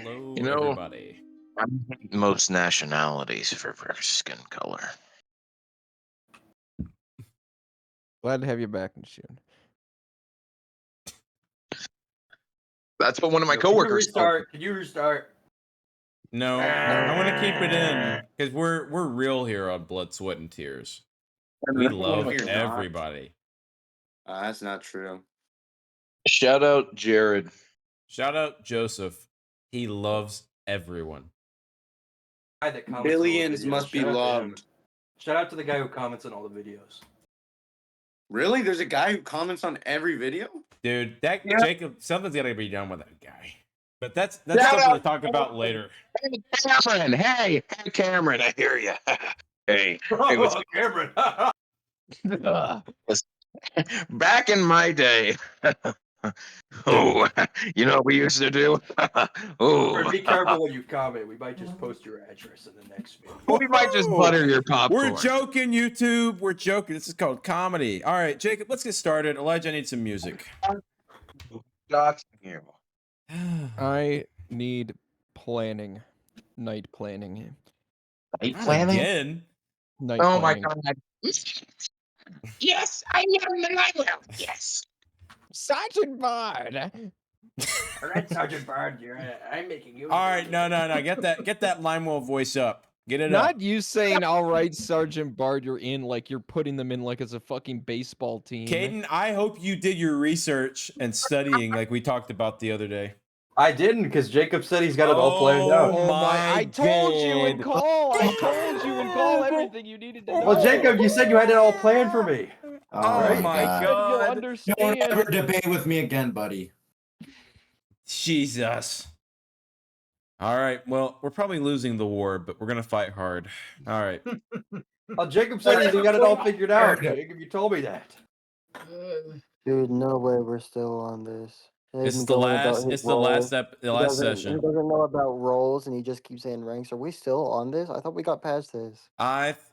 Hello, You know, everybody. I hate most nationalities for skin color. Glad to have you back, Shun. That's what one of my Can coworkers told me. Can you restart? No, I want to keep it in because we're real here on Blood, Sweat, and Tears. We love you're not. everybody. That's not true. Shout out Jared. Shout out Joseph. He loves everyone. Guy that comments on all the Billions videos. must be Shout out to him. loved. Shout out to the guy who comments on all the videos. Really? There's a guy who comments on every video? Dude, that Yeah. Jacob, something's gotta be done with that guy. But that's Shout something to out- talk about later. Hey, Cameron. Hey, Cameron. I hear you. Hey, what's Cameron? listen, back in my day. Oh, you know what we used to do? Oh, Be careful when you comment. We might just post your address in the next video. we might just butter your popcorn. We're joking, YouTube. We're joking. This is called comedy. All right, Jacob, let's get started. Elijah, I need some music. Doxing you. I need planning. Night planning. Night planning? Again? Night Oh my planning. god. Yes, I am the night elf. Yes. Sergeant Bard! All right, Sergeant Bard, I'm making you. All right, no. Get that Limewell voice up. Get it up. Not you saying, all right, Sergeant Bard, you're in, like you're putting them in like as a fucking baseball team. Caden, I hope you did your research and studying like we talked about the other day. I didn't, because Jacob said he's got it all planned out. Oh my, my I told you in God. call! I told you in call everything you needed to know. Well, Jacob, you said you had it all planned for me. Oh my You'll God. understand. Don't ever debate with me again, buddy. Jesus. All right, well, we're probably losing the war, but we're going to fight hard. All right. Well, Jacob said he got it all figured out. Jacob, you told me that. Dude, no way we're still on this. It's the last session. He doesn't know about roles, and he just keeps saying ranks. Are we still on this? I thought we got past this.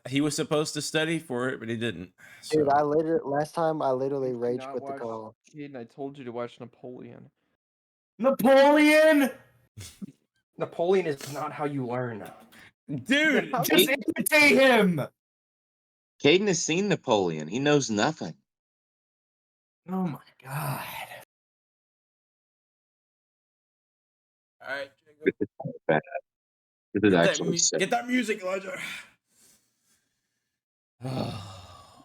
He was supposed to study for it, but he didn't. Dude, So. last time I literally rage Not quit the watch- call. Caden, I told you to watch Napoleon. Napoleon! Napoleon is not how you learn. Dude, Just imitate him! Caden has seen Napoleon. He knows nothing. Oh my god. all right, This is kind of bad. This is actually Jacob. sick. Get that music, Elijah. Oh,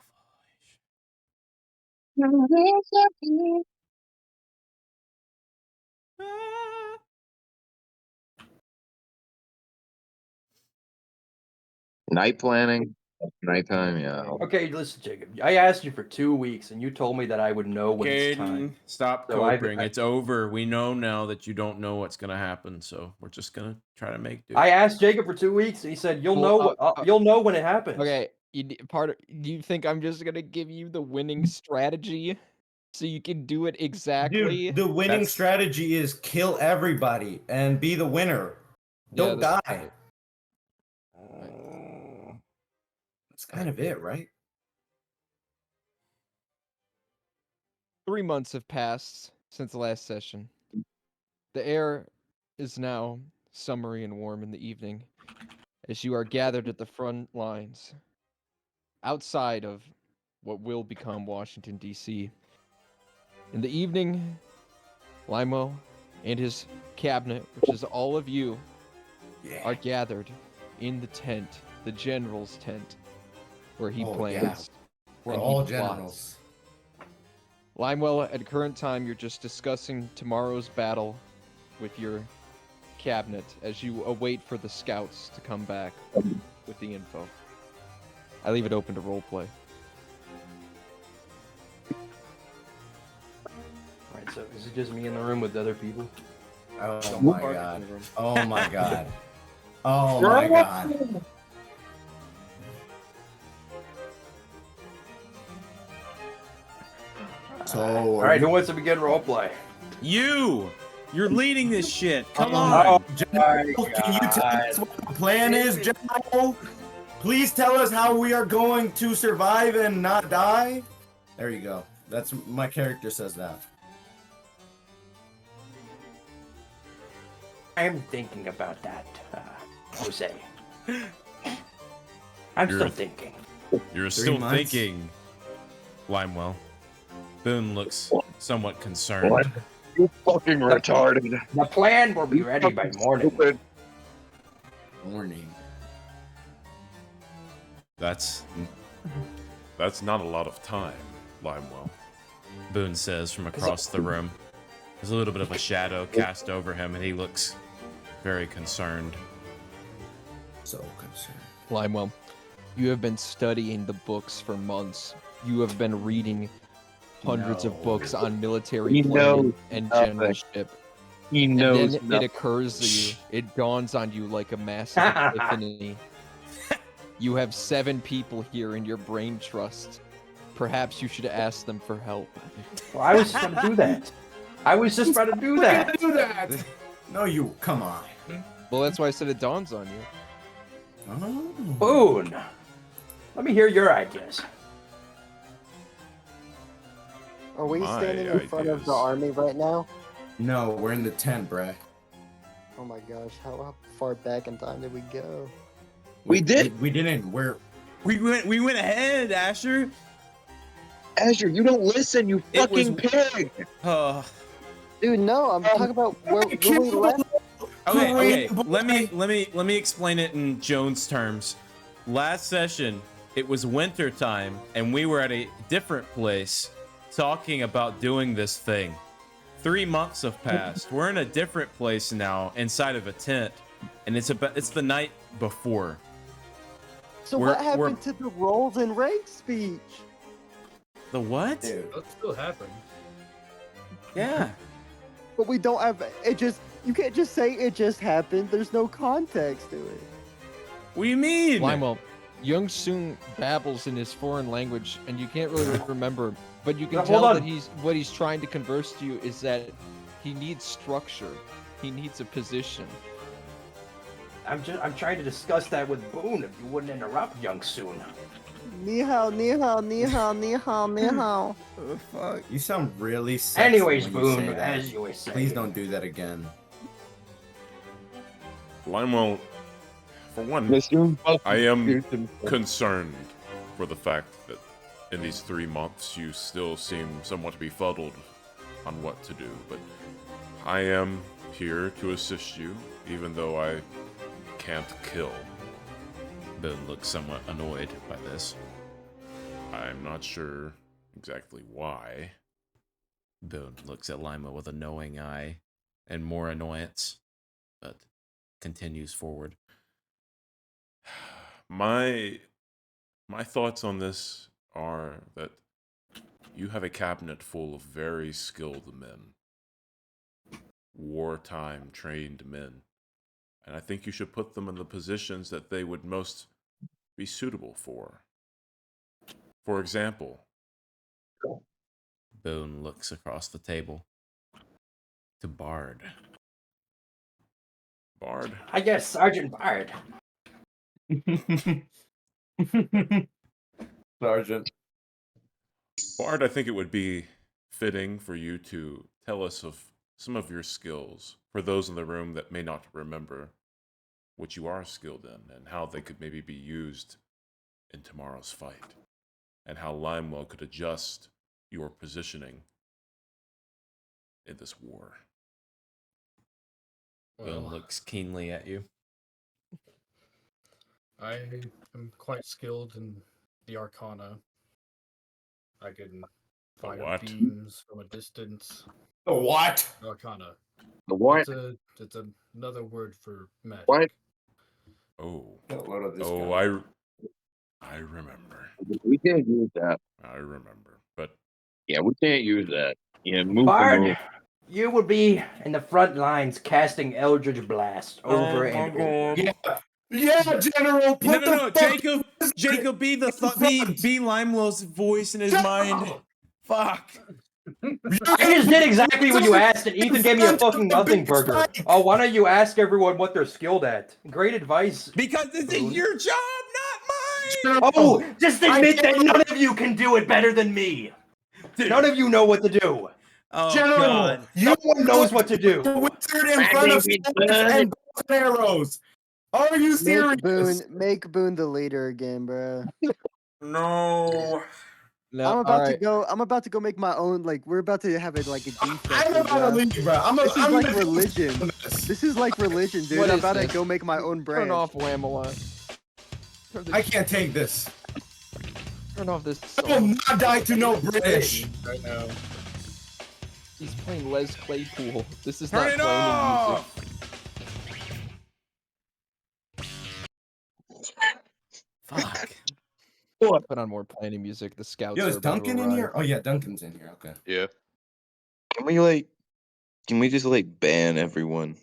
Night planning. Nighttime, yeah. Okay, listen, Jacob. I asked you for 2 weeks, and you told me that I would know when it's Caden, time. stop So coping. It's over. We know now that you don't know what's gonna happen, so we're just gonna try to make do. I asked Jacob for 2 weeks, and he said you'll Well, know. You'll know when it happens. Okay, do you think I'm just gonna give you the winning strategy so you can do it exactly? Dude, the winning That's- strategy is kill everybody and be the winner. Don't that's die. right. That's kind of it, right? 3 months have passed since the last session. The air is now summery and warm in the evening as you are gathered at the front lines outside of what will become Washington, D.C. In the evening, Limo and his cabinet, which is all of you, are gathered in the tent, the general's tent, where he Oh, plans. We're and he all plots. generals. Limewell, at current time, you're just discussing tomorrow's battle with your cabinet as you await for the scouts to come back with the info. I leave it open to roleplay. Alright, so is it just me in the room with other people? Oh my god. Oh my god. Oh my god. So, Alright, who wants to begin roleplay? You're leading this shit. Come Oh, on. General, can you tell us what the plan is, General? Please tell us how we are going to survive and not die. There you go. That's my character says that. I'm thinking about that, Jose. I'm still thinking. You're 3 still months? thinking, Limewell. Boone looks somewhat concerned. What? You fucking retarded. The plan will be ready by morning. Stupid. Morning. That's not a lot of time, Limewell. Boone says from across the room. There's a little bit of a shadow cast over him, and he looks very concerned. So concerned. Limewell, you have been studying the books for months. You have been reading hundreds of books on military He planning knows and nothing. generalship. He And knows then it nothing. occurs to you, it dawns on you like a massive epiphany. You have 7 people here in your brain trust. Perhaps you should ask them for help. Well, I was just about to do that. I was just about to do that. Do that. No, you. Come on. Well, that's why I said it dawns on you. Oh. Boone, let me hear your ideas. Are we My standing in front of the ideas. army right now? No, we're in the tent, bruh. Oh my gosh, how far back in time did we go? We did. We didn't. We went ahead, Asher. Azure, you don't listen, you It was- fucking pig. Dude, no, I'm talking about where we left. Okay. Let me explain it in Jones terms. Last session, it was winter time, and we were at a different place talking about doing this thing. 3 months have passed. We're in a different place now, inside of a tent, and it's the night before. So We're- what happened to the roles and rank speech? The what? Dude. That still happened. Yeah. But we don't have it. Just you can't just say it just happened. There's no context to it. What do you mean? Limewell, Young Soon babbles in his foreign language, and you can't really remember, but you can Now, tell hold that on. what he's trying to converse to you is that he needs structure. He needs a position. I'm trying to discuss that with Boone. If you wouldn't interrupt, Young Soon. Ni hao, ni hao, ni hao, ni hao, ni hao. Oh, fuck. You sound really sexy Anyways, when you say Boone, that. as you were saying. Please don't do that again. Limewell, for one, Listen, I am concerned for the fact that in these 3 months you still seem somewhat befuddled on what to do, but I am here to assist you, even though I can't kill. Boone looks somewhat annoyed by this. I'm not sure exactly why. Boone looks at Lima with a knowing eye and more annoyance, but continues forward. My thoughts on this are that you have a cabinet full of very skilled men. Wartime trained men. And I think you should put them in the positions that they would most be suitable for. For example, Boone looks across the table to Bard. Bard, I guess Sergeant Bard. Sergeant. Bard, I think it would be fitting for you to tell us of some of your skills for those in the room that may not remember what you are skilled in and how they could maybe be used in tomorrow's fight, and how Limewell could adjust your positioning in this war. Boone Well, looks keenly at you. I am quite skilled in the Arcana. I can fire what? beams from a distance. The what? Arcana. the what? It's another word for magic. What? Oh, Get a load of this oh, guy. I remember. We can't use that. I remember. But Yeah, we can't use that. Yeah, move the Bard, move. you would be in the front lines casting Eldritch Blast over and over. Yeah, General. Put No, the Jacob, be Limewell's voice in his mind. Fuck. I just did exactly what you asked, and Ethan gave me a fucking nothing burger. Oh, why don't you ask everyone what they're skilled at? Great advice. Because this is your job, not mine. Oh, just admit that none of you can do it better than me. Dude, None of you know what to do. Oh General, God. you one knows what to do. The wizard in front of swords and bows and arrows. Are you serious? Make Boone the leader again, bro. No. No, I'm all about to right. go. I'm about to go make my own. Like we're about to have it like a defect. I'm about to leave, bro. This is like gonna religion. This is like religion, dude. What I'm is about to this? go make my own brand. Turn off Wham-A-Lot. I can't take this. Turn off this I will song. not die to no British. Right now. He's playing Les Claypool. This is Turn not it playing off! Fuck. music. Put on more planning music. The scouts Yo, are is about to Duncan in arrive. here? Oh yeah, Duncan's in here. Okay. Yeah. Can we just ban everyone?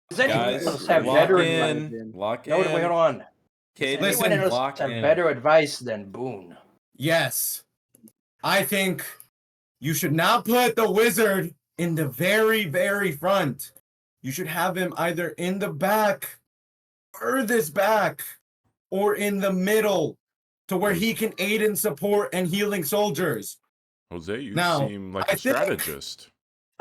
Does anyone Guys, else have lock better in. Lock No, in. wait, hold on. Caden, Does anyone else lock have in. better advice than Boone? Yes. I think you should not put the wizard in the very, very front. You should have him either in the back, furthest back, or in the middle to where he can aid in support and healing soldiers. Jose, you Now, seem like I a strategist.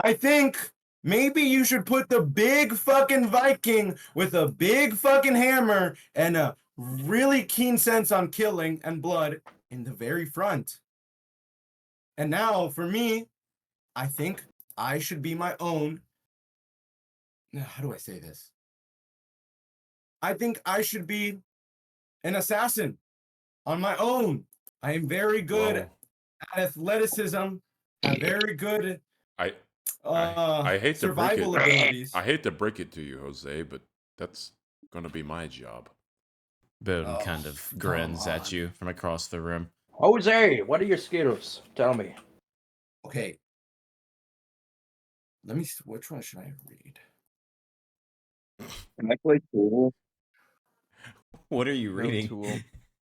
I think maybe you should put the big fucking Viking with a big fucking hammer and a really keen sense on killing and blood in the very front. And now, for me, I think I should be my own. How do I say this? I think I should be an assassin on my own. I am very good at athleticism. I'm very good. I hate survival to break it. abilities. I hate to break it to you, Jose, but that's gonna be my job. Boone kind of grins at you from across the room. Jose, what are your skills? Tell me. Okay. Let me see. Which one should I read? Can I play pool? What are you No reading? Tool.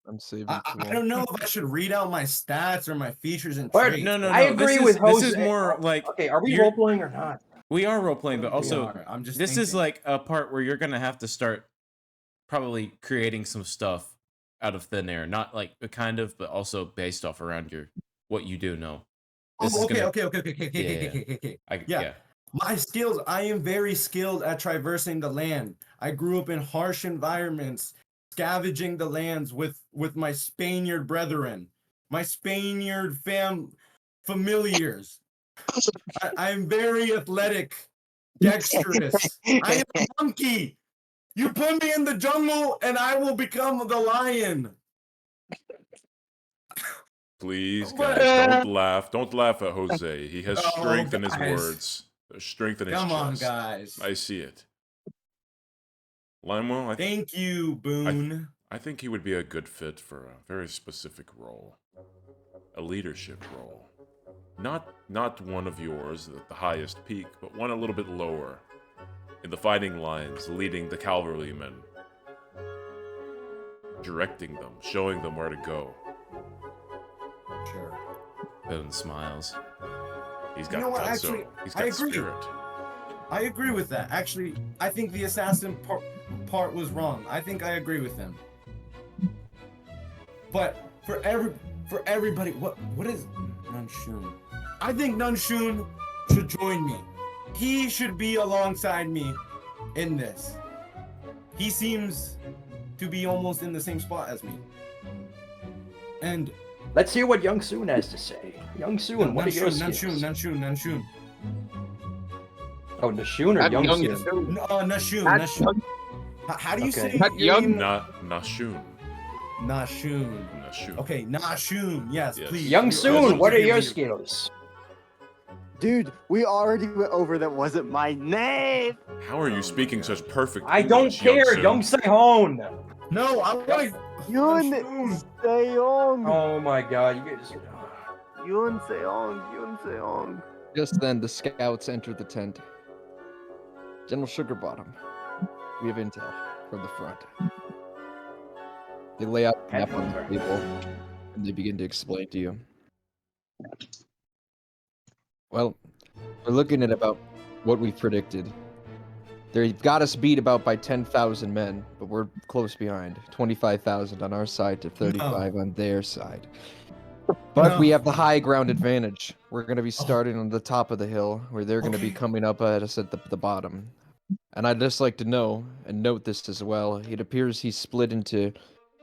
I'm saving I Tool. don't know if I should read out my stats or my features and What? traits. No. I agree with Jose. This is more like Okay, are we you're- role playing or not? We are role playing, but also I'm just this is thinking. like a part where you're gonna have to start probably creating some stuff out of thin air, not like kind of, but also based off around your what you do know. This is Okay. Yeah. My skills, I am very skilled at traversing the land. I grew up in harsh environments, scavenging the lands with my Spaniard brethren, my Spaniard familiars. I am very athletic, dexterous. I am a monkey. You put me in the jungle and I will become the lion. Please, But- guys, don't laugh. Don't laugh at Jose. He has Oh, strength in his guys. words. There's strength in his Come on, chest. guys. I see it. Limewell, Thank you, Boone. I think he would be a good fit for a very specific role. A leadership role. Not one of yours at the highest peak, but one a little bit lower. In the fighting lines, leading the cavalrymen. Directing them, showing them where to go. Sure. Boone smiles. He's got You know what, gudzo. actually, He's I got agree. spirit. I agree with that. Actually, I think the assassin part was wrong. I think I agree with him. But for everybody, what is Nunshun? I think Nunshun should join me. He should be alongside me in this. He seems to be almost in the same spot as me. And Let's hear what Young Soon has to say. Young Soon, what are your skills? Nunshun. Oh, Nashun or Young Soon? Nashun. How do you Okay. say Not your young. name? Nashun. Nashun. Nashun. Okay, Nashun. Yes, Yes. please. Young Soon, what are your skills? skills? Dude, we already went over that wasn't my name. How are you speaking such perfect I don't English, Young care, Soon? Young Sehon. No, I want Yun Nashun. Seong. Oh my god, you guys. Yun Seong. Just then, the scouts entered the tent. General Sugarbottom, we have intel from the front. They lay out a map on the table, and they begin to explain to you. Well, we're looking at about what we predicted. They've got us beat about by 10,000 men, but we're close behind. 25,000 on our side to 35 on their side. But we have the high ground advantage. We're going to be starting on the top of the hill, where they're going to be coming up at us at the bottom. And I'd just like to know, and note this as well, it appears he's split into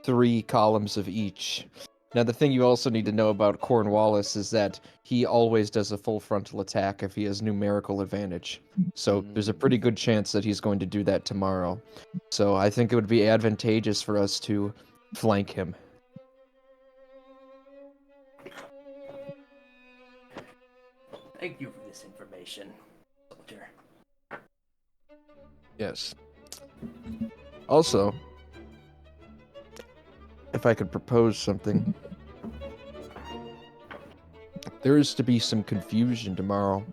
3 columns of each. Now, the thing you also need to know about Cornwallis is that he always does a full frontal attack if he has numerical advantage. So there's a pretty good chance that he's going to do that tomorrow. So I think it would be advantageous for us to flank him. Thank you for this information, soldier. Yes. Also, if I could propose something, there is to be some confusion tomorrow.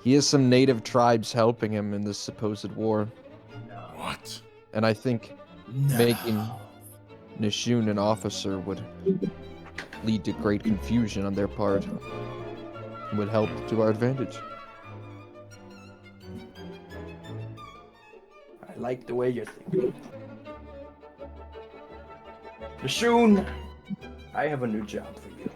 He has some native tribes helping him in this supposed war. What? And I think making Nishun an officer would lead to great confusion on their part. And would help to our advantage. I like the way you're thinking. Nishun, I have a new job for you.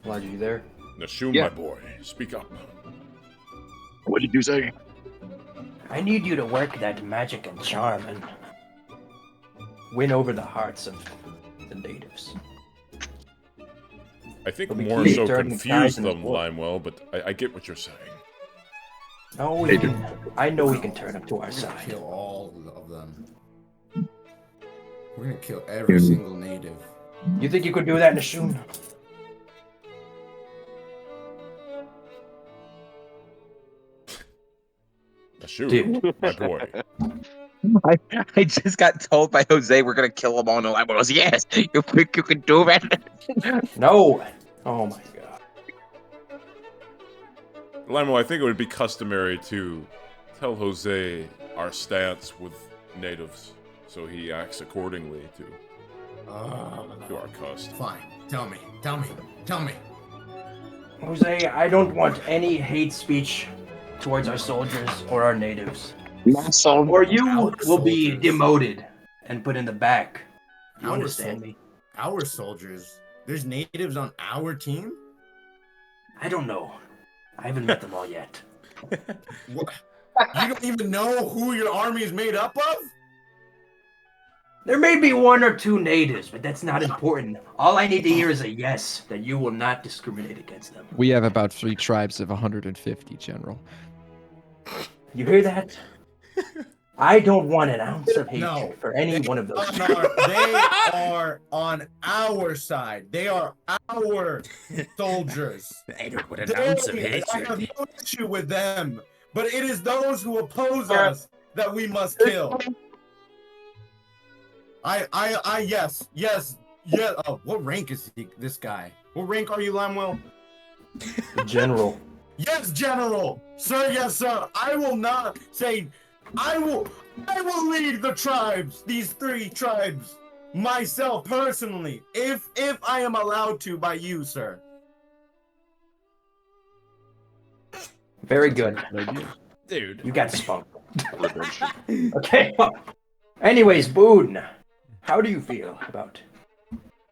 Elijah, you there? Nashun, Yeah. my boy, speak up. What did you say? I need you to work that magic and charm and win over the hearts of the natives. I think It'll be more key to so turning confuse tides into them, war. Limewell, but I get what you're saying. No, we can. I know we can turn them to our We're gonna side. kill all of them. We're gonna kill every single native. You think you could do that, Nishun? Nashun, Dude. my boy. I just got told by Jose we're gonna kill him all in the lab. I was yes, you think you can do that? No. Oh my god. Limewell, I think it would be customary to tell Jose our stance with natives, so he acts accordingly to our cust. Fine. Tell me. Tell me. Tell me. Jose, I don't want any hate speech towards our soldiers or our natives. Or you will be soldiers. demoted and put in the back. You Our understand me? Our soldiers. There's natives on our team? I don't know. I haven't met them all yet. What? You don't even know who your army is made up of? There may be 1 or 2 natives, but that's not important. All I need to hear is a yes, that you will not discriminate against them. We have about 3 tribes of 150, General. You hear that? I don't want an ounce of hatred No. for any one of those. They are on our side. They are our soldiers. I don't want an ounce of I have hatred. no issue with them, but it is those who oppose us that we must kill. Yes. Oh, what rank is this guy? What rank are you, Limewell? General. Yes, General. Sir, yes, sir. I will not say. I will lead the tribes. These 3 tribes, myself personally, if I am allowed to by you, sir. Very good. Dude. You got spunk. Okay. Anyways, Boone, how do you feel about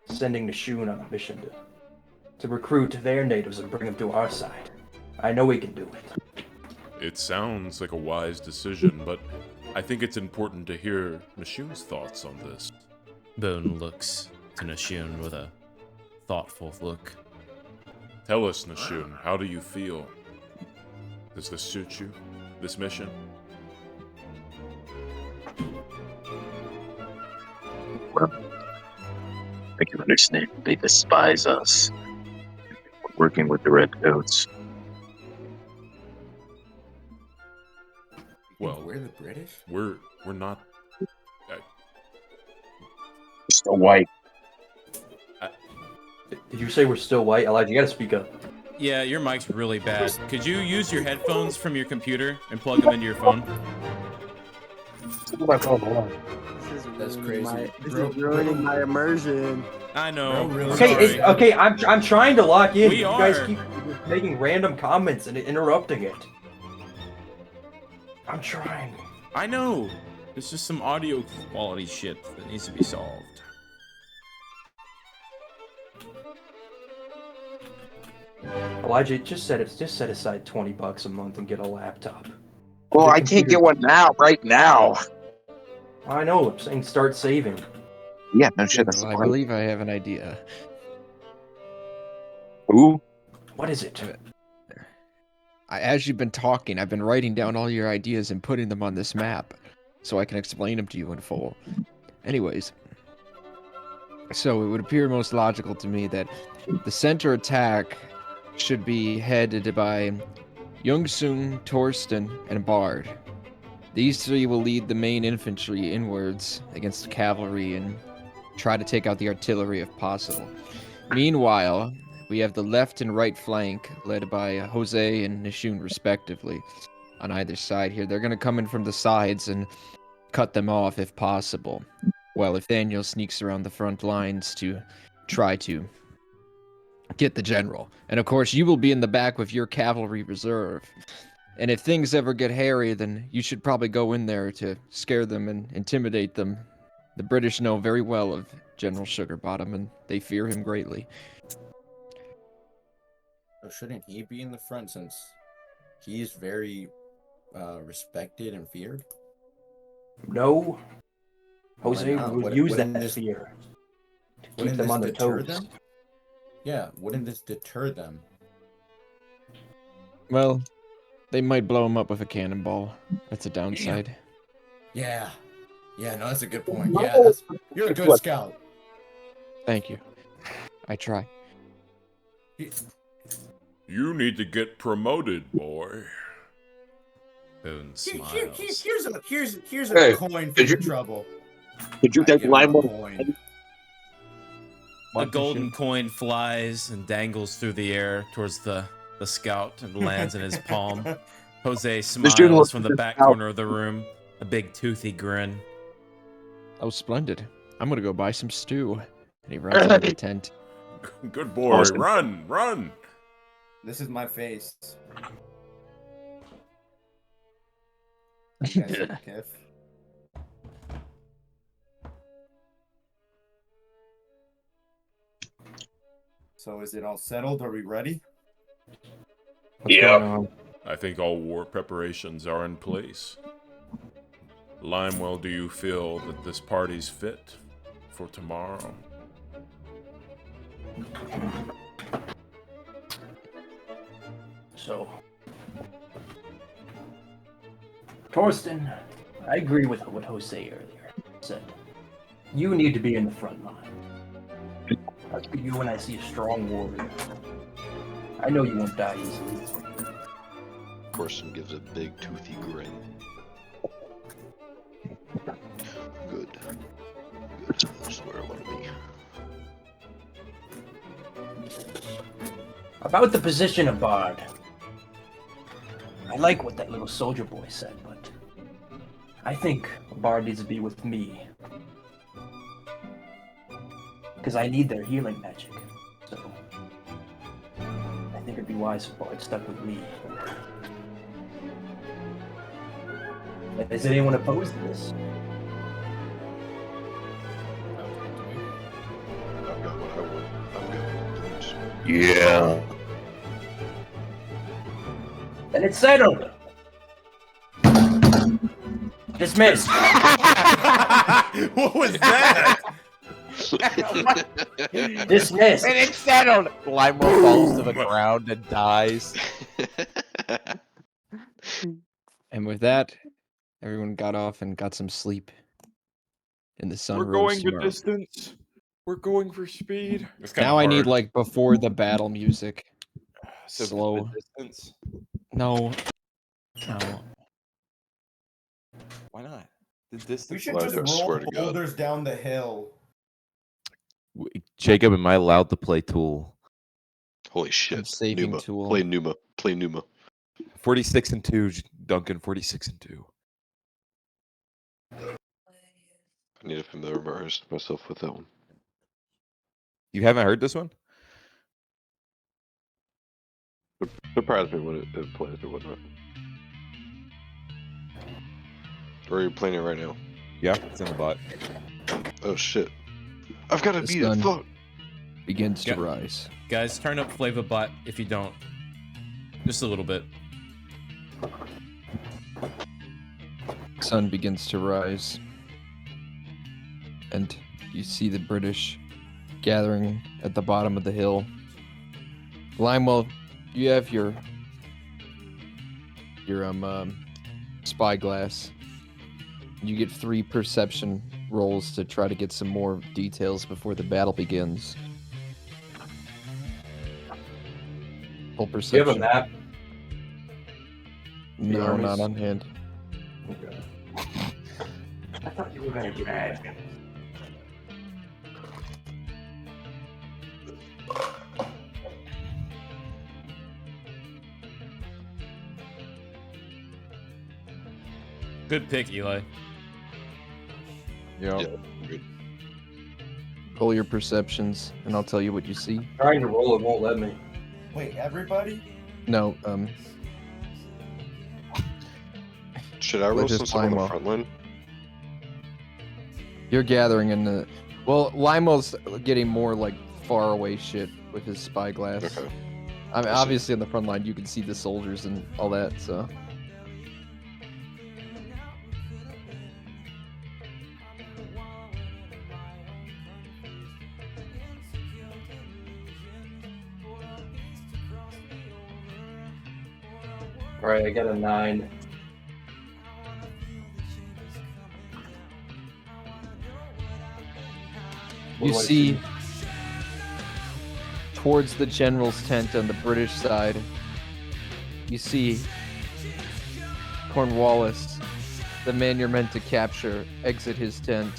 sending Nishun on a mission to recruit their natives and bring them to our side? I know we can do it. It sounds like a wise decision, but I think it's important to hear Nashun's thoughts on this. Boone looks to Nashun with a thoughtful look. Tell us, Nashun, how do you feel? Does this suit you? This mission? Well, I can understand. They despise us. We're working with the Redcoats. Well, We're the British? we're not. Still white. Did you say we're still white? Elijah, you gotta speak up. Yeah, your mic's really bad. Could you use your headphones from your computer and plug them into your phone? That's crazy. This is ruining my immersion. I know. Bro, really Okay, sorry. okay. I'm trying to lock in. We You guys are. keep making random comments and interrupting it. I'm trying. I know. There's just some audio quality shit that needs to be solved. Elijah, just set aside $20 a month and get a laptop. Well, The I can't get computer- one now, right now. I know. I'm saying start saving. Yeah, no shit. That's the I point. believe I have an idea. Ooh. What is it? As you've been talking, I've been writing down all your ideas and putting them on this map, so I can explain them to you in full. Anyways, so it would appear most logical to me that the center attack should be headed by Youngsung, Torsten, and Bard. These three will lead the main infantry inwards against the cavalry and try to take out the artillery if possible. Meanwhile, we have the left and right flank led by Jose and Nishun respectively on either side here. They're going to come in from the sides and cut them off if possible. Well, if Daniel sneaks around the front lines to try to get the general. And of course, you will be in the back with your cavalry reserve. And if things ever get hairy, then you should probably go in there to scare them and intimidate them. The British know very well of General Sugarbottom, and they fear him greatly. So shouldn't he be in the front since he is very respected and feared? No. Jose not? will What- use wouldn't that this- fear to keep Wouldn't them this on their deter toes. them? Yeah, wouldn't this deter them? Well, they might blow him up with a cannonball. That's a downside. Yeah. Yeah, no, that's a good point. Yeah, you're a good scout. Thank you. I try. You need to get promoted, boy. Boone Here's smiles. here's Hey, a coin for did your you- trouble. Did you I take give him a lime? coin. A golden coin flies and dangles through the air towards the scout and lands in his palm. Jose dude smiles looks from at the the back scout. corner of the room, a big toothy grin. Oh, splendid. I'm gonna go buy some stew. And he runs into the tent. Good boy. Awesome. Run, run. This is my face. Kev. So is it all settled? Are we ready? What's Yeah. going on? I think all war preparations are in place. Limewell, do you feel that this party's fit for tomorrow? So, Torsten, I agree with what Jose earlier said. You need to be in the front line. That's for you when I see a strong warrior. I know you won't die easily. Corson gives a big toothy grin. Good. Good. That's where I want to be. About the position of Bard. I like what that little soldier boy said, but I think Bard needs to be with me. Because I need their healing magic. So I think it'd be wise if Bard stuck with me. Is anyone opposed to this? I've got what I want. I'm good with this. Yeah. Then it's settled. Dismissed. What was that? Dismissed. And it's settled. Limewell falls to the ground and dies. And with that, everyone got off and got some sleep. And the sun We're rose going the tomorrow. distance. We're going for speed. It's kinda Now I need hard. like before the battle music. So Slow. The distance. No. No. Why not? The We distance. should Elijah, just I swear roll to God. boulders down the hill. Jacob, am I allowed to play Tool? Holy shit. saving Numa. Tool. Play Numa. Play Numa. 46 and 2, Duncan. 46 and 2. I need to familiarize myself with that one. You haven't heard this one? Surprise me when it plays or whatnot. Or are you playing it right now? Yeah, it's in the bot. Oh shit! I've got to The beat it. sun Fuck. begins to rise. Guys, turn up Flavor Bot if you don't. Just a little bit. Sun begins to rise. And you see the British gathering at the bottom of the hill. Limewell, you have your spyglass. You get 3 perception rolls to try to get some more details before the battle begins. Full Do perception. you have a map? No, armies? not on hand. Okay. I thought you were gonna get mad. Good pick, Eli. Yeah. Good. Roll your perceptions, and I'll tell you what you see. Trying to roll, it won't let me. Wait, everybody? No, Should I roll Let's just since I'm on the Limewell. front line? You're gathering in the... Well, Limewell's getting more, like, far away shit with his spyglass. Okay. I mean, I see. obviously on the front line, you can see the soldiers and all that, so... Alright, I got a 9. What You do I see towards the general's tent on the British side, you see Cornwallis, the man you're meant to capture, exit his tent.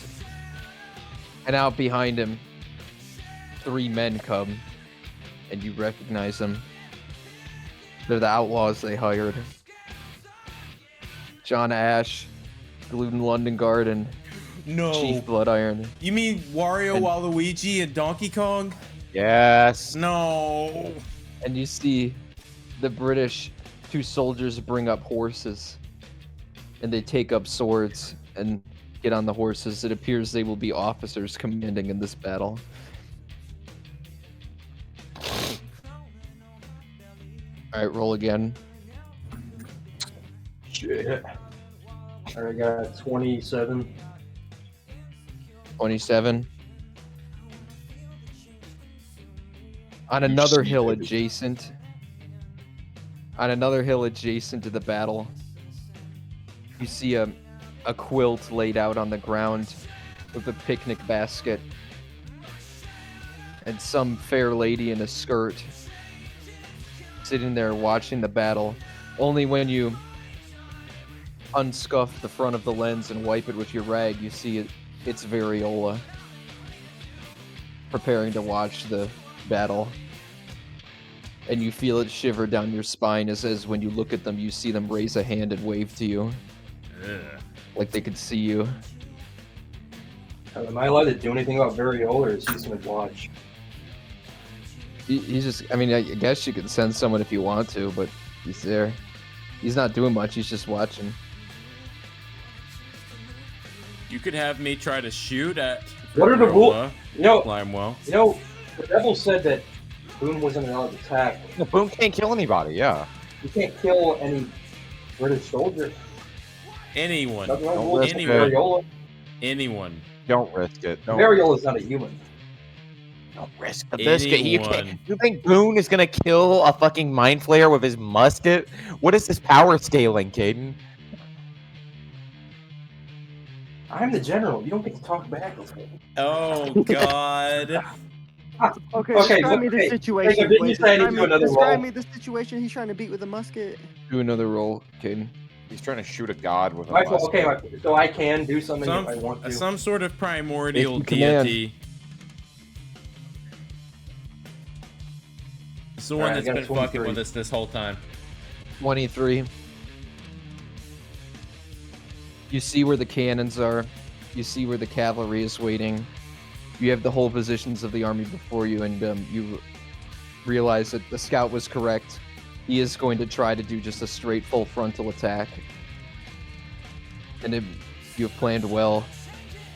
And out behind him, 3 men come, and you recognize them. They're the outlaws they hired. John Ash, Gluten London Guard, and No. Chief Bloodiron. You mean Wario, And- Waluigi, and Donkey Kong? Yes. No. And you see the British 2 soldiers bring up horses. And they take up swords and get on the horses. It appears they will be officers commanding in this battle. Alright, roll again. Shit. Alright, I got 27. 27. On another see hill it. adjacent. On another hill adjacent to the battle, you see a quilt laid out on the ground with a picnic basket. And some fair lady in a skirt sitting there watching the battle. Only when you unscuff the front of the lens and wipe it with your rag, you see it's Variola preparing to watch the battle. And you feel it shiver down your spine as when you look at them, you see them raise a hand and wave to you. Ugh. Like they could see you. Am I allowed to do anything about Variola, or is he just gonna watch? He's just, I mean, I guess you can send someone if you want to, but he's there. He's not doing much, he's just watching. You could have me try to shoot at What are the rules? Variola, You know, Limewell. the devil said that Boone wasn't allowed to attack. The boom can't kill anybody, yeah. You can't kill any British soldier. Anyone. Nothing wrong Don't with risk Variola. Anyone. Don't risk it. Don't Variola's not a human. Don't risk the biscuit. You Anyone. can't. You think Boone is gonna kill a fucking mind flayer with his musket? What is this power scaling, Caden? I'm the general. You don't get to talk back. Oh, God. Okay, Okay, describe me okay. the situation. Jacob, didn't you Wait, say I need describe to do me, another describe roll? me the situation he's trying to beat with a musket. Do another roll, Caden. He's trying to shoot a god with a Michael, musket. okay, so I can do something if I want to. Some sort of primordial If you command. deity. It's the one Alright, I that's got been fucking 23. with us this whole time. 23. You see where the cannons are. You see where the cavalry is waiting. You have the whole positions of the army before you, and you realize that the scout was correct. He is going to try to do just a straight full frontal attack. and if you have planned well,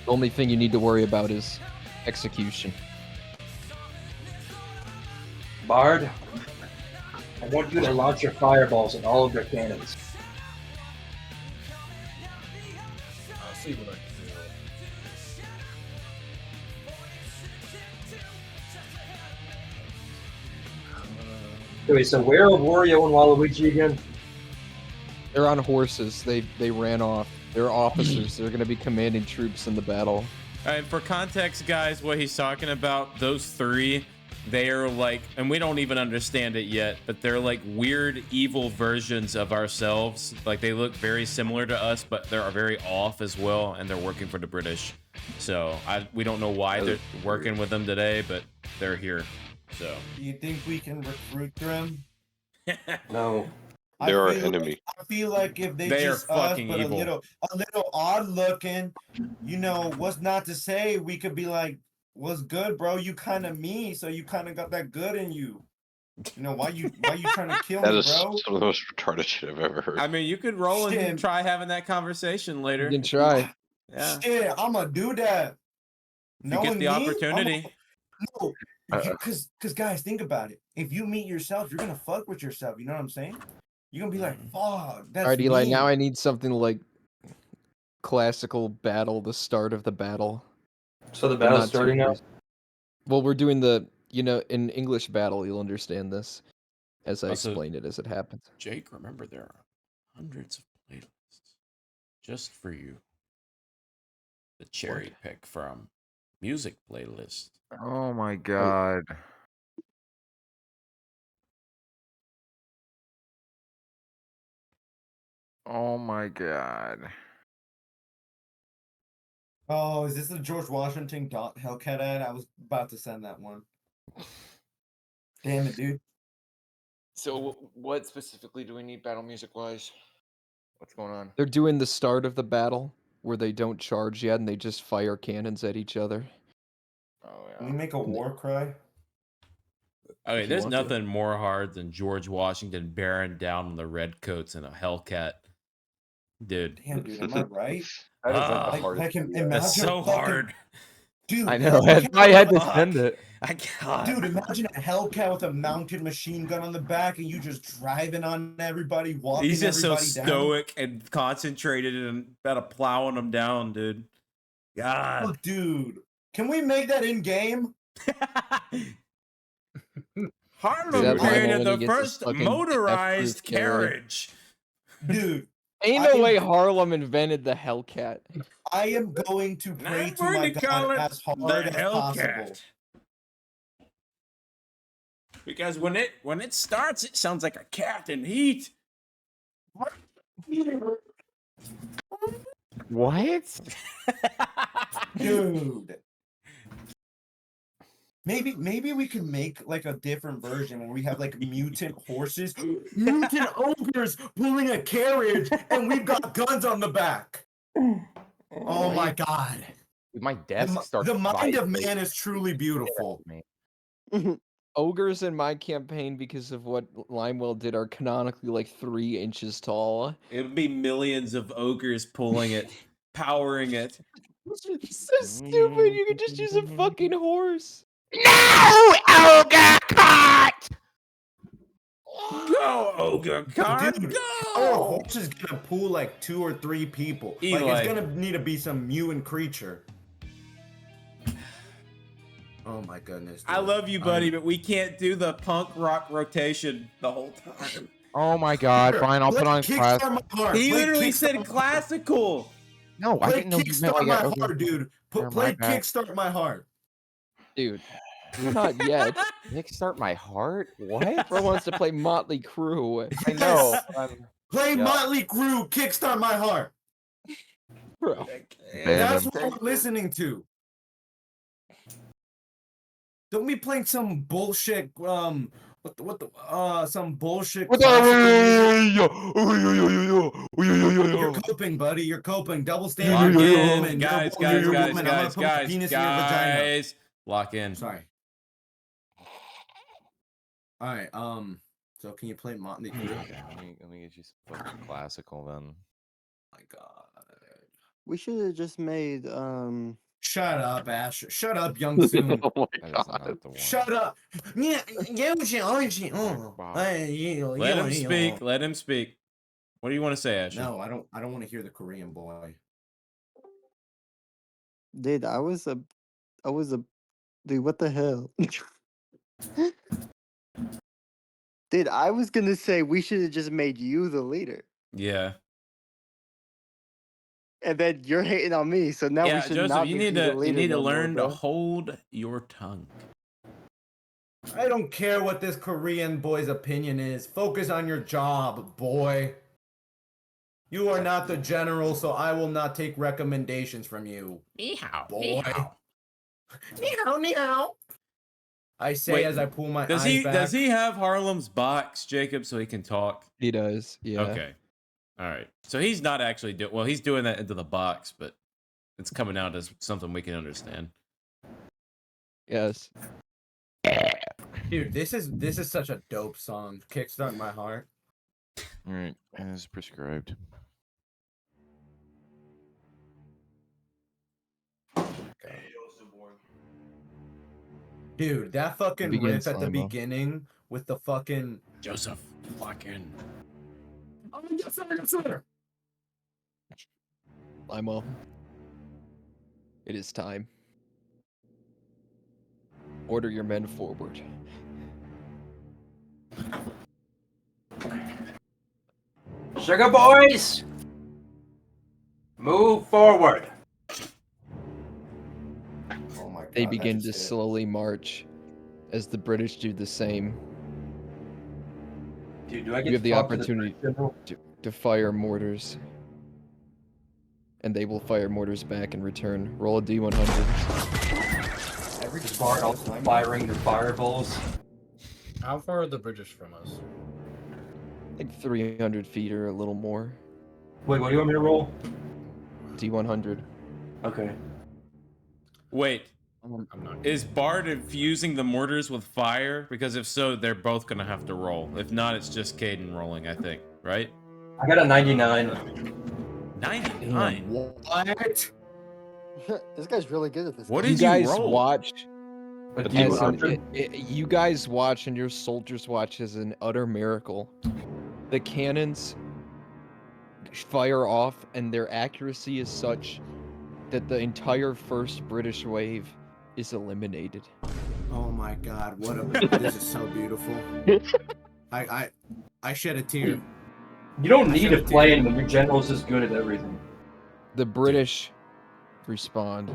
the only thing you need to worry about is execution. Bard, I want you to launch your fireballs at all of their cannons. I'll see what I can do. Wait, so where are Wario and Waluigi again? They're on horses. They ran off. They're officers. They're going to be commanding troops in the battle. All right, for context, guys, what he's talking about, those three, they are like, and we don't even understand it yet, but they're like weird, evil versions of ourselves. Like, they look very similar to us, but they're very off as well, and they're working for the British. So we don't know why they're working with them today, but they're here. So. Do you think we can recruit them? No. They're our enemy. I feel like if they are just fucking but evil. a little odd looking, you know, what's not to say, we could be like, what's good, bro? You kind of me, so you kind of got that good in you. You know, why you trying to kill That me, is bro? some of the most retarded shit I've ever heard. I mean, you could roll and Shit. try having that conversation later. You can try. Yeah. Shit, I'm gonna do that. If you get the opportunity. No, because guys, think about it. If you meet yourself, you're gonna fuck with yourself. You know what I'm saying? You're gonna be like, fuck, that's All right, Eli, me. now I need something like classical battle, the start of the battle. So the But battle's not too starting now? crazy. Well, we're doing the, you know, in English battle, you'll understand this as I Also, explain it as it happens. Jake, remember there are hundreds of playlists just for you. The cherry pick from music playlist. Oh my god. Oh my god. Oh, is this the George Washington Hellcat ad? I was about to send that one. Damn it, dude. So what specifically do we need battle music wise? What's going on? They're doing the start of the battle where they don't charge yet and they just fire cannons at each other. Oh Can we make a war cry? Okay, you there's want to. nothing more hard than George Washington bearing down on the redcoats in a Hellcat. Dude. Damn, dude, am I right? That is like the Like, hardest. imagine That's so fucking- hard. Dude, I know. That's why I had to send it. I can't. Dude, imagine a Hellcat with a mounted machine gun on the back and you just driving on everybody, walking He's just so everybody down. stoic and concentrated and about to plowing them down, dude. God. Oh, dude. Can we make that in game? Harlem Dude, that created line when he the gets his first fucking motorized F-proof carry. carriage. Dude, Ain't no way Harlem invented the Hellcat. I am going to pray I'm to my going to call God it as hard the as possible. Hellcat. Because when it starts, it sounds like a cat in heat. What? Dude. Maybe we could make like a different version where we have like mutant horses, mutant ogres pulling a carriage, and we've got guns on the back. Oh my god. My desk starts. The mind of vibrating. man is truly beautiful. Ogres in my campaign, because of what Limewell did, are canonically like 3 inches tall. It would be millions of ogres pulling it, powering it. So stupid. You could just use a fucking horse. No, ogre cart! Go, ogre cart, Dude, go! our horse is gonna pull like 2 or 3 people. Like Eli. it's gonna need to be some mutant creature. Oh my goodness. I dude. love you, buddy, but we can't do the punk rock rotation the whole time. Oh my god, fine, I'll put on class. Kickstart my heart. He Play literally Kickstart said my- classical. No, I Play didn't know you meant Kickstart my like heart, dude. Yeah, Play my bad. Kickstart my heart. Dude, not yet. Kickstart my heart? What? Bro wants to play Motley Crue. I know. Play Yeah. Motley Crue, Kickstart my heart. Bro. That's what I'm listening to. Don't be playing some bullshit. Some bullshit. You're coping, buddy. You're coping. Double standard. Lock You're a in, woman. guys, You're a guys, woman. guys, I'm gonna guys, put my guys, penis in your vagina. guys. Lock in. Sorry. All right. So can you play Motley Crue? Let me get you some fucking classical then. My God. We should have just made Shut up, Ash. Shut up, Young Soon. Oh my That is god. not the one. Shut up. Let him speak. Let him speak. What do you want to say, Ashley? No, I don't want to hear the Korean boy. dude, I was a dude, what the hell? Dude, I was gonna say we should have just made you the leader. Yeah. And then you're hating on me, so now we Yeah, should Joseph, not you make need you the to leader no more, learn to bro. hold your tongue. I don't care what this Korean boy's opinion is. Focus on your job, boy. You are not the general, so I will not take recommendations from you. Ni hao, Boy. ni hao. Ni hao, ni hao. I say Wait, as I pull my Does eyes he back. does he have Harlem's box, Jacob, so he can talk? He does. Yeah. Okay. All right. So he's not actually doing well. He's doing that into the box, but it's coming out as something we can understand. Yes. Dude, this is such a dope song. Kickstart my heart. Alright, as prescribed. Dude, that fucking Begins riff at the Limo. beginning with the fucking Joseph, lock in. Oh, yes, sir, yes, sir. Limo. It is time. Order your men forward. Sugar boys, move forward. Oh my God, They that begin just to hit. slowly march as the British do the same. Dude, do I get You have to the talk to opportunity general? to fire mortars. And they will fire mortars back in return. Roll a D100. Every smart also firing their fireballs. How far are the British from us? Like 300 feet or a little more. Wait, what do you want me to roll? D100. Okay. Wait, I'm not. is Bard infusing the mortars with fire? Because if so, they're both gonna have to roll. If not, it's just Caden rolling, I think. Right? I got a 99. 99. What? This guy's really good at this. What game. did You you guys roll? watch. A As D100? you guys watch and your soldiers watch as an utter miracle. The cannons fire off and their accuracy is such that the entire first British wave is eliminated. Oh my God, what a this is so beautiful. I shed a tear. You don't I need shed to a tear. play when your general's is good at everything. The British respond.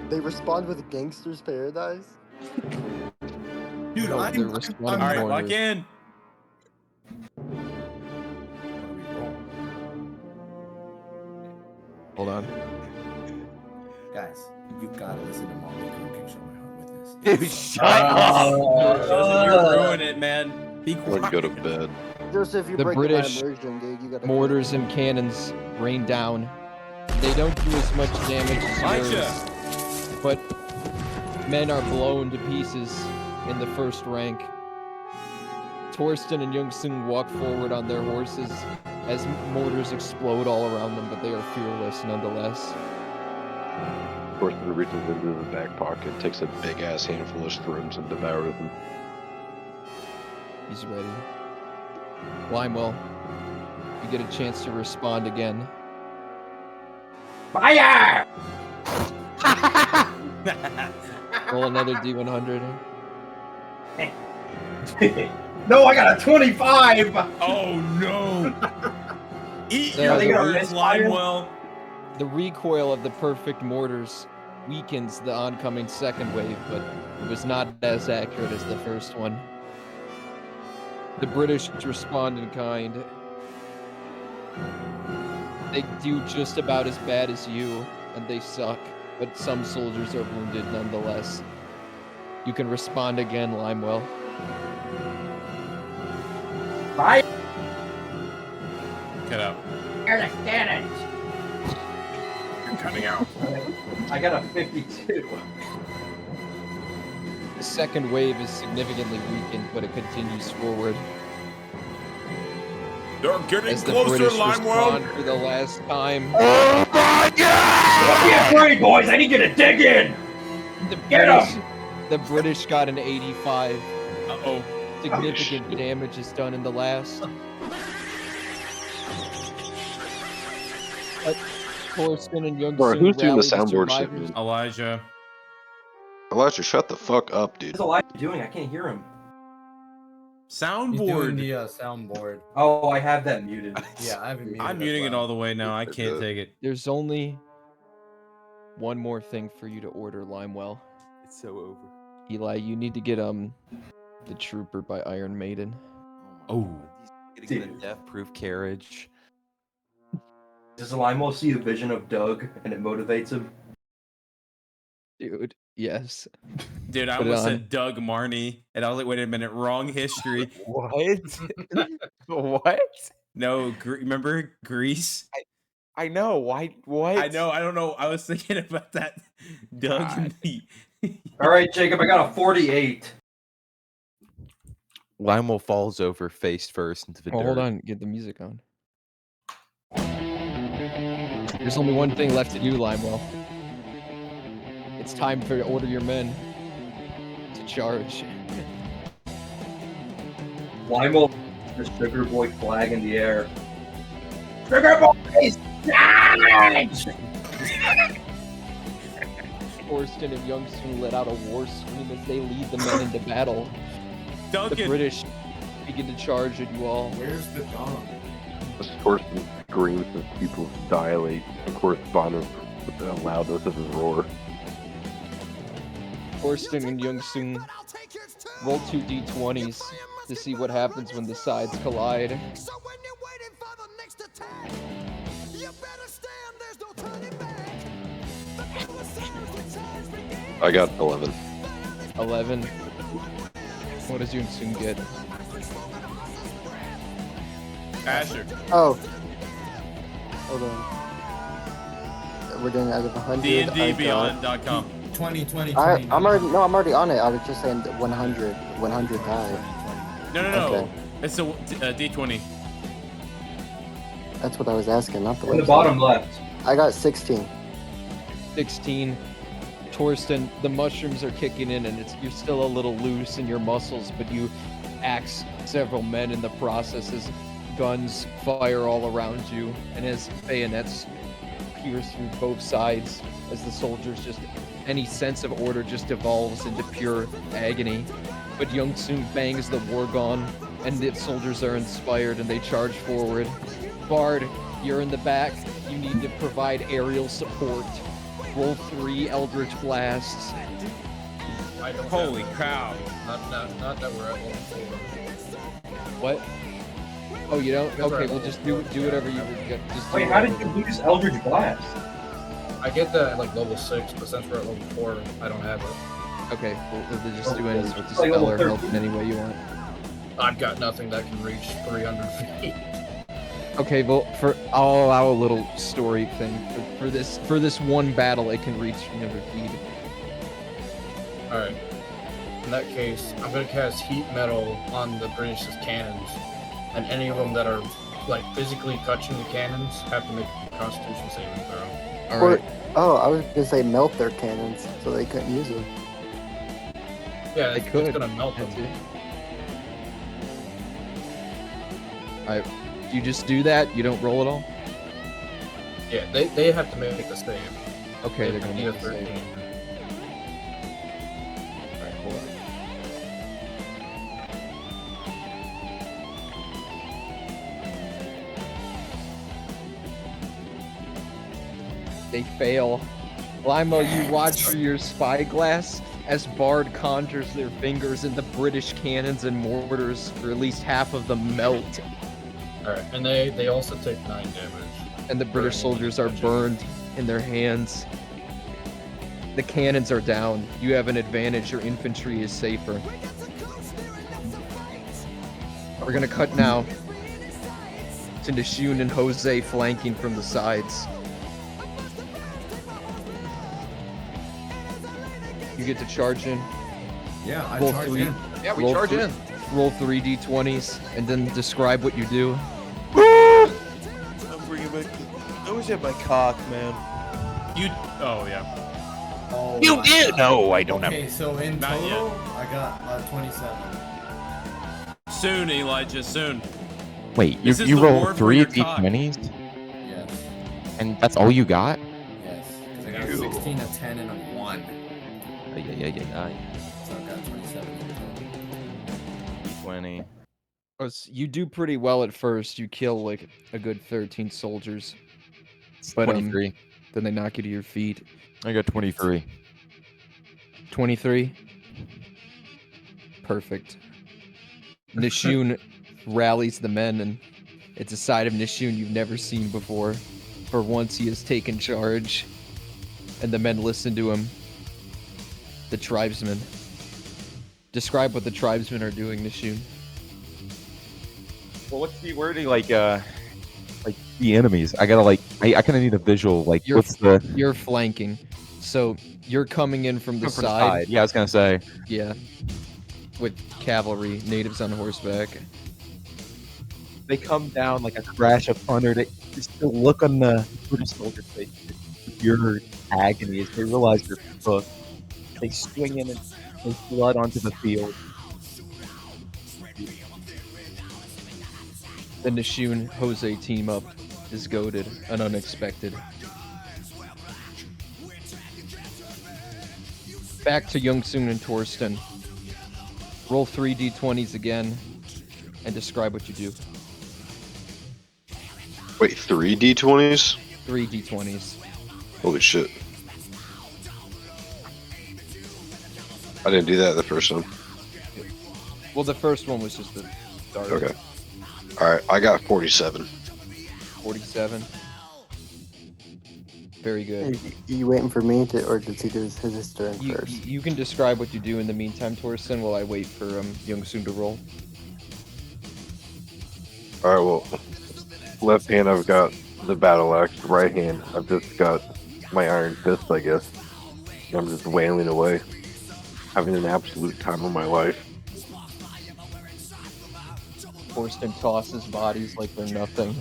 They respond with Gangster's Paradise. Dude, No, they're responding All right, mortars. lock in. Hold on. Guys, you gotta listen to Molly Kickstart my heart with this. Shut up! Joseph, you're ruining it, man. Be Let's quiet. go to bed. Joseph, you're The breaking British my immersion, dude. You gotta Mortars and cannons rain down. They don't do as much damage as Gotcha. yours, but men are blown to pieces in the first rank. Torsten and Youngsung walk forward on their horses as mortars explode all around them, but they are fearless nonetheless. Of course, he reaches into the back pocket, takes a big ass handful of shrooms, and devours them. He's ready. Limewell, you get a chance to respond again. Fire! Roll another D100. No, I got a 25! Oh no! Eat No, your they got words, misfire? Limewell. The recoil of the perfect mortars weakens the oncoming second wave, but it was not as accurate as the first one. The British respond in kind. They do just about as bad as you, and they suck, but some soldiers are wounded nonetheless. You can respond again, Limewell. Fire! Cut out. Here's the cannons! You're cutting out. I got a 52. The second wave is significantly weakened, but it continues forward. They're getting as the closer, British Limewell. respond for the last time. Oh my god! Don't be afraid, boys. I need you to dig in. The British got an 85. Uh-oh. Significant damage is done in the last. But Thorsten and Young Bro, Soon who's doing the rally soundboard shit, survivors. man? Elijah. Elijah, shut the fuck up, dude. What's Elijah doing? I can't hear him. He's doing Soundboard. the soundboard. Oh, I have that muted. Yeah, I haven't muted. I'm muting it all the way now. I can't take it. There's only one more thing for you to order, Limewell. It's so over. Eli, you need to get The Trooper by Iron Maiden. Oh. He's getting a death-proof carriage. Does Limo see a vision of Doug and it motivates him? Dude, yes. Dude, I Put it almost on. said Doug Marnie, and I was like, wait a minute, wrong history. What? What? No, remember Grease? I know. Why? What? I know. I don't know. I was thinking about that. Doug and the. All right, Jacob, I got a 48. Limo falls over face first into the dirt. Hold on, get the music on. There's only one thing left to do, Limewell. It's time for order your men to charge. Limo, the Sugar Boy flag in the air. Sugar Boys, charge! Thorsten and Young Soon let out a war scream as they lead the men into battle. Duncan. The British begin to charge at you all. Where's the dog? This horseman screams as people dilate and correspond with the loudness of his roar. Thorsten and Young Soon roll 2 d20s to see what happens when the sides collide. I got 11. 11. What does Young Soon get? Asher. Oh. Hold on. We're doing it out of 100. DNDBeyond.com. 20. I'm already on it. I was just saying that 100 die. No. Okay. It's a D20. That's what I was asking, not the In the website. bottom left. I got 16. 16. Thorsten, the mushrooms are kicking in and you're still a little loose in your muscles, but you axe several men in the process as guns fire all around you and as bayonets pierce through both sides as the soldiers any sense of order just devolves into pure agony. But Young Soon bangs the war gong and the soldiers are inspired and they charge forward. Bard, you're in the back. You need to provide aerial support. Roll 3 Eldritch Blasts. Holy cow. Not that we're at level 4. What? Oh, you don't? Okay, well just do whatever you get. Just Wait, how did you lose Eldritch Blast? I get that at like level 6, but since we're at level 4, I don't have it. Okay, well then just do any sort of Like spell level or help 13. in any way you want. I've got nothing that can reach 300 feet. Okay, well I'll allow a little story thing for this one battle. It can reach 300 feet. All right. In that case, I'm gonna cast Heat Metal on the British's cannons, and any of them that are like physically touching the cannons have to make a Constitution saving throw. All right. I was gonna say melt their cannons so they couldn't use them. Yeah, They it's could. gonna melt them. That's it. Alright, you just do that? You don't roll at all? Yeah, they have to make the save. Okay, they're gonna need make a a save. 13. Alright, hold on. They fail. Limo, you watch through your spyglass as Bard conjures their fingers and the British cannons and mortars, or at least half of them, melt. Alright, and they also take 9 damage. And the British soldiers are burned in their hands. The cannons are down. You have an advantage. Your infantry is safer. We're gonna cut now to Nishun and Jose flanking from the sides. You get to charge in. Yeah, I Roll charged three. in. Yeah, we charge in. Roll 3 d20s and then describe what you do. was at my cock, man. You. Oh yeah. Oh, You my did? God. No, I don't Okay, have. so in Not yet. total, I got 27. Soon, Elijah. Soon. Wait, This is you the rolled war for 3 your cock. d20s, Yes. and that's all you got? Yes. Because I got a 16, a 10, and a 1. Yeah. So I've got 27 in total. 20. You do pretty well at first. You kill like a good 13 soldiers, but 23. then they knock you to your feet. I got 23. 23. Perfect. Nishun rallies the men, and it's a side of Nishun you've never seen before. For once, he has taken charge, and the men listen to him. The tribesmen. Describe what the tribesmen are doing, Nishun. Well, what's the wording? Like the enemies. I gotta I kind of need a visual. Like, what's the? You're flanking, so you're coming in from the side. Yeah, I was gonna say. Yeah, with cavalry, natives on horseback. They come down like a crash of thunder. They just the look on the British soldiers' face, pure agony as they realize they're cooked. They swing in and they flood onto the field. The Nishun Jose team up is goated and unexpected. Back to Youngsoon and Torsten. Roll 3 d20s again and describe what you do. Wait, 3 d20s? 3 d20s. Holy shit. I didn't do that the first time. Well, the first one was just the start. Okay. Alright, I got 47. 47. Very good. You waiting for me to, or does he do his turn first? You can describe what you do in the meantime, Torsten, while I wait for Youngsoon to roll. Alright, well, left hand I've got the battle axe, right hand I've just got my iron fist, I guess. I'm just wailing away, having an absolute time of my life. Torsten tosses bodies like they're nothing.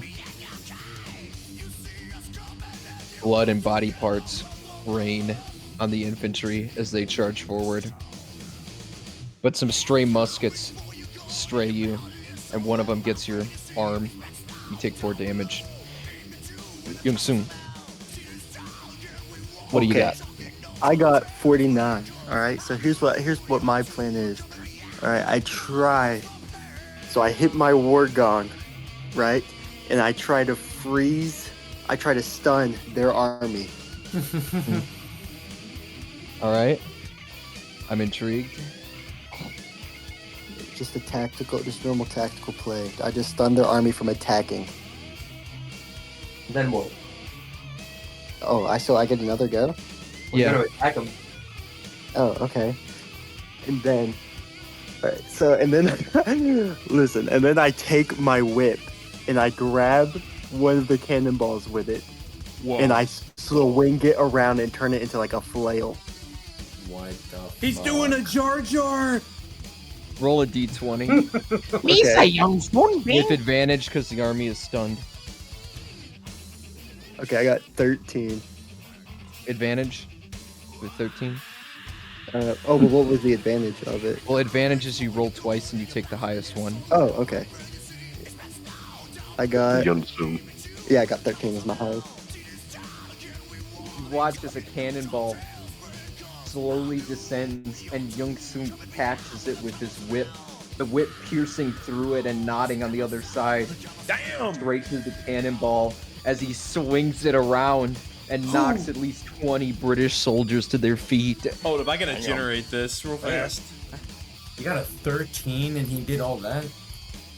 Blood and body parts rain on the infantry as they charge forward. But some stray muskets stray you, and one of them gets your arm. You take 4 damage. Youngsoon, what do you got? I got 49. All right. So here's what my plan is. All right. I try. So I hit my war gong, right, and I try to freeze. I try to stun their army. All right. I'm intrigued. Just normal tactical play. I just stun their army from attacking. Then what? Oh, I get another go? We're Yeah. gonna attack them. Oh, okay. And then, alright, so, and then, listen, and then I take my whip, and I grab one of the cannonballs with it, Whoa. and I swing it around and turn it into like a flail. What the He's fuck? doing a Jar Jar. Roll a d20 Youngsoon, with advantage because the army is stunned. Okay, I got 13. Advantage with 13. But what was the advantage of it? Well, advantage is you roll twice and you take the highest one. Oh, okay. I got 13 is my highest. You watch as a cannonball slowly descends and Youngsoon catches it with his whip. The whip piercing through it and nodding on the other side. Damn! Straight through the cannonball as he swings it around and knocks at least 20 British soldiers to their feet. Hold up, I gotta generate this real fast. You got a 13 and he did all that?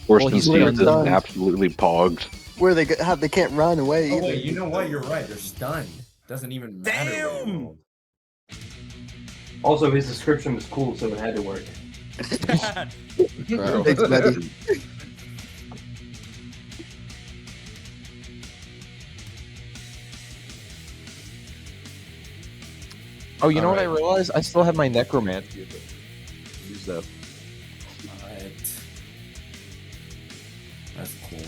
Forced he's well, just stunned. absolutely pogged. Where they can't run away Oh, either. wait, you know what? You're right. They're stunned. Doesn't even matter. what you Damn! rolled. Also, his description was cool, so it had to work. Thanks, buddy. Oh, you know what I Alright. realized? I still have my necromancy. Use that. Alright. That's cool.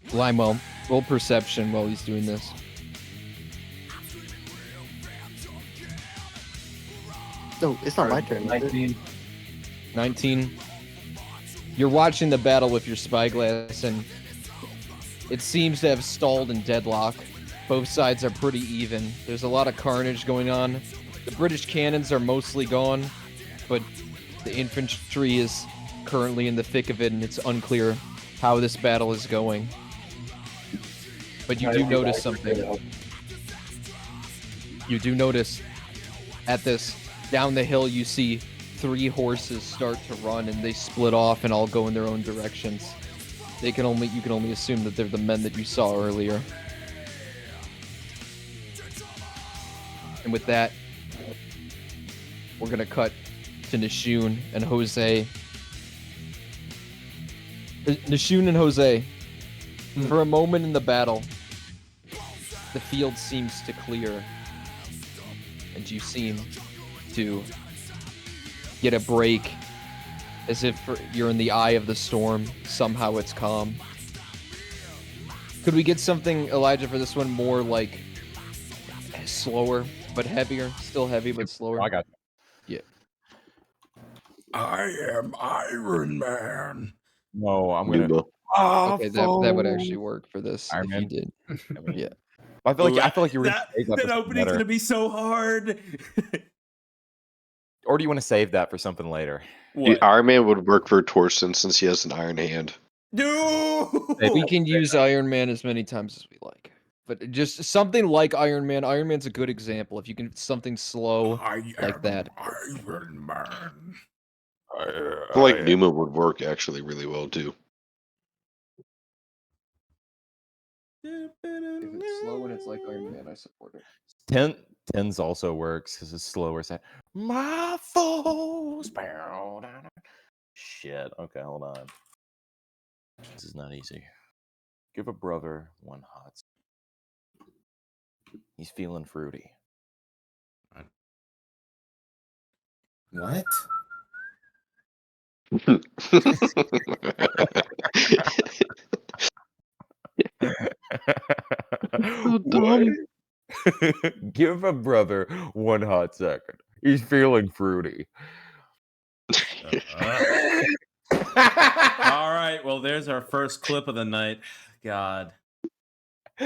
Limewell, roll perception while he's doing this. No, it's not my turn. is it? 19. 19. You're watching the battle with your spyglass, and it seems to have stalled in deadlock. Both sides are pretty even. There's a lot of carnage going on. The British cannons are mostly gone, but the infantry is currently in the thick of it, and it's unclear how this battle is going. But you do notice something. You do notice at this, down the hill, you see 3 horses start to run, and they split off and all go in their own directions. You can only assume that they're the men that you saw earlier. And with that, we're gonna cut to Nishun and Jose. Nishun and Jose, for a moment in the battle, the field seems to clear, and you seem to get a break, as if you're in the eye of the storm. Somehow it's calm. Could we get something, Elijah, for this one more like slower but heavier? Still heavy but slower. I got Yeah. I am Iron Man. No, I'm gonna. Nuba. Okay, that would actually work for this Iron if Man? you did. Yeah. I feel like you were. that opening's gonna be so hard. Or do you want to save that for something later? Dude, Iron Man would work for Torsten since he has an iron hand. No. We can use Iron Man as many times as we like. But just something like Iron Man. Iron Man's a good example. If you can something slow like that. Iron Man. I feel like Numa would work actually really well too. If it's slow and it's like Iron Man, I support it. 10s also works because it's slower. My foes. Shit. Okay, hold on. This is not easy. Give a brother 1 hot. He's feeling fruity. What? So dumb. Give a brother 1 hot second. He's feeling fruity. All right. Well, there's our first clip of the night. God. Oh,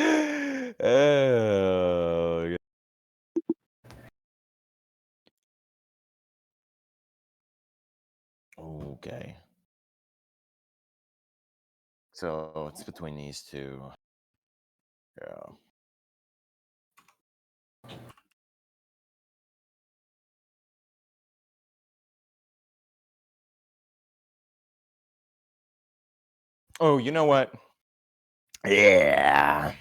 okay. So it's between these two. Yeah. Oh, you know what? Yeah.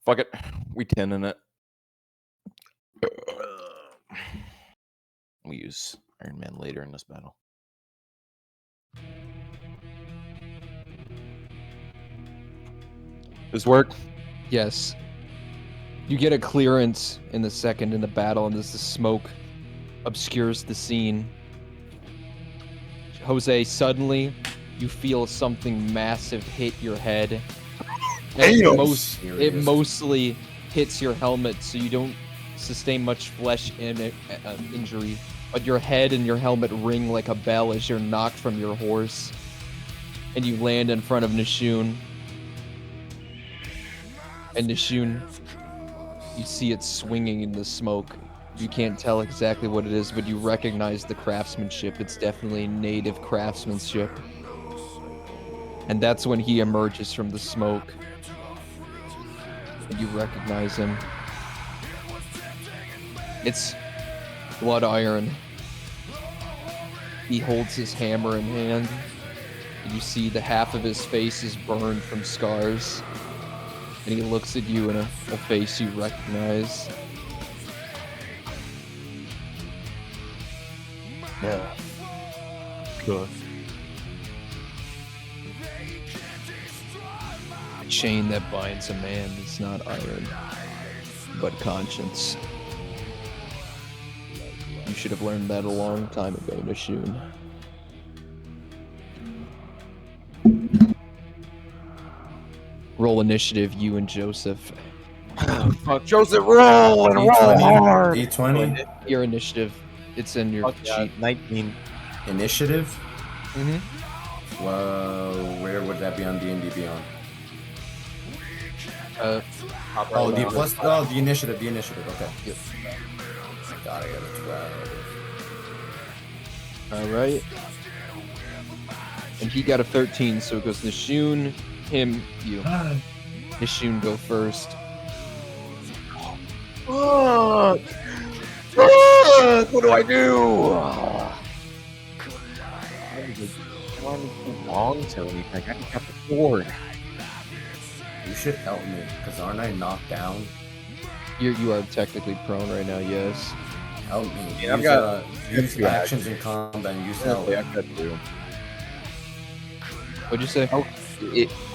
Fuck it. We 10 in it. We use Iron Man later in this battle. This work? Yes. You get a clearance in the second in the battle, and as the smoke obscures the scene, Jose, suddenly you feel something massive hit your head. And it mostly hits your helmet, so you don't sustain much flesh injury. But your head and your helmet ring like a bell as you're knocked from your horse, and you land in front of Nishun. And Nishun, you see it swinging in the smoke. You can't tell exactly what it is, but you recognize the craftsmanship. It's definitely native craftsmanship. And that's when he emerges from the smoke. And you recognize him. It's Blood Iron. He holds his hammer in hand. And you see the half of his face is burned from scars. And he looks at you in a face you recognize. Yeah. Good. The chain that binds a man is not iron, but conscience. You should have learned that a long time ago, Nishun. Roll initiative, you and Joseph. Fuck, Joseph, roll and roll hard. D20. Your initiative. It's in your sheet. 19. Initiative. Mm-hmm. Whoa, where would that be on D&D Beyond? Oh, the plus. Oh, the initiative. The initiative. Okay. Yep. God, I got a 12. All right. And he got a 13, so it goes Nishun, him, you. Nishun go first. Fuck! Fuck! What do I do? I want to do wrong to anything. I just got the sword. You should help me, because aren't I knocked down? You are technically prone right now, yes. Help me. Yeah, I've use, got use two actions in combat and use help. I've got 2. What'd you say?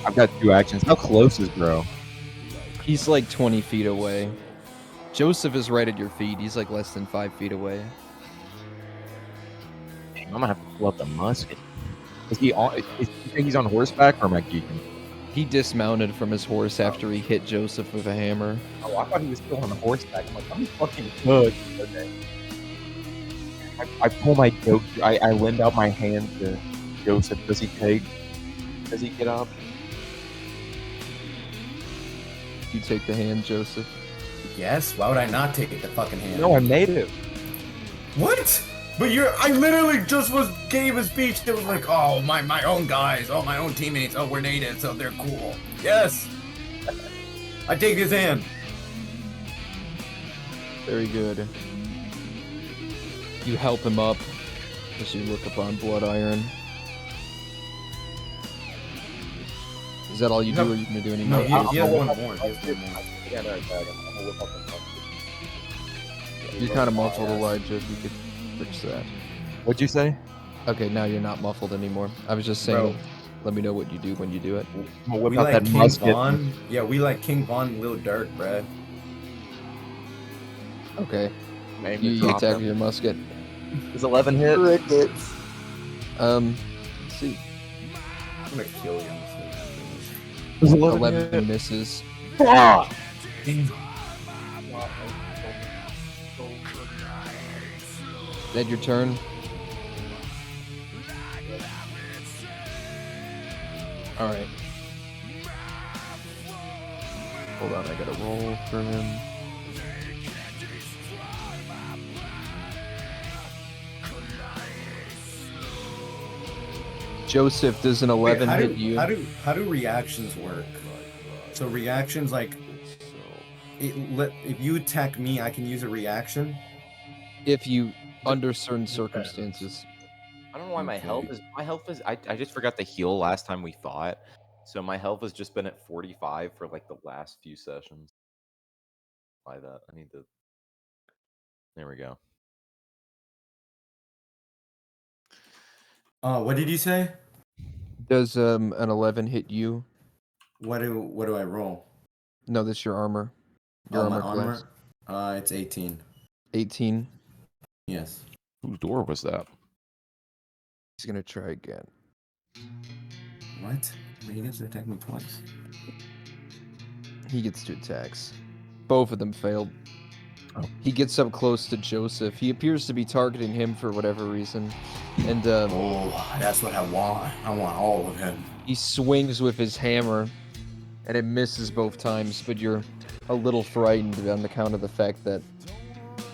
I've got 2 actions. How close is bro? He's like 20 feet away. Joseph is right at your feet. He's like less than 5 feet away. Dang, I'm gonna have to pull up the musket. Is he on? You think he's on horseback or am I geeking? He dismounted from his horse after he hit Joseph with a hammer. Oh, I thought he was still on the horseback. I'm like, I'm fucking good. Okay. I pull my joke. I lend out my hand to Joseph. Does he take? Does he get up? You take the hand, Joseph. Yes? Why would I not take the fucking hand? No, I'm native. What? But I literally just gave a speech that was like, oh, my own guys, oh, my own teammates, oh, we're native, so they're cool. Yes! I take his hand. Very good. You help him up as you look upon Blood Iron. Is that all you do, or are you gonna do any more? No, he has one more. You're kind of muffled, Elijah, if you could fix that. What'd you say? Okay, now you're not muffled anymore. I was just saying, let me know what you do when you do it. We'll whip We out like that King musket. Von. Yeah, we like King Von and Lil Durk, bruh. Okay. Name You drop attack him. your musket. Is 11 hit? Crickets. Let's see. I'm gonna kill you. Is 11 11 hit? misses. Fuck! That your turn? Alright. Hold on, I gotta roll for him. Joseph, does an 11 Wait, hit you? How do reactions work? So reactions, like, if you attack me, I can use a reaction? If you, under certain circumstances. I don't know why my health is. I just forgot to heal last time we fought, so my health has just been at 45 for like the last few sessions. Why that? I need to. There we go. What did you say? Does an 11 hit you? What do I roll? No, that's your armor. Your my armor class. armor? It's 18. 18. Yes. Whose door was that? He's gonna try again. What? He gets to attack me twice. He gets 2 attacks. Both of them failed. Oh. He gets up close to Joseph. He appears to be targeting him for whatever reason. And oh, that's what I want. I want all of him. He swings with his hammer, and it misses both times, but you're a little frightened on account of the fact that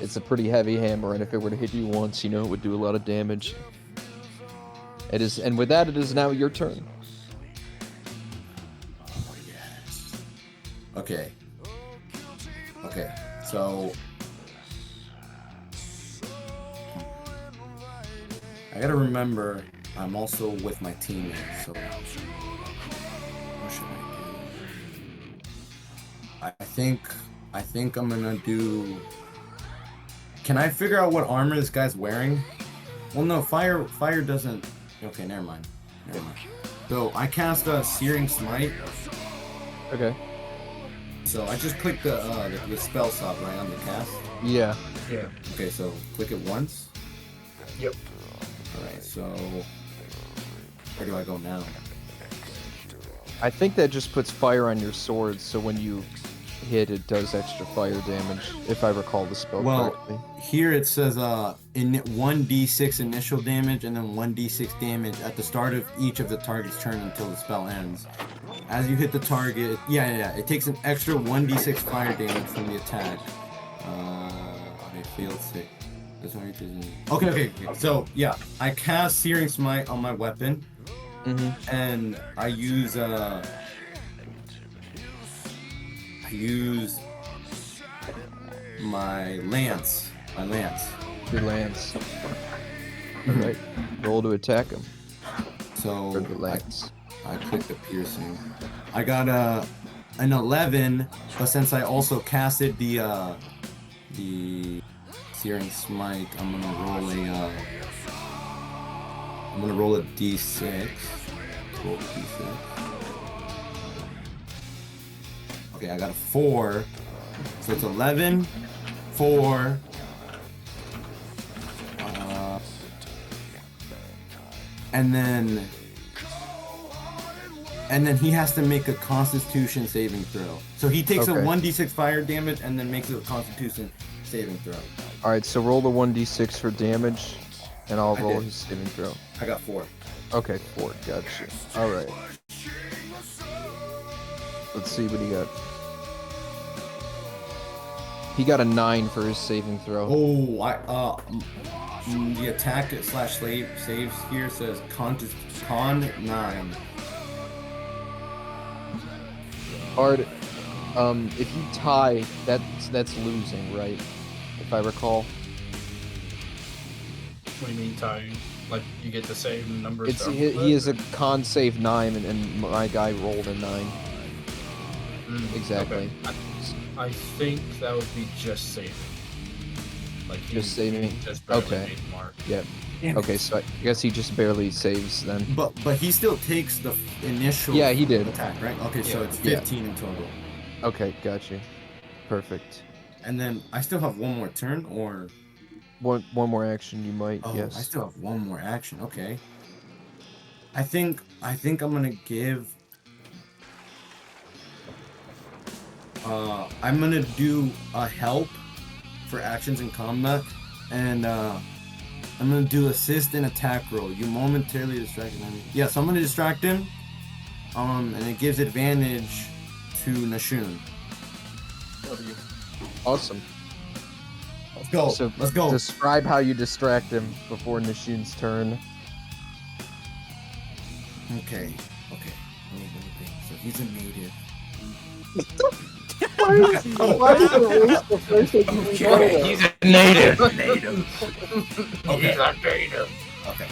it's a pretty heavy hammer, and if it were to hit you once, you know it would do a lot of damage. It is, and with that, it is now your turn. Oh, yes. Okay. Okay, so I gotta remember I'm also with my teammates, so what should I do? I think I'm gonna do. Can I figure out what armor this guy's wearing? Well, no, fire doesn't. Okay, never mind. So I cast a Searing Smite. Okay. So I just clicked the spell stop right on the cast. Yeah. Yeah. Okay, so click it once. Yep. Alright, so where do I go now? I think that just puts fire on your sword, so when you hit, it does extra fire damage, if I recall the spell correctly. Here it says 1d6 initial damage and then 1d6 damage at the start of each of the target's turn until the spell ends. As you hit the target, it takes an extra 1d6 fire damage from the attack. Okay, failed save. Okay. So yeah, I cast Searing Smite on my weapon, and I use my lance. Your lance. Alright. Roll to attack him. So For the lance. I click the piercing. I got an 11, but since I also casted the Searing Smite, I'm gonna roll a d6. Roll d6. Okay, I got a 4. So it's 11, 4. And then he has to make a Constitution saving throw. So he takes a 1d6 fire damage and then makes it a Constitution saving throw. Alright, so roll the 1d6 for damage, and I'll roll his saving throw. I got 4. Okay, 4. Gotcha. Alright. Let's see what he got. He got a 9 for his saving throw. Oh, the attack / saves here says con 9. Hard. If you tie, that's losing, right? If I recall. What do you mean tying? Like you get the same number of It's stuff? he is a con save 9, and my guy rolled a 9. Exactly. Okay. I think that would be just saving. Like Just saving. Just barely Okay. made the mark. Yeah. Okay, so I guess he just barely saves then. But he still takes the initial Yeah, he did. attack, right? Okay, so it's Yeah. 15 in total. Okay, gotcha. Perfect. And then I still have one more turn, or One more action you might, I yes. still have one more action. Okay. I think I'm gonna give. I'm gonna do a help for actions in combat, and I'm gonna do assist and attack roll. You momentarily distract him. Yeah, so I'm gonna distract him, and it gives advantage to Nashun. Awesome. Let's go. So Let's go. describe how you distract him before Nashun's turn. Okay. Let me think. So he's a native. Why is it waste the first thing you know? He's a native. Okay. He's a native. Okay,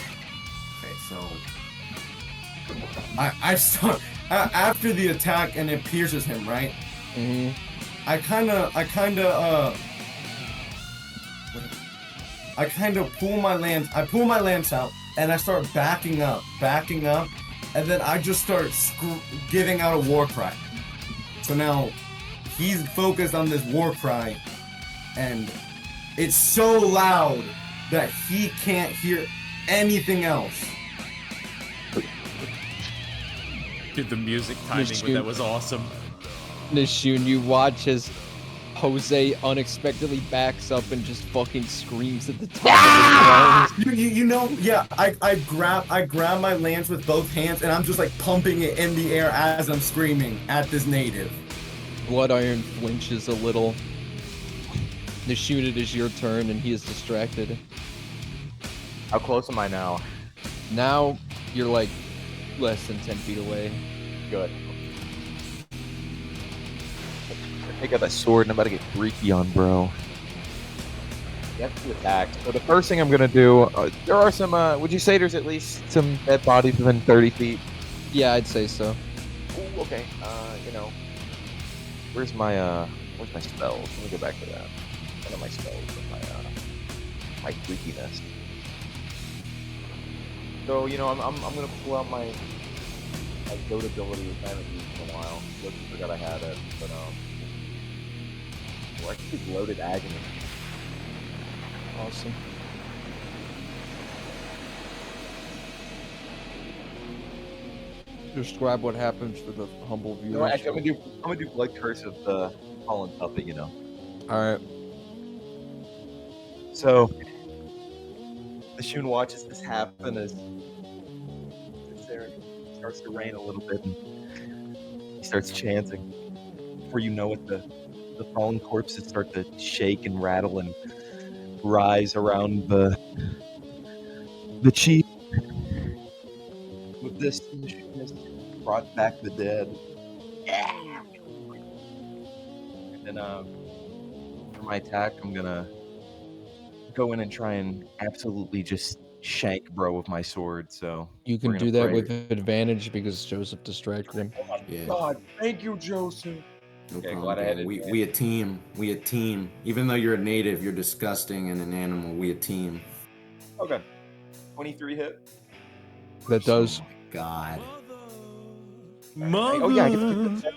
so I start after the attack and it pierces him, right? Mm-hmm. I kind of pull my lance. I pull my lance out and I start backing up, and then I just start giving out a war cry. So now he's focused on this war cry, and it's so loud that he can't hear anything else. Dude, the music timing with that was awesome. Nashun, you watch as Jose unexpectedly backs up and just fucking screams at the top of his lungs. You know, yeah, I grab my lance with both hands and I'm just like pumping it in the air as I'm screaming at this native. Blood Iron flinches a little. Nashun, it is your turn and he is distracted. How close am I now? Now you're like less than 10 feet away. Good. I got that sword and I'm about to get freaky on, bro. You have to attack. So the first thing I'm gonna do, there are some. Would you say there's at least some dead bodies within 30 feet? Yeah, I'd say so. Ooh, okay. You know, where's my spells? Let me go back to that. One of my spells and my freakiness. So you know, I'm gonna pull out my goat ability, which I haven't used in a while. I forgot I had it, but 4. I think it's loaded agony. Awesome. Describe what happens for the humble viewers. No, actually, I'm gonna do Blood Curse of the Fallen Puppet. You know. All right. So the Shun watches this happen as it's there. It starts to rain a little bit. And he starts chanting. Before you know it, the fallen corpses start to shake and rattle and rise around the chief. With this, the Shun has brought back the dead. Yeah. And then for my attack, I'm gonna go in and try and absolutely just shank bro with my sword. So You we're can gonna do that pray. with advantage because Joseph distracted him. Oh my Yeah. God! Thank you, Joseph. No Okay, problem, glad I had gang. advantage. We a team. We a team. Even though you're a native, you're disgusting and an animal. We a team. Okay, 23 hit. That does. Oh my God. Mother. Oh yeah, I get the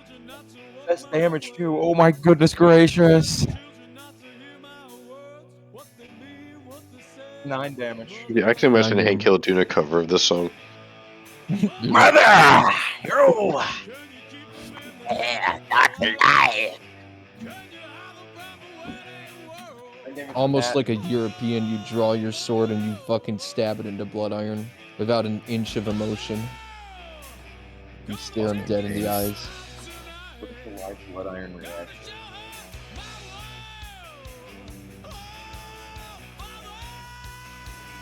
best damage too. Oh my goodness gracious! 9 damage. Yeah, I can imagine Hank damage. Hill doing a cover of this song. Mother, you. Yeah, that's a lie. Almost like a European, you draw your sword and you fucking stab it into blood iron without an inch of emotion. You stare him dead in the eyes. Look at the live blood iron reaction.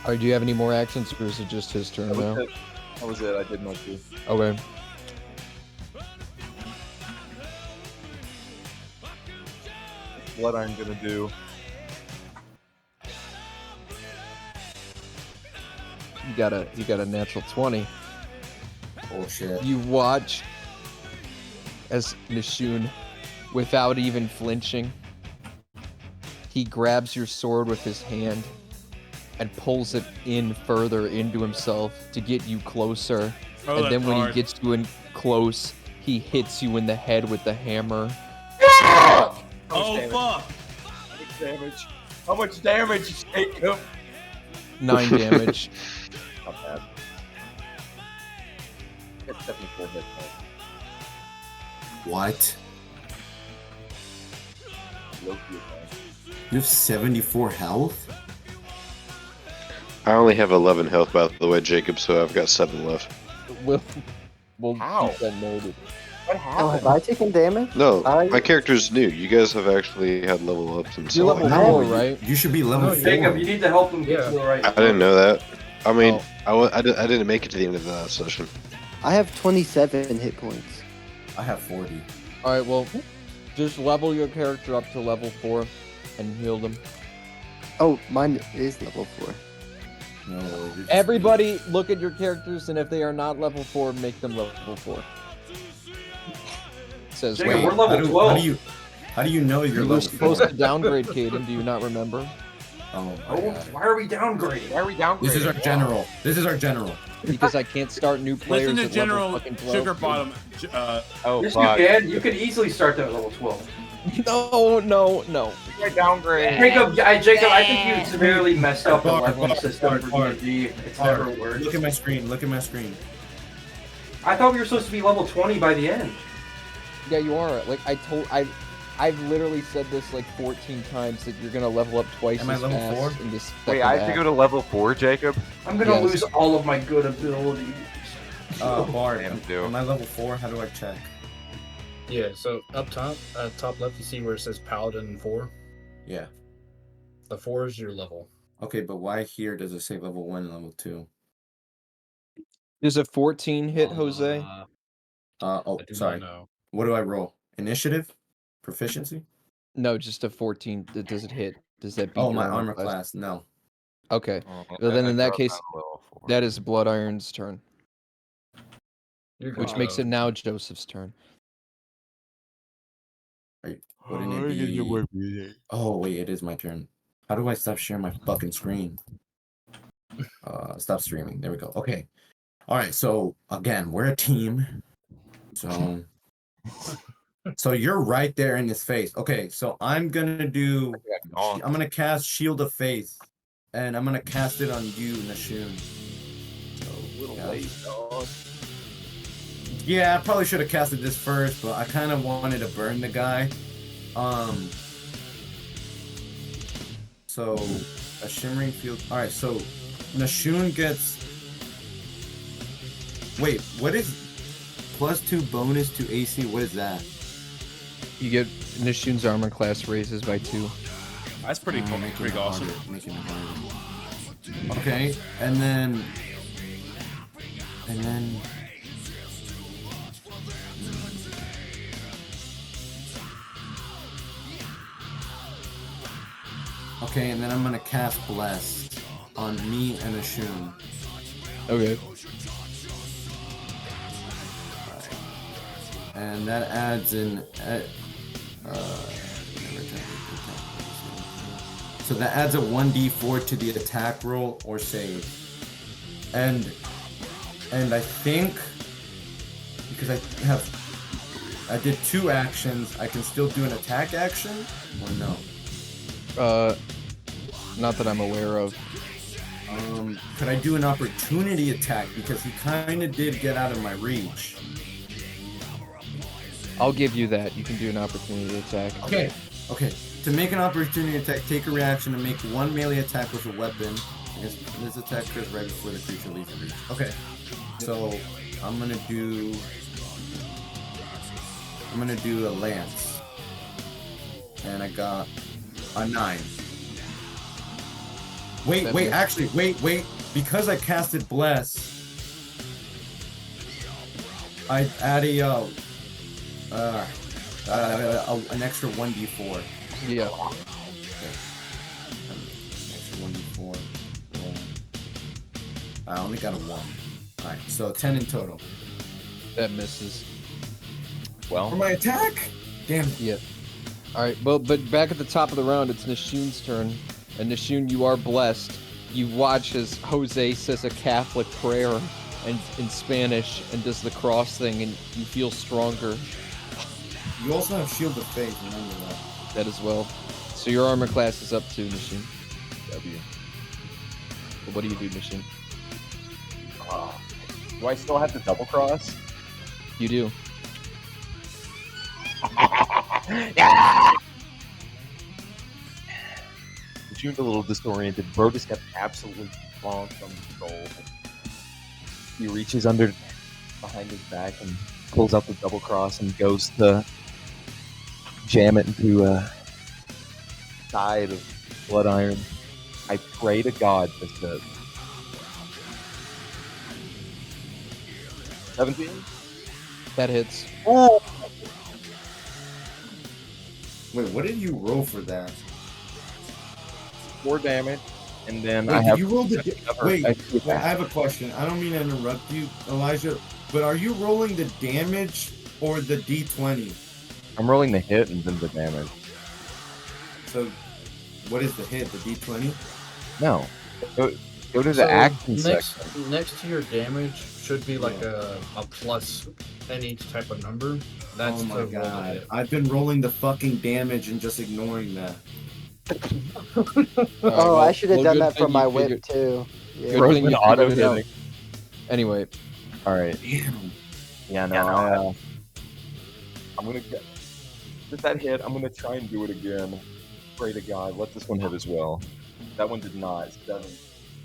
Alright, do you have any more actions or is it just his turn now? That was it. I did my 2. Okay. Blood iron gonna do. You got a natural 20. Bullshit. You watch as Nishun, without even flinching, he grabs your sword with his hand and pulls it in further into himself to get you closer. Oh, and then that's when hard. he gets you in close, he hits you in the head with the hammer. Oh damage. fuck! How much damage? How much damage, Jacob? 9 damage. Not bad. Got 74 hit points. What? Low key attack. You have 74 health? I only have 11 health, by the way, Jacob, so I've got 7 left. We'll How? keep that noted. What Oh, happened? have I taken damage? No, I- my character's new. You guys have actually had level ups and You're stuff. level No, 4, you- right? You should be level 4. Jacob, you need to help him get to the right. I didn't know that. I mean, Oh. I didn't make it to the end of that session. I have 27 hit points. I have 40. Alright, well, just level your character up to level 4 and heal them. Oh, mine is level 4. No, you're just- Everybody look at your characters, and if they are not level 4, make them level 4. Says Jacob, Wait, we're level how do, 12. How do you know you're you were level supposed 4? to downgrade Caden, do you not remember? Oh my Oh, God. why are we downgrading? Why are we downgrading? This is our general. This is our general. Because I can't start new players Listen to at General level fucking 12. Sugar Bottom. Oh, Yes, fuck. you can. You could easily start that at level 12. No. I downgrade. Jacob, I think you severely messed up the Bart, leveling Bart, system Bart, for Bart. D&D. It's never worked. Look at my screen. Look at my screen. I thought we were supposed to be level 20 by the end. Yeah, you are. Like, I've literally said this like 14 times that you're gonna level up twice Am I as level fast 4? in this Wait, second I have to act. go to level 4, Jacob? I'm gonna Yes. lose all of my good abilities. Bard, Damn, dude. am I level 4? How do I check? Yeah, so up top, top left, you see where it says Paladin 4. Yeah. The 4 is your level. Okay, but why here does it say level 1 and level 2? Does a 14 hit, Jose? Oh, I do sorry. not know. What do I roll? Initiative? Proficiency? No, just a 14. Does it hit? Does that beat Oh, your my armor class. No. Okay. Oh, Well, then I in that dropped case, down to level 4. that is Blood Iron's turn, You're good, which makes though. it now Joseph's turn. Wouldn't it be... Oh, wait, it is my turn. How do I stop sharing my fucking screen? Stop streaming. There we go. Okay. All right, so, again, we're a team. So, So you're right there in his face. Okay, so I'm gonna cast Shield of Faith, and I'm gonna cast it on you, Nashun. A little late, dog. Yeah, I probably should have casted this first, but I kind of wanted to burn the guy. So a shimmering field. All right, so Nashun gets. Wait, what is +2 bonus to AC? What is that? You get Nishun's armor class raises by 2. That's pretty cool. Pretty awesome. Okay, and then. Okay, and then I'm gonna cast Blessed on me and Ashun. Okay. And that adds in. So that adds a 1d4 to the attack roll or save. And I think because I did 2 actions, I can still do an attack action or no? Not that I'm aware of. Could I do an opportunity attack because he kind of did get out of my reach? I'll give you that. You can do an opportunity attack. Okay. To make an opportunity attack, take a reaction to make 1 melee attack with a weapon. I guess this attack occurs right before the creature leaves the reach. Okay. So I'm gonna do a lance. And I got a 9. Wait. Because I casted Bless, I add an extra 1d4. Yeah. Okay. Extra 1d4. I only got a 1. Alright, so 10 in total. That misses. Well. For my attack? Damn it. Yeah. Alright, well, but back at the top of the round, it's Nashun's turn. And Nashun, you are blessed. You watch as Jose says a Catholic prayer in Spanish and does the cross thing, and you feel stronger. You also have Shield of Faith, remember that. That as well. So your armor class is up to Nashun. W. Well, what do you do, Nashun? Do I still have to double cross? You do. Yeah! Nashun's a little disoriented. Bro just got absolutely bonked on the soul. He reaches behind his back and pulls out the double cross and goes to jam it into a side of blood iron. I pray to God that the 17? That hits. Oh! Wait, what did you roll for that? 4 damage, and then Wait, I have. you rolled wait, I have a question. I don't mean to interrupt you, Elijah, but are you rolling the damage or the d20? I'm rolling the hit and then the damage. So, what is the hit? The d20? No. Go to the action next, section. Next to your damage should be like a plus any type of number. That's oh my the god. I've been rolling the fucking damage and just ignoring that. Oh, I should have done that for my whip too. Yeah. Good thing you auto figured it out. hitting. Anyway. Alright. Damn. Yeah, no, I'm gonna get that hit. I'm gonna try and do it again. Pray to God, let this one hit as well. That one did not. It's 7.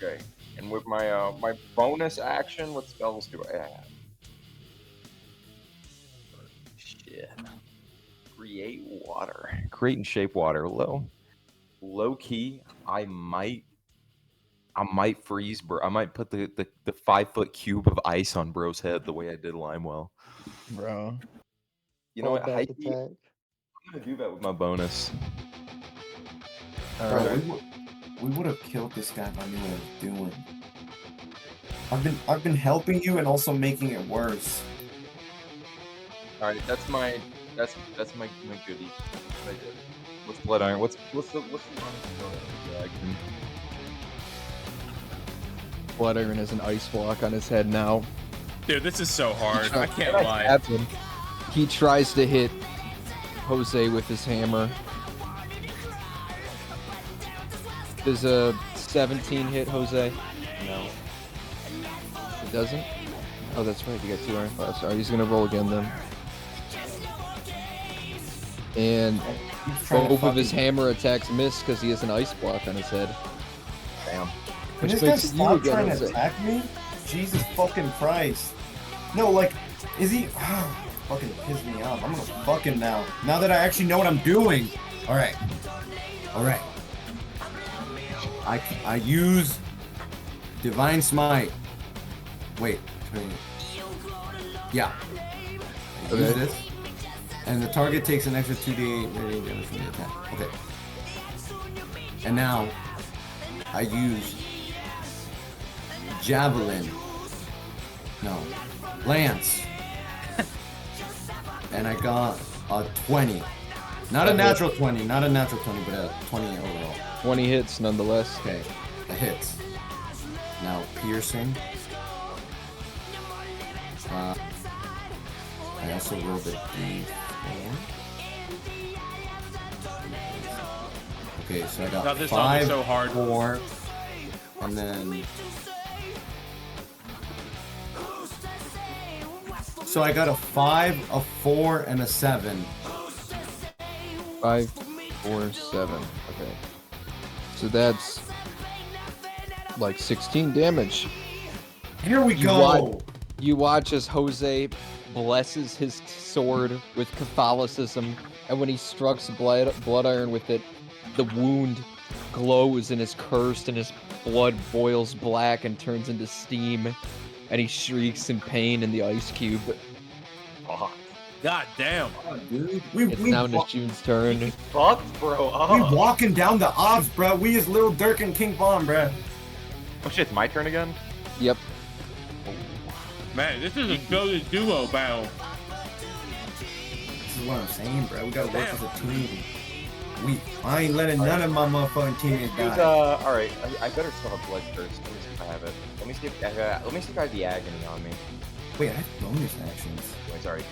Okay. And with my my bonus action, what spells do I have? Shit. Create water. Create and shape water. Low key, I might freeze, bro. I might put the 5-foot cube of ice on bro's head the way I did Limewell. Bro. You know what? I'm gonna do that with my bonus. Bro, we would have killed this guy if I knew what I was doing. I've been helping you and also making it worse. Alright, that's my goodie. What's blood iron? What's the Blood iron has an ice block on his head now. Dude, this is so hard. I can't lie. He tries to hit Jose with his hammer. Does a 17 hit Jose? No. It doesn't? Oh, that's right. You got 2 iron claws. Alright, he's gonna roll again then. And both of his hammer attacks miss because he has an ice block on his head. Damn. Can Which this guy makes it you stop again, trying to Jose. attack me? Jesus fucking Christ. No, like, is he... fucking piss me off. I'm gonna fuck him now. Now that I actually know what I'm doing. Alright. Alright. I use Divine Smite. Wait. Yeah. I use this. And the target takes an extra 2d8 damage from the attack. Okay. And now I use Javelin. No. Lance. And I got a 20. Not a natural 20, not a natural 20, but a 20 overall. 20 hits nonetheless. Okay, that hits. Now piercing. I also rolled a d4. Okay, so I got God, this 5, is so hard. 4, and then... So I got a 5, a 4, and a 7. 5, 4, 7. Okay. So that's like 16 damage. Here we go. You watch as Jose blesses his sword with Catholicism, and when he strikes blood iron with it, the wound glows and is cursed, and his blood boils black and turns into steam, and he shrieks in pain in the ice cube. Fuck. God damn. Dude, It's now Nishune's turn. Fucked, bro. We walking down the obs, bro. We is Lil Durk and King Von, bro. Oh shit, it's my turn again? Yep. Man, this is a goated duo battle. This is what I'm saying, bro. We gotta work as a team. I ain't letting none of my motherfucking teammates die. Alright, I better still have blood curse. Let me see if I have it. Let me see if I have the agony on me. Wait, I have bonus actions. Wait, sorry.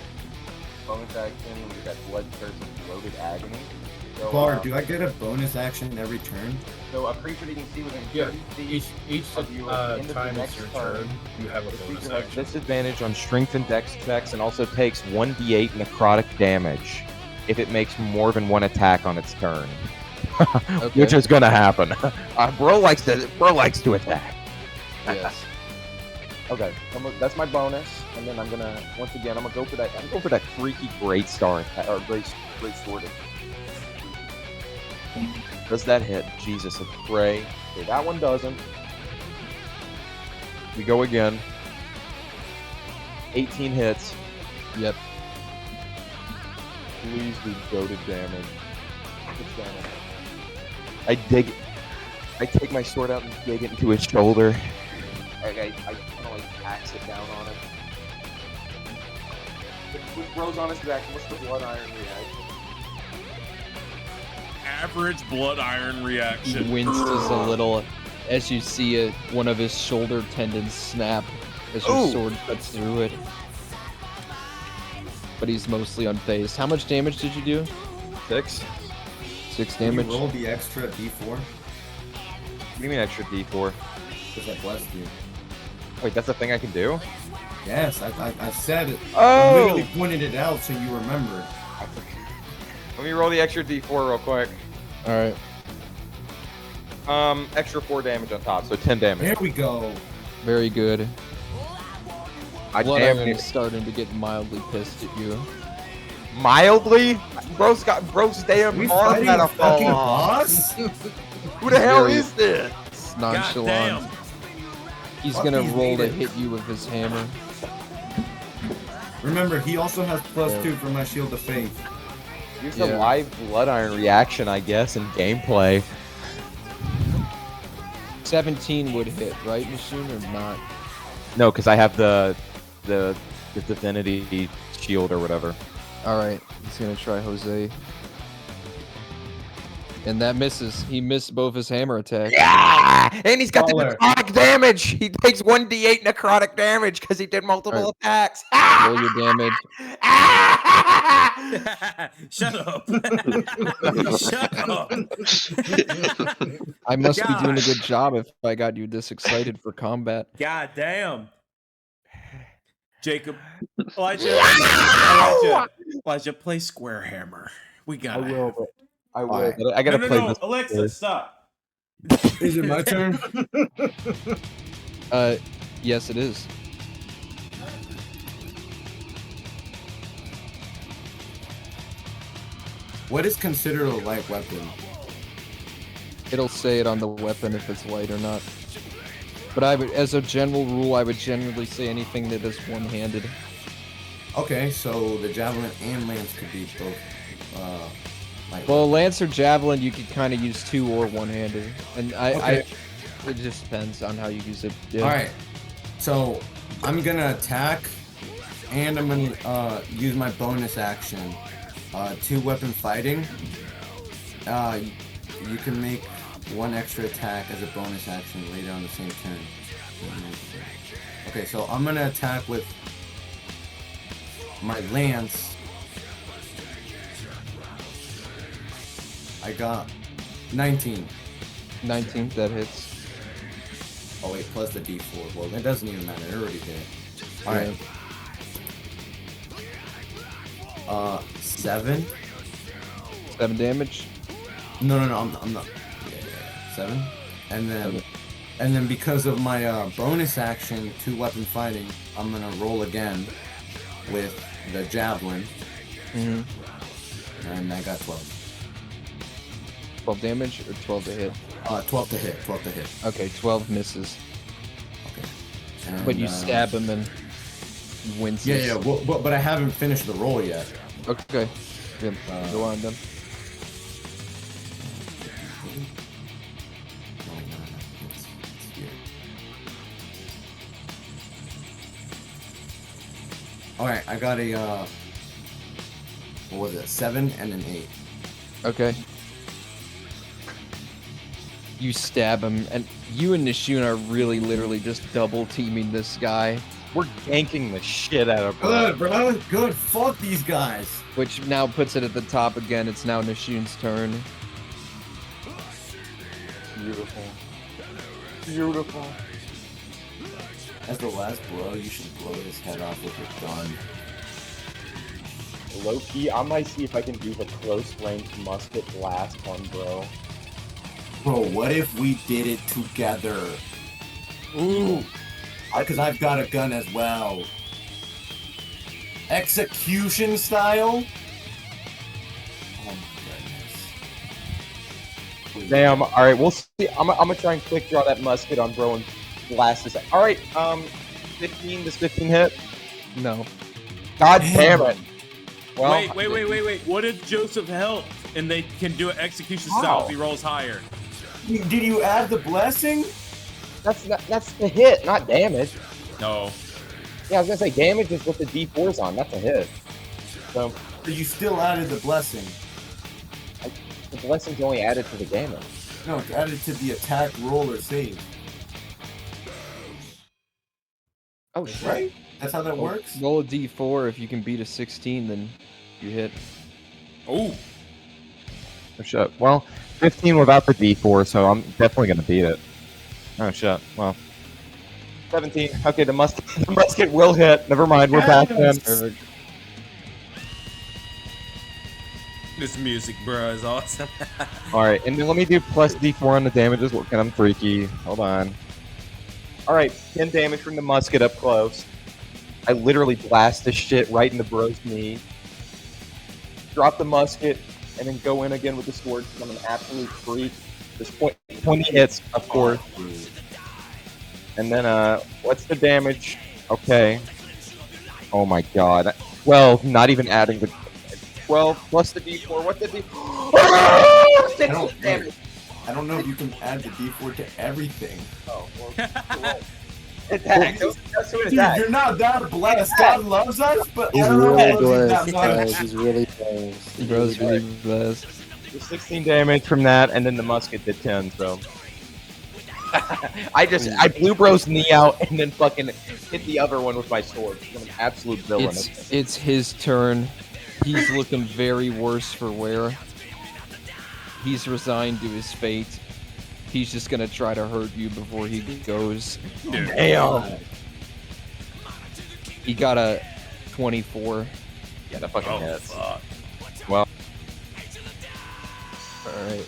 Bonus action, we got blood curse and loaded agony. So, Bard, do I get a bonus action every turn? So a creature that you can see within 30 Yeah, feet each of you at the end of the time next it's your turn, turn, you have a the bonus creature has action. disadvantage on strength and dex checks, and also takes 1d8 necrotic damage if it makes more than one attack on its turn. Okay. Which is gonna happen. Bro likes to attack. Yes. Okay, that's my bonus, and then I'm gonna go for that. I'm going for that freaky great star attack, or great sword attack. Does that hit? Jesus, I pray. Okay, that one doesn't. We go again. 18 hits. Yep. Please do goated damage. I dig it. I take my sword out and dig it into his shoulder. I kind of like axe it down on him. What grows on his back? What's the blood iron reaction? Average blood iron reaction. He winces a little as you see one of his shoulder tendons snap as your sword cuts through it. But he's mostly unfazed. How much damage did you do? 6. 6 Can you damage. roll the extra d4? What do you mean extra d4? Because I blessed you. Wait, that's a thing I can do? Yes, I said it. Oh! I literally pointed it out so you remember. Let me roll the extra d4 real quick. Alright. Extra 4 damage on top, so 10 damage. There we go. Very good. I Blood damn Iron near- is starting to get mildly pissed at you. Mildly? Bro's damn We arm fighting gotta a fall fucking off. boss? Who the hell Very- is this? Nonchalant. damn. He's Fuck gonna these roll to natives. hit you with his hammer. Remember, he also has Yeah. +2 for my shield of faith. Use Yeah. a live blood iron reaction, I guess, in gameplay. 17 would hit, right, Machine, or not? No, because I have the divinity shield or whatever. Alright, he's gonna try Jose. And that misses. He missed both his hammer attacks. Yeah! And he's got the Baller. necrotic damage. He takes 1d8 necrotic damage because he did multiple attacks. Roll your damage. Shut up. Shut up. I must be doing a good job if I got you this excited for combat. God damn. Jacob. Elijah, play Square Hammer. We got it. I will. But I gotta play this. Alexa, first. stop. Is it my turn? Yes, it is. What is considered a light weapon? It'll say it on the weapon if it's light or not. But I would, as a general rule, I would generally say anything that is one-handed. Okay, so the javelin and lance could be both light. Well, lance or javelin, you could kind of use two or one-handed, and Okay. it just depends on how you use it. Yeah. All right, so I'm gonna attack, and I'm gonna use my bonus action, two-weapon fighting. You can make one extra attack as a bonus action later on the same turn. Okay, so I'm gonna attack with my lance. I got 19. 19, that hits. Oh wait, plus the D4. Well, it doesn't even matter. It already hit. All right. 7. 7 damage. No, I'm not. Yeah. 7. And then because of my bonus action, two-weapon fighting, I'm gonna roll again with the javelin. Mm-hmm. And I got 12. 12 damage or 12 to hit? 12 to hit. 12 to hit. Okay, 12 misses. Okay. And, But you stab him and he winces. Yeah. Well, but I haven't finished the roll yet. Okay. Yeah, go on then. Alright, I got a, what was it, 7 and an 8. Okay. You stab him, and you and Nishun are really literally just double teaming this guy. We're ganking the shit out of Good, bro. Good. Fuck these guys. Which now puts it at the top again. It's now Nishun's turn. Beautiful. Beautiful. As the last blow, you should blow his head off with your gun. Low-key, I might see if I can do the close-range musket blast one, bro. Bro, what if we did it together? Ooh. Because I've got a gun as well. Execution style? Oh my goodness. Damn, alright, we'll see. I'm gonna try and quick draw that musket on bro and blast this. Alright, 15, does 15 hit? No. God damn it. Well, Wait. What if Joseph helped and they can do an execution style if he rolls higher? Did you add the blessing? That's the hit, not damage. No. Yeah, I was gonna say damage is what the D4's on. That's a hit. So But you still added the blessing. the blessing's only added to the damage. No, it's added to the attack, roll, or save. Oh shit! Right? That's how that works? Roll a d4. If you can beat a 16, then you hit. Oh. Oh shit. Well, 15 without the D4, so I'm definitely gonna beat it. Oh shit. Well, 17. Okay, the musket will hit. Never mind. We're back then. Perfect. This music, bro, is awesome. All right, and then let me do plus D4 on the damages. Look, I'm freaky. Hold on. All right, 10 damage from the musket up close. I literally blast this shit right in the bro's knee. Drop the musket, and then go in again with the sword because I'm an absolute freak. This 20 hits, of course. And then, what's the damage? Okay. Oh my god. 12, not even adding the 12 plus the D4. What the D4? I don't know if you can add the D4 to everything. Oh, well, attack. That's what Dude, attack. you're not that blessed. God loves us, but He's I don't know really if he's that blessed, much. guys. He's really blessed. Bro's really blessed. The 16 damage from that, and then the musket did 10. So I blew bro's knee out, and then fucking hit the other one with my sword. I'm an absolute villain. It's his turn. He's looking very worse for wear. He's resigned to his fate. He's just gonna try to hurt you before he goes. Damn. He got a 24. Yeah, that fucking hits. Fuck. Well, alright.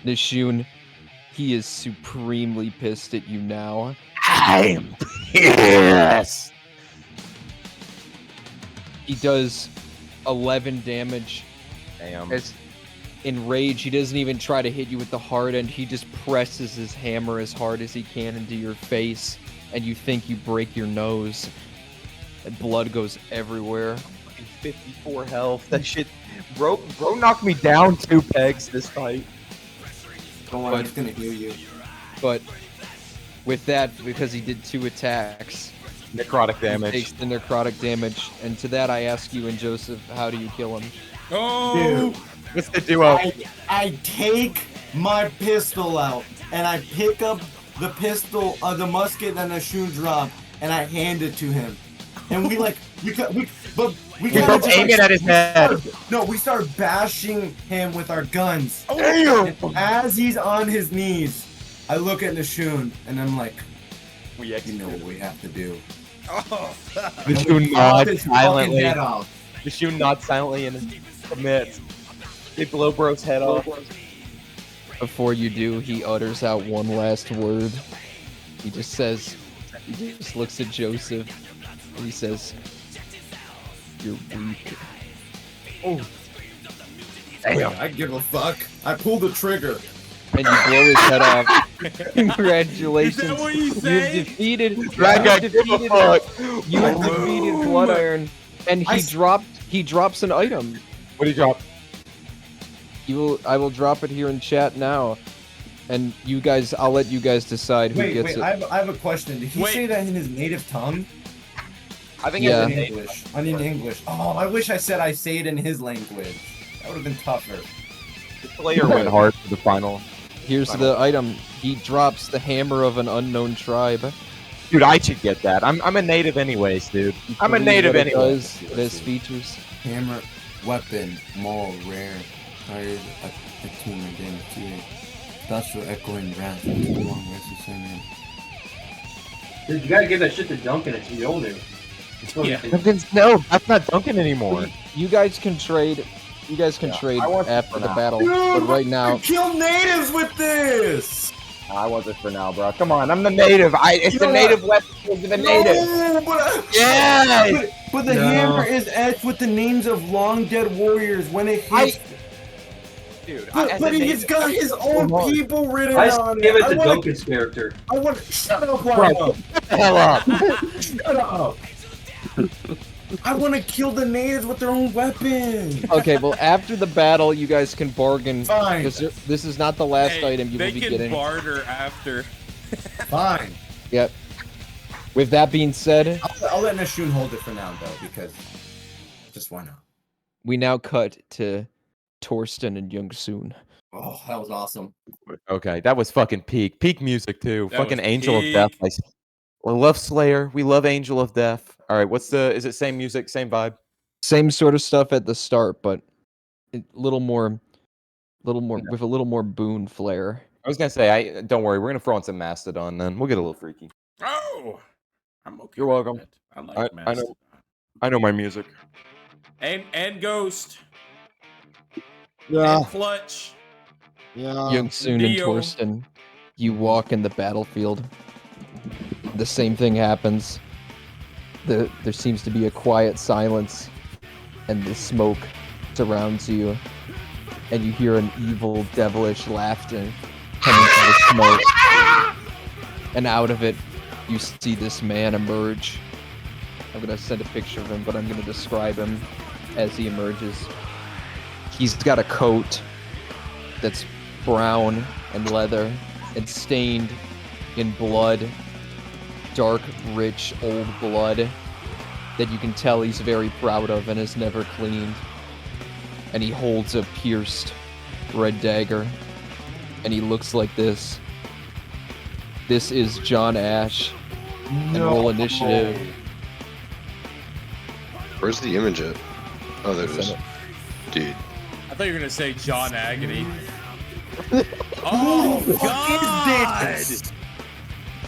Nishun, he is supremely pissed at you now. I'm pissed. He does 11 damage. Damn. As in rage, he doesn't even try to hit you with the hard end. He just presses his hammer as hard as he can into your face, and you think you break your nose. And blood goes everywhere. 54 health. That shit. Bro knocked me down 2 pegs this fight. Don't worry, he's gonna heal you. But with that, because he did 2 attacks, Necrotic he damage. takes the necrotic damage. And to that, I ask you and Joseph, how do you kill him? Oh, Dude, What's the duo? I take my pistol out and I pick up the pistol, the musket that Nashun dropped, and I hand it to him. And we both aim it at his head. We start bashing him with our guns. Damn. And as he's on his knees, I look at Nashun and I'm like, you know what we have to do. Nishun nods silently. Head off. Nishun nods silently and commits. They blow bro's head off. Before you do, he utters out one last word. He just says, he just looks at Joseph, and he says, "You're weak." Oh. Damn. I give a fuck. I pull the trigger. And you blow his head off. Congratulations. Is that what you You've say? defeated. That guy You've give a fuck. You have defeated Blood Iron, and he drops an item. What did he drop? I will drop it here in chat now, and you guys, I'll let you guys decide who gets it. I have a question. Did he say that in his native tongue? I think Yeah. it's in English. I need English. Oh, I wish I said I say it in his language. That would have been tougher. The player went hard for the final. Here's the item. He drops the hammer of an unknown tribe. Dude, I should get that. I'm a native anyways, dude. I'm a native anyways. It has features. Hammer, weapon, maul, rare, tired, attunement, damage, industrial echoing wrath, long rest of same. Dude, you gotta give that shit to Duncan. It's Mjolnir. Yeah. No, that's not Duncan anymore. You guys can trade. You guys can trade I want after this the for now. battle, Dude, but right now, kill natives with this. I want this for now, bro. Come on, I'm the native. It's the native weapon of the native. No, but, Yes! but the hammer is etched with the names of long dead warriors when it hits. Dude, But he's got his own people written I on give it it. to Duncan's character. I want. Shut up, Bro, Lionel. shut the hell up. Shut up. I want to kill the natives with their own weapon. okay. Well, after the battle, you guys can bargain. Fine. Because this is not the last Hey, item you they will be can getting. barter after. Fine. Yep. With that being said, I'll let Nashun hold it for now, though, because just why not? we now cut to Torsten and Youngsoon. Oh, that was awesome. Okay, that was fucking peak music too. That Fucking was Angel peak. of Death. I love Slayer. We love Angel of Death. All right, is it same music, same vibe? Same sort of stuff at the start, but a little more with a little more boon flair. I was gonna say, don't worry, we're gonna throw on some Mastodon then. We'll get a little freaky. Oh, I'm okay. You're with welcome. that. I like I know. I know my music. And Ghost. Yeah. And Clutch. Yeah. Youngsoon and Dio. Torsten, you walk in the battlefield. The same thing happens. There seems to be a quiet silence, and the smoke surrounds you, and you hear an evil, devilish laughter coming from the smoke. And out of it, you see this man emerge. I'm gonna send a picture of him, but I'm gonna describe him as he emerges. He's got a coat that's brown and leather and stained in blood, dark, rich, old blood that you can tell he's very proud of and has never cleaned. And he holds a pierced red dagger, and he looks like this. This is John Ash. And roll initiative. Where's the image at? Oh, there it is. Dude. I thought you were gonna say John Agony. Oh God!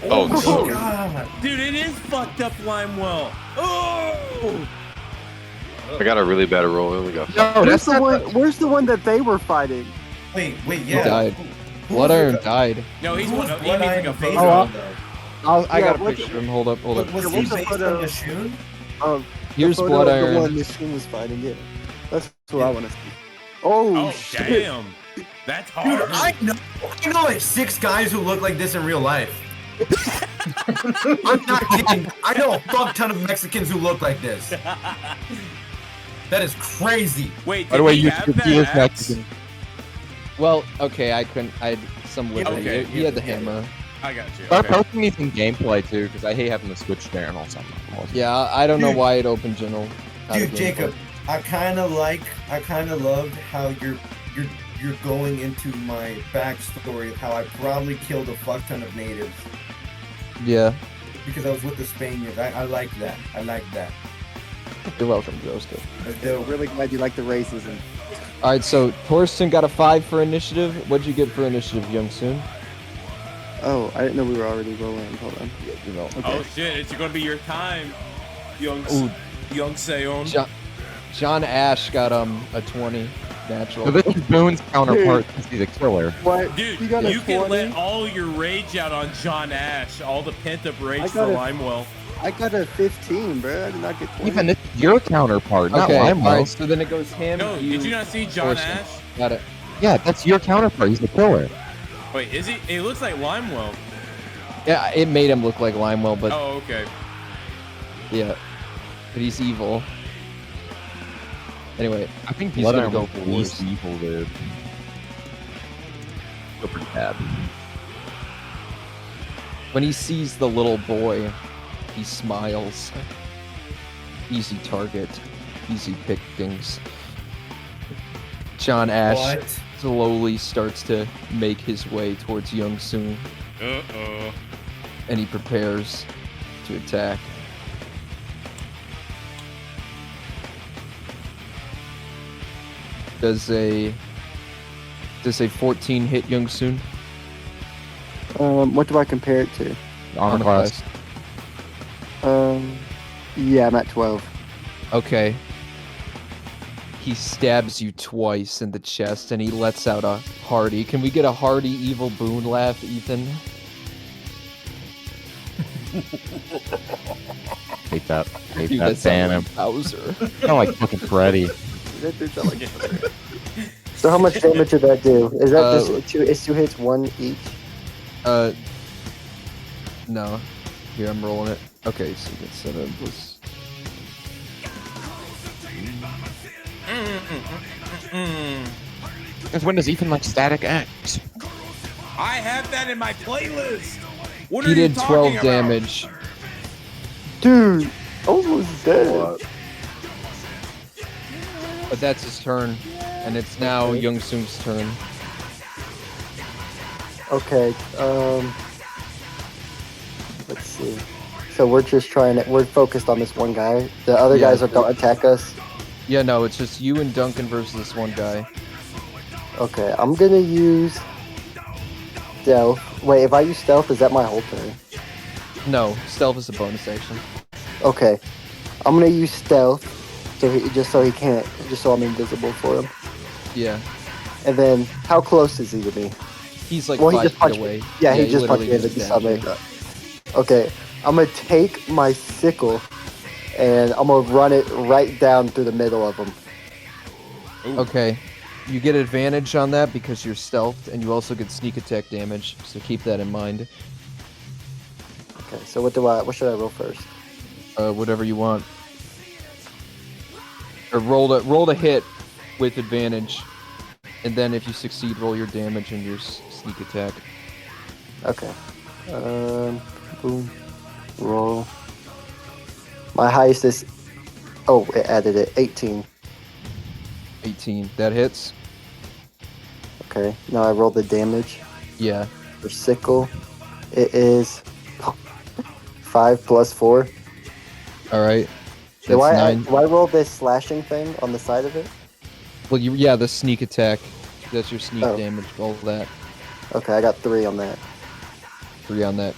Oh no. God. Dude, it is fucked up Limewell. Oh! I got a really bad roll. I only got Where's the one that they were fighting? Wait, He died. Blood Iron died. No, he's Who one. was He means like a Blood face. Iron I got a picture of him. Hold up. Was he based on the Shun? Here's the photo Blood of Iron. The one the Shun was fighting. Yeah, that's what I want to see. Oh, shit. Damn. That's hard. Dude, I know like 6 guys who look like this in real life. I'm not kidding. I know a fuck ton of Mexicans who look like this. That is crazy. Wait, By the way, did he have that is axe? Mexican. Well, okay, I had some liberty. Okay, He had the hammer. I got you. Start Okay. posting these in gameplay too, because I hate having to switch channel or something. Yeah, I don't know why it opened general. out of Dude, Jacob, gameplay. I kind of loved how you're going into my backstory of how I probably killed a fuck ton of natives Yeah, because I was with the Spaniards. I like that. I like that. you're welcome, Joseph. That's I'm dope. really glad you like the racism. All right, so Torsten got a 5 for initiative. What'd you get for initiative, Young Soon? Oh, I didn't know we were already rolling. Hold on. Okay. Oh shit! It's gonna be your time, young Seon. John Ash got a 20 natural. So this is Boone's counterpart since he's a killer. What? Dude, You got a you can 20? let all your rage out on John Ash, all the pent-up rage I for got a- Limewell. I got a 15, bro. I did not get 20. Even this is your counterpart, not Okay, Limewell. alright, so then it goes him. No, did you not see John Torsten. Ash? Got it. Yeah, that's your counterpart. He's the killer. Wait, is he? He looks like Limewell. Yeah, it made him look like Limewell, but Oh, okay. yeah, but he's evil. Anyway, I think he's Blood gonna Iron go was the for least worse. evil, dude. Still pretty bad. When he sees the little boy, he smiles. Easy target, easy pickings. John Ash What? slowly starts to make his way towards Young Soon, Uh-oh. and he prepares to attack. Does a 14 hit Young Soon? What do I compare it to? Armor class. Yeah, I'm at 12. Okay. He stabs you twice in the chest, and he lets out a hearty. Can we get a hearty evil Boone laugh, Ethan? Hate that. Hate Dude, that. that sounds Ban him. like Bowser. Kind of like fucking Freddy. That did sound like So how much damage did that do? Is that just two? It's 2 hits, 1 each. No. Here, I'm rolling it. Okay, so you get 7 plus. Because when does Ethan like Static X? I have that in my playlist. What are He you did talking 12 about? damage. Dude, almost dead. But that's his turn. And it's now Okay. Young Soon's turn. Okay, let's see. So we're just we're focused on this one guy. The other Yeah. guys don't attack us. Yeah, no, it's just you and Duncan versus this one guy. Okay, I'm gonna use stealth. Wait, if I use stealth, is that my whole turn? No, stealth is a bonus action. Okay, I'm gonna use stealth, just so I'm invisible for him. Yeah. And then, how close is he to me? He's like Well, 5 he just feet punched away. me. Yeah, he just punched literally me in the just stomach. dashed Okay, I'm gonna take my sickle, and I'm gonna run it right down through the middle of him. you. Okay. You get advantage on that because you're stealthed, and you also get sneak attack damage, so keep that in mind. Okay, so what should I roll first? Whatever you want. Or roll the hit with advantage, and then if you succeed, roll your damage and your sneak attack. Okay. Boom. Roll. My highest is. Oh, it added it. 18. 18. That hits. Okay, now I roll the damage. Yeah. For sickle, it is 5 plus 4. All right. Do That's I 9. do I roll this slashing thing on the side of it? Well, yeah, the sneak attack. That's your sneak Oh. damage. All that. Okay, I got 3 on that. 3 on that.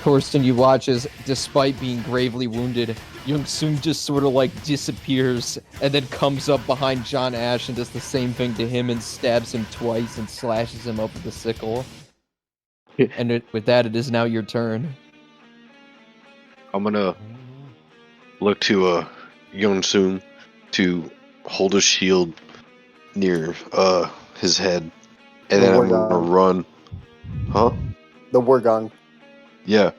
Torsten, you watch as, despite being gravely wounded, Young Soon just sort of like disappears and then comes up behind John Ash and does the same thing to him and stabs him twice and slashes him up with the sickle. And with that, it is now your turn. I'm gonna look to Yoon Soon to hold a shield near his head, and then I'm gonna run. Huh? The war gong. Yeah.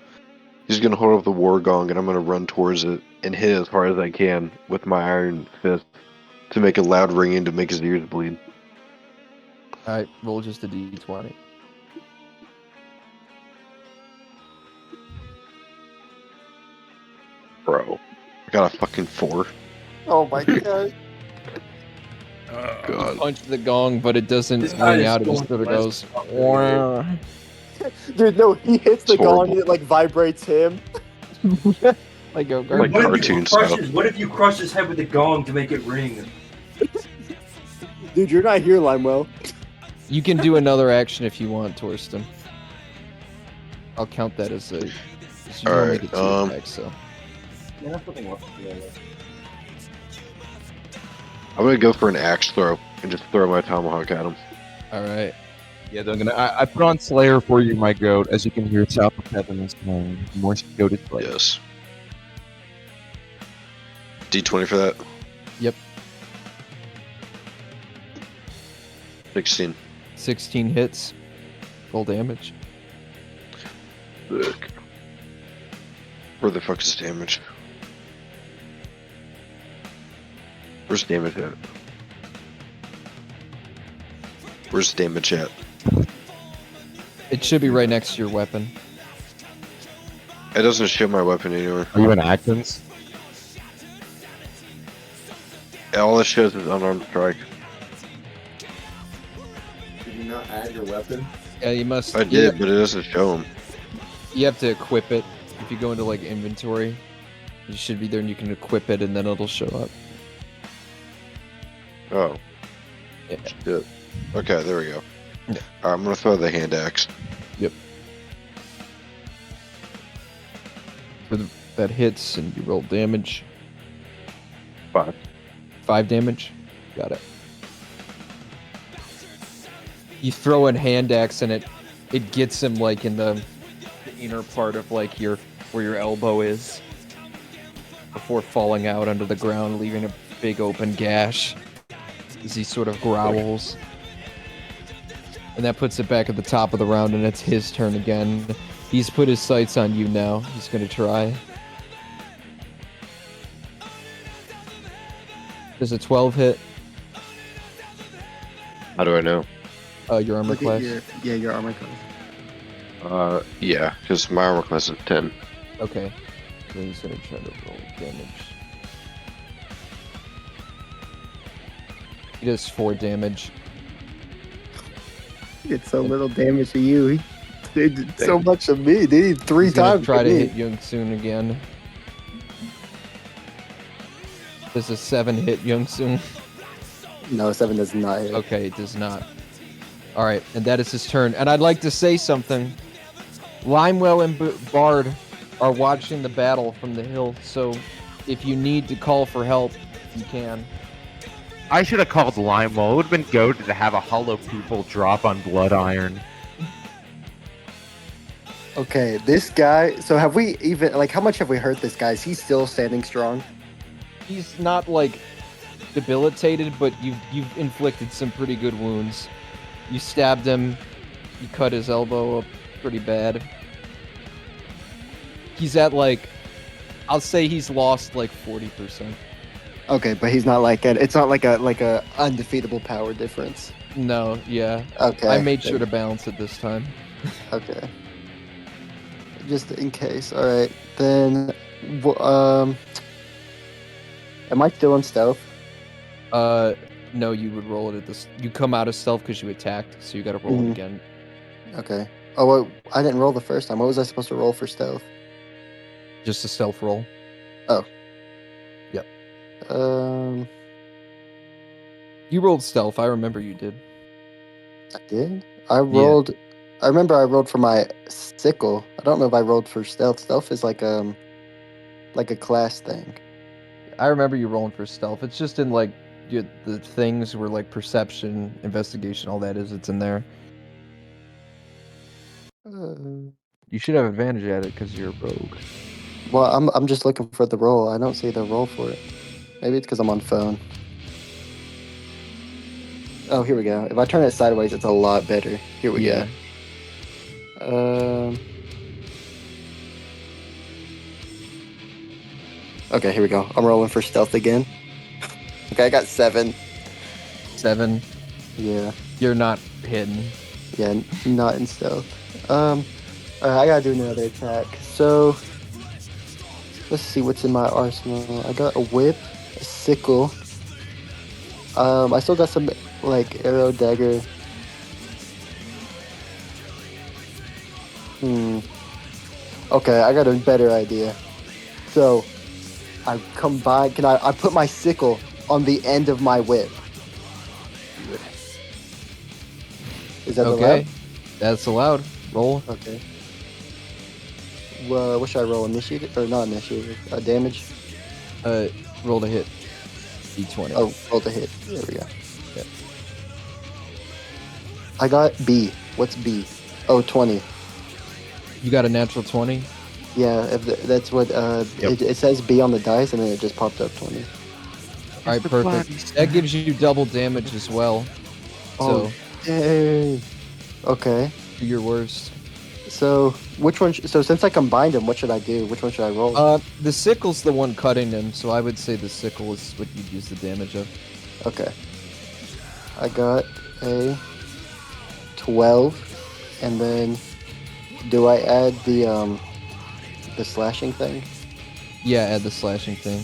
He's gonna hold up the war gong, and I'm gonna run towards it and hit as hard as I can with my iron fist to make a loud ringing to make his ears bleed. Alright, roll just a d20. Bro, I got a fucking 4. Oh my god. You punch the gong, but it doesn't This guy ring is out. It just going sort of less goes. fucking Dude, no, he hits the It's gong horrible. and it like vibrates him. Like a Like What if you cartoon crush style. what if you crush his head with the gong to make it ring? Dude, you're not here, Limewell. You can do another action if you want, Torsten. I'll count that as a. You normally get 2 attacks, so. I'm gonna go for an axe throw and just throw my tomahawk at him. Alright. Yeah, Duncan, I put on Slayer for you, my goat. As you can hear, south of heaven is mine. More goated Slayer. Yes. D20 for that. Yep. 16. 16 hits. Full damage. Look. Where the fuck is damage? Where's damage at? Where's damage at? It should be right next to your weapon. It doesn't show my weapon anywhere. Are you in Atkins? All it shows is unarmed strike. Did you not add your weapon? Yeah, you must. I did, but it doesn't show him. You have to equip it. If you go into like inventory, you should be there and you can equip it and then it'll show up. Oh. Yeah. Shit. Okay, there we go. Yeah. Alright, I'm gonna throw the hand axe. Yep. That hits and you roll damage. 5. 5 damage. Got it. You throw a hand axe and it gets him like in the inner part of like where your elbow is before falling out under the ground, leaving a big open gash as he sort of growls. And that puts it back at the top of the round, and it's his turn again. He's put his sights on you now. He's gonna try. There's a 12 hit. How do I know? Your armor class. Your armor class. Yeah, because my armor class is 10. Okay. So he's gonna try to roll damage. He does 4 damage. He did so little damage to you. He did so much to me. They did 3 He's gonna times. try to to me. hit Young Soon again. Does a 7 hit Young Soon? No, 7 does not hit. Okay, it does not. Alright, and that is his turn. And I'd like to say something. Limewell and Bard are watching the battle from the hill, so if you need to call for help, you can. I should have called Limewell. It would have been goated to have a hollow pupil drop on Blood Iron. Okay, this guy. So have we even like how much have we hurt this guy? Is he still standing strong? He's not like debilitated, but you've inflicted some pretty good wounds. You stabbed him, you cut his elbow up pretty bad. He's at like, I'll say he's lost like 40%. Okay, but he's not like it's not like a undefeatable power difference. No, yeah. Okay. I made sure to balance it this time. Okay. Just in case. All right. Then, am I still in stealth? No, you would roll it at this. You come out of stealth because you attacked, so you got to roll it again. Okay. Oh, well, I didn't roll the first time. What was I supposed to roll for stealth? Just a stealth roll. Oh. Yep. You rolled stealth. I remember you did. I did? I rolled... I remember I rolled for my sickle. I don't know if I rolled for stealth. Stealth is like a class thing. I remember you rolling for stealth. It's just in like the things where like perception, investigation, all that is. It's in there. You should have advantage at it because you're a rogue. Well, I'm just looking for the roll. I don't see the roll for it. Maybe it's because I'm on phone. Oh, here we go. If I turn it sideways, it's a lot better. Here we go. Okay, here we go. I'm rolling for stealth again. Okay, I got 7. 7? Yeah. You're not hidden. Yeah, not in stealth. Alright, I gotta do another attack. So, let's see what's in my arsenal. I got a whip, a sickle. I still got some, like, arrow, dagger. Okay, I got a better idea. So, I combine. I put my sickle on the end of my whip? Is that okay? allowed? That's allowed. Roll. Okay. Well, what should I roll? Initiative or not initiative? Damage. Roll to hit. D20. Oh, roll to hit. There we go. Yep. I got B. What's B? Oh, 20. You got a natural 20? Yeah, that's what it says B on the dice, and then it just popped up 20. All right, perfect. That gives you double damage as well. Oh, dang. Okay. Do your worst. So, which one? So, since I combined them, what should I do? Which one should I roll? The sickle's the one cutting them, so I would say the sickle is what you'd use the damage of. Okay. I got a 12, and then do I add the slashing thing? Yeah, add the slashing thing.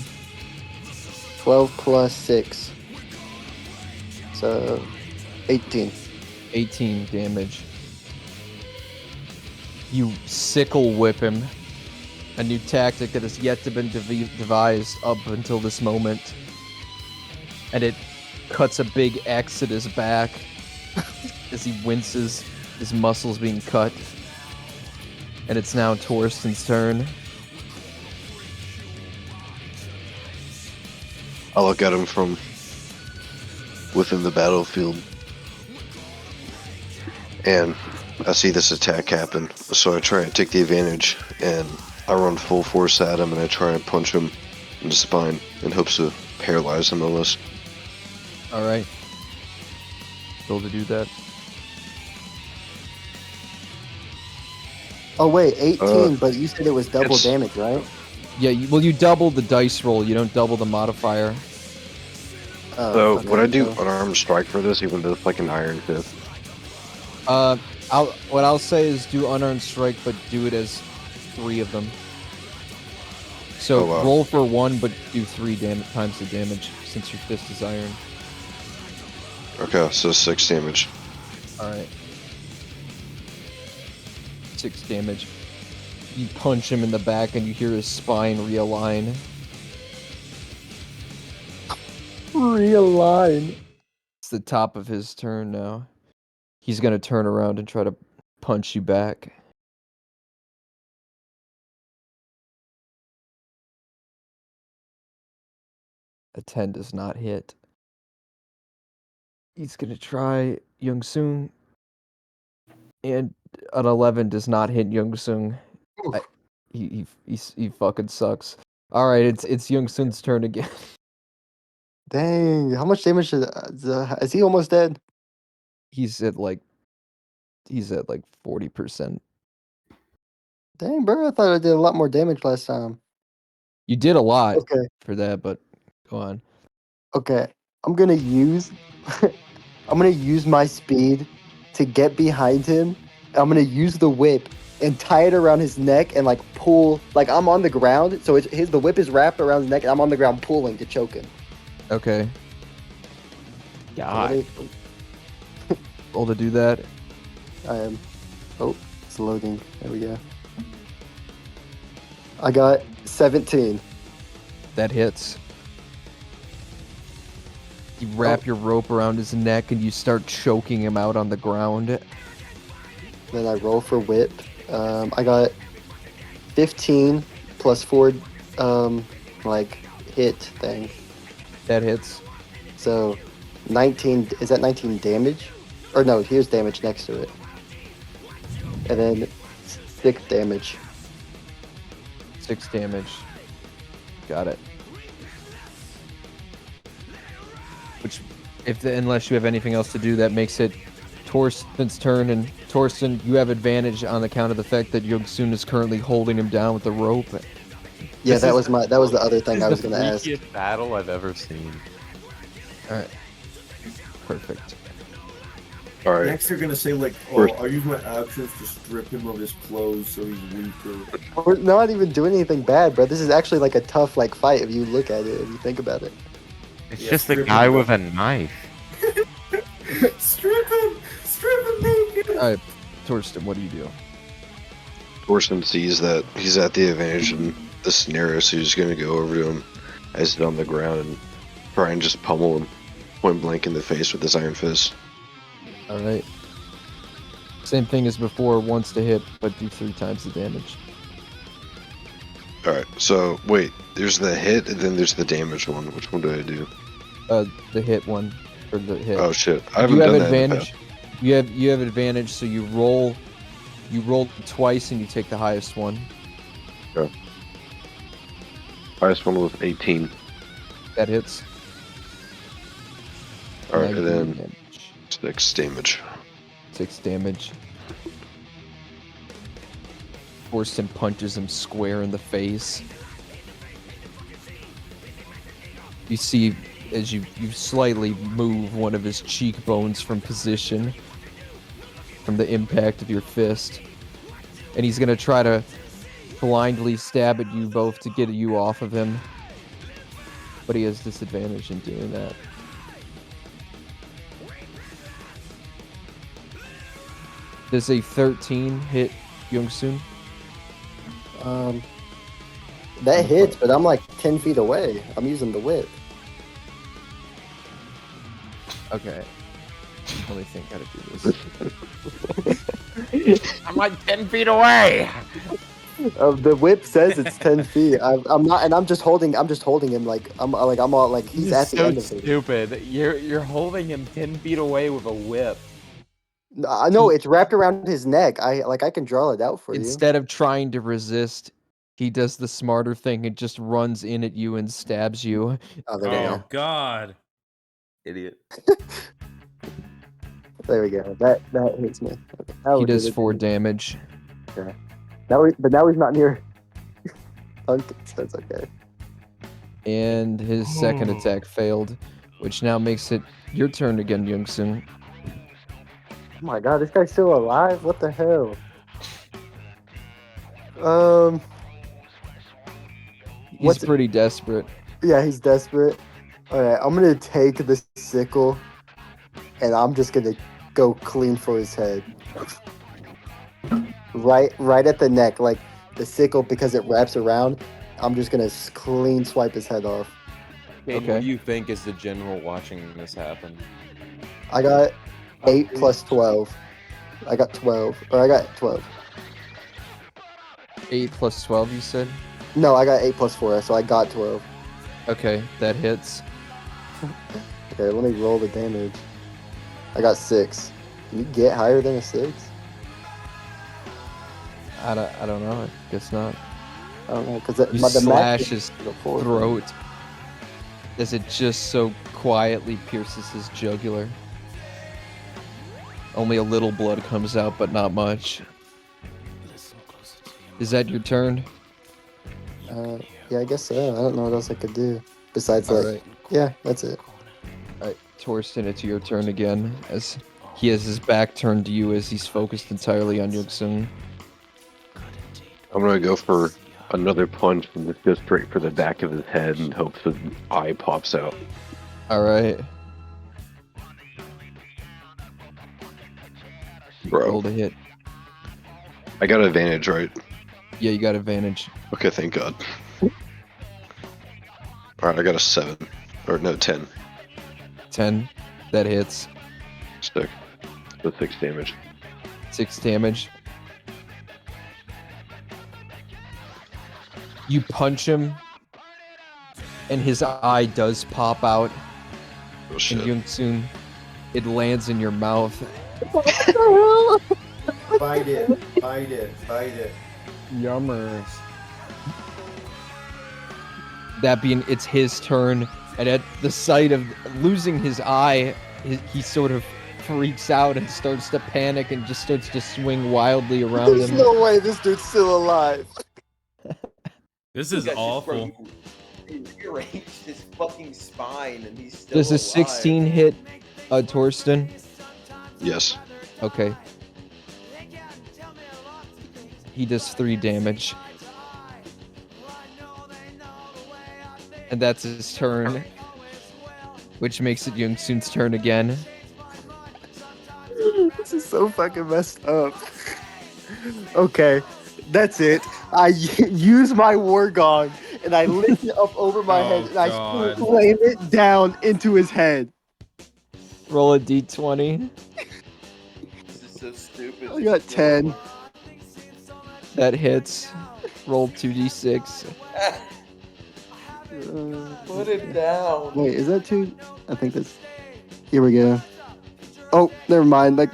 12 plus 6. So, 18. 18 damage. You sickle whip him. A new tactic that has yet to been devised up until this moment. And it cuts a big X at his back as he winces, his muscles being cut. And it's now Torsten's turn. I look at him from within the battlefield, and I see this attack happen, so I try and take the advantage, and I run full force at him, and I try and punch him in the spine in hopes to paralyze him almost. Alright. Roll to do that. Oh wait, 18, but you said it was double damage, right? Yeah, you double the dice roll, you don't double the modifier. So, would I do unarmed strike for this, even though it's like an iron fist? What I'll say is do unarmed strike, but do it as 3 of them. So roll for 1, but do 3 times the damage, since your fist is iron. Okay, so 6 damage. Alright. 6 damage. You punch him in the back and you hear his spine realign. Realign. It's the top of his turn now. He's gonna turn around and try to punch you back. A 10 does not hit. He's gonna try Young Soon. And an 11 does not hit Young Soon. He fucking sucks. Alright, it's Young Soon's turn again. Dang, how much damage is he almost dead? He's at like 40%. Dang, bro, I thought I did a lot more damage last time. You did a lot Okay. for that, but go on. Okay, I'm gonna use my speed to get behind him. I'm gonna use the whip and tie it around his neck and like pull. Like I'm on the ground, so the whip is wrapped around his neck, and I'm on the ground pulling to choke him. Okay. God. Roll to do that. I am. Oh, it's loading. There we go. I got 17. That hits. You wrap your rope around his neck and you start choking him out on the ground. Then I roll for whip. I got 15 plus 4, like hit thing. That hits. So 19. Is that 19 damage? Or no, here's damage next to it. And then 6 damage. 6 damage. Got it. Which, unless you have anything else to do, that makes it Torsten's turn. And Torsten, you have advantage on account of the fact that Yogsun is currently holding him down with the rope. Yeah, that was the other thing I was gonna ask. This is the freakiest battle I've ever seen. All right. Perfect. All right. Next, they're gonna say like, "Oh, I use my actions to strip him of his clothes so he's weaker." We're not even doing anything bad, bro. This is actually like a tough like fight if you look at it, if you think about it. It's just a guy with a knife. Strip him naked. All right, Torsten, what do you do? Torsten sees that he's at the advantage in the scenario, so he's gonna go over to him as he's on the ground and try and just pummel him point blank in the face with his iron fist. All right. Same thing as before, once to hit, but do 3 times the damage. Alright, so wait, there's the hit and then there's the damage one. Which one do I do? The hit one, or the hit. Oh shit, I haven't You have done that in the advantage. You have advantage, so you roll twice and you take the highest one. Okay. Highest one was 18. That hits. Alright, and 19 then damage. 6 damage. 6 damage. Torsten punches him square in the face. You see, as you slightly move one of his cheekbones from position from the impact of your fist. And he's going to try to blindly stab at you both to get you off of him. But he has disadvantage in doing that. Does a 13 hit Youngsun? That hits, but I'm like 10 feet away. I'm using the whip. Okay. Let me think how to do this. I'm like 10 feet away. The whip says it's 10 feet. I'm not, and I'm just holding him like I'm all like he's at the end of it. Stupid. You're holding him 10 feet away with a whip. I know it's wrapped around his neck. I can draw it out for you. Instead of trying to resist, he does the smarter thing and just runs in at you and stabs you. Oh, there we Oh go. God. Idiot. There we go. That hits me. He does 4 damage. Okay. Now he's not near. Pumpkin, so it's okay. And his second attack failed, which now makes it your turn again, Youngsun. Oh my God, this guy's still alive? What the hell? He's pretty desperate. Yeah, he's desperate. All right, I'm gonna take the sickle, and I'm just gonna go clean for his head. Right at the neck, like the sickle, because it wraps around. I'm just gonna clean swipe his head off. Okay. What do you think is the general watching this happen? I got 8 plus 12. I got 12, or I got 12. 8 plus 12, you said? No, I got 8 plus 4, so I got 12. Okay, that hits. Okay, let me roll the damage. I got 6. Can you get higher than a 6? I don't know. I guess not. I don't know, because You slash his throat as it just so quietly pierces his jugular. Only a little blood comes out, but not much. Is that your turn? Yeah, I guess so. I don't know what else I could do besides that. Alright. Yeah, that's it. Alright, Torsten, it's your turn again, as he has his back turned to you as he's focused entirely on Youngsun. I'm gonna go for another punch and just go straight for the back of his head and hope the eye pops out. Alright. Bro, Roll to hit. I got advantage, right? Yeah, you got advantage. Okay, thank God. Alright, I got a 7. Or no, 10. 10. That hits. Stick. So 6 damage. 6 damage. You punch him, and his eye does pop out. Oh shit. And Young-soon, it lands in your mouth. Bite it. Bite it. Bite it. Yummers. That being, it's his turn, and at the sight of losing his eye, he sort of freaks out and starts to panic and just starts to swing wildly around There's him. no way this dude's still alive. This is awful. He rearranged his fucking spine and he's still Does a alive. 16 hit Torsten? Yes. Okay. He does 3 damage. And that's his turn. Which makes it Young-soon's turn again. This is so fucking messed up. Okay, that's it. I use my war gong and I lift it up over my head and I slam it down into his head. Roll a d20. This is so stupid. I got 10. That hits. Roll 2d6. Put it down. Wait, is that 2? I think that's... Here we go. Oh, never mind. Like,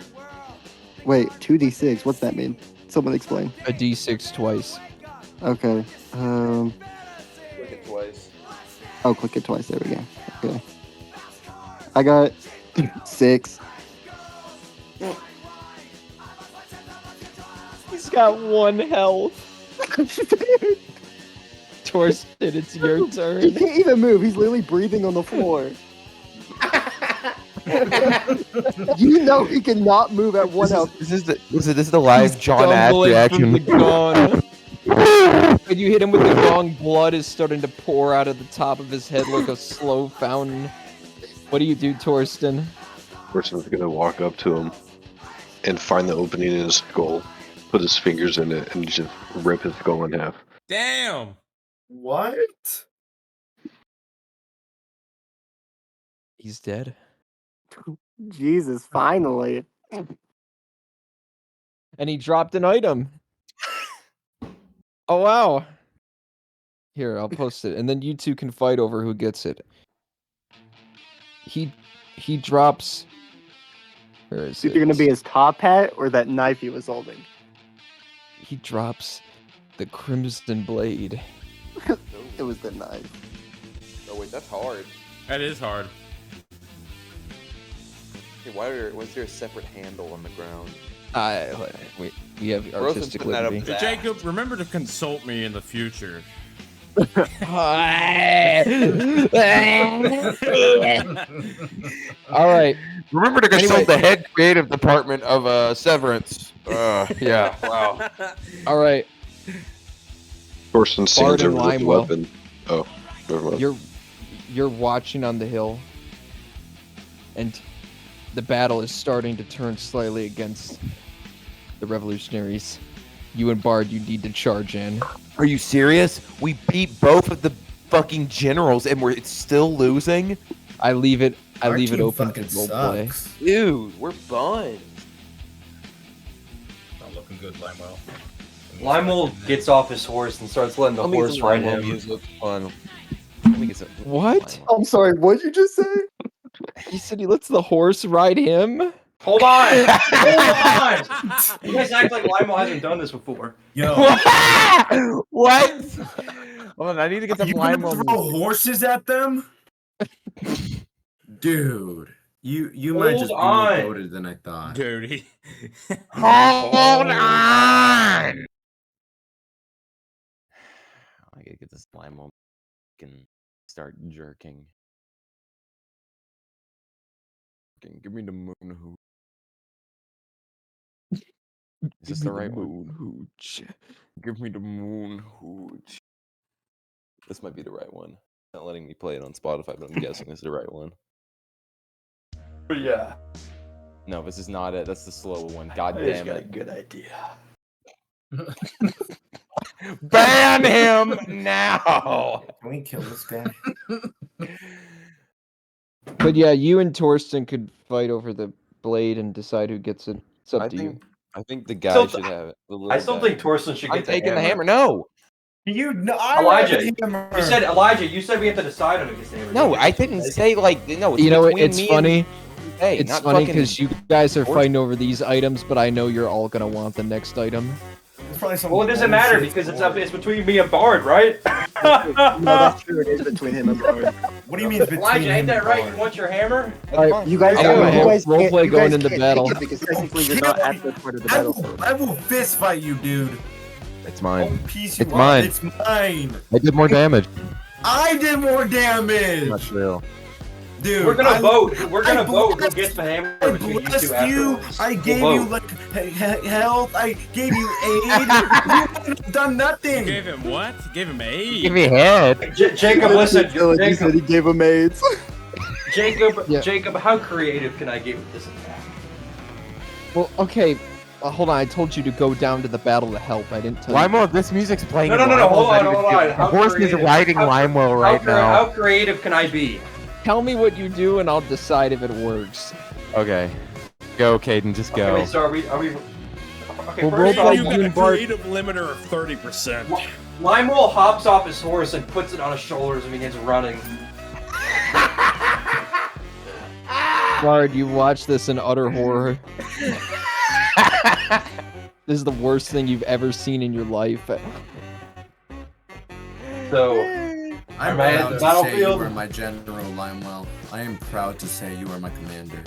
wait, 2d6. What's that mean? Someone explain. A d6 twice. Okay. Click it twice. Oh, click it twice. There we go. Okay. I got 6. He's got 1 health. Torsten, it's your turn. He can't even move. He's literally breathing on the floor. You know he cannot move at 1 health. This is the live John Ash Stumbling reaction. from the gong. When you hit him with the gong, blood is starting to pour out of the top of his head like a slow fountain. What do you do, Torsten? Person's gonna walk up to him and find the opening in his skull, put his fingers in it, and just rip his skull in half. Damn. What? He's dead. Jesus, finally. And he dropped an item. Oh, wow. Here, I'll post it. And then you two can fight over who gets it. He drops... Where is Is it going to be his top hat or that knife he was holding? He drops the Crimson Blade. It was the knife. Oh wait, that's hard. That is hard. Hey, was there a separate handle on the ground? We have artistic putting that up liberty. there. Jacob, remember to consult me in the future. All right. Remember to consult the head creative department of Severance. Yeah, wow. All right. Torsten stands Bard and over the Limewell. weapon. Oh, never mind. You're watching on the hill, and the battle is starting to turn slightly against the revolutionaries. You and Bard, you need to charge in. Are you serious? We beat both of the fucking generals and we're still losing? I leave it Our team open fucking for roleplay. sucks. Dude, we're buns. Not looking good, Limewell. Limewell gets off his horse and starts letting the horse ride him. Music fun. Let me get some. What? I'm sorry, what did you just say? He said he lets the horse ride him? Hold on! Hold on! You guys act like Limewell hasn't done this before. Yo, What? Hold on, I need to get some you gonna Limewell throw music. horses at them? Dude, you might Hold just be on. more goated than I thought. Dirty. Hold on! I gotta get this Limewell and start jerking. Give me the moon hoot. Is this the right one? Moon hooch. Give me the moon hooch. This might be the right one. Not letting me play it on Spotify, but I'm guessing this is the right one. Yeah. No, this is not it. That's the slow one. God I just damn got a it. good idea. Ban him now! Can we kill this guy? But yeah, you and Torsten could fight over the blade and decide who gets it. It's up to you. I think the guy Still- should have it. The I little still guy. think Torsten should I'm get taking the hammer. No! You no, I Elijah, want the hammer. you said Elijah. You said we have to decide on who gets the hammer. No, I didn't say like no. It's You know what? between It's me funny. And, hey, It's not funny fucking- because you guys are Torsten. fighting over these items, but I know you're all gonna want the next item. It's probably some Well, it doesn't matter bullshit because story. it's between me and Bard, right? No, that's true. It is between him and Bard. What do you mean it's between Elijah, ain't him that and right? Bard? You want your hammer? All right, you guys, I got my you guys role can't- play you going guys into can't battle. take it because technically you're not at the part of the battle. I will fist fight you, dude. It's mine. Piece you It's up. mine. It's mine. I did more damage. I did more damage. Not real. Dude, We're gonna I- vote. We're gonna I vote who blessed- gets the hammer I between you two blessed you. afterwards. I gave We'll you vote. like health. I gave you aid. You have done nothing. Gave him what? Gave him aid. Give me head. Jacob, listen. Dylan, you said Jacob, he gave him AIDS. Jacob, Yeah. Jacob, how creative can I get with this attack? Well, okay. Hold on. I told you to go down to the battle to help. I didn't tell you. Limewell, this music's playing. No, and hold Lime's not on. even doing- How The horse is creative- riding Limewell right now. How creative can I be? Tell me what you do, and I'll decide if it works. Okay. Go, Caden, just go. Okay, so are we? Okay, Well, first roleplay off, You got a and Bart- creative limiter of 30%. Limewell hops off his horse and puts it on his shoulders and begins running. Bard, you watch this in utter horror. This is the worst thing you've ever seen in your life. So, I'm Alright, proud to say you battlefield. are my general, Limewell. I am proud to say you are my commander.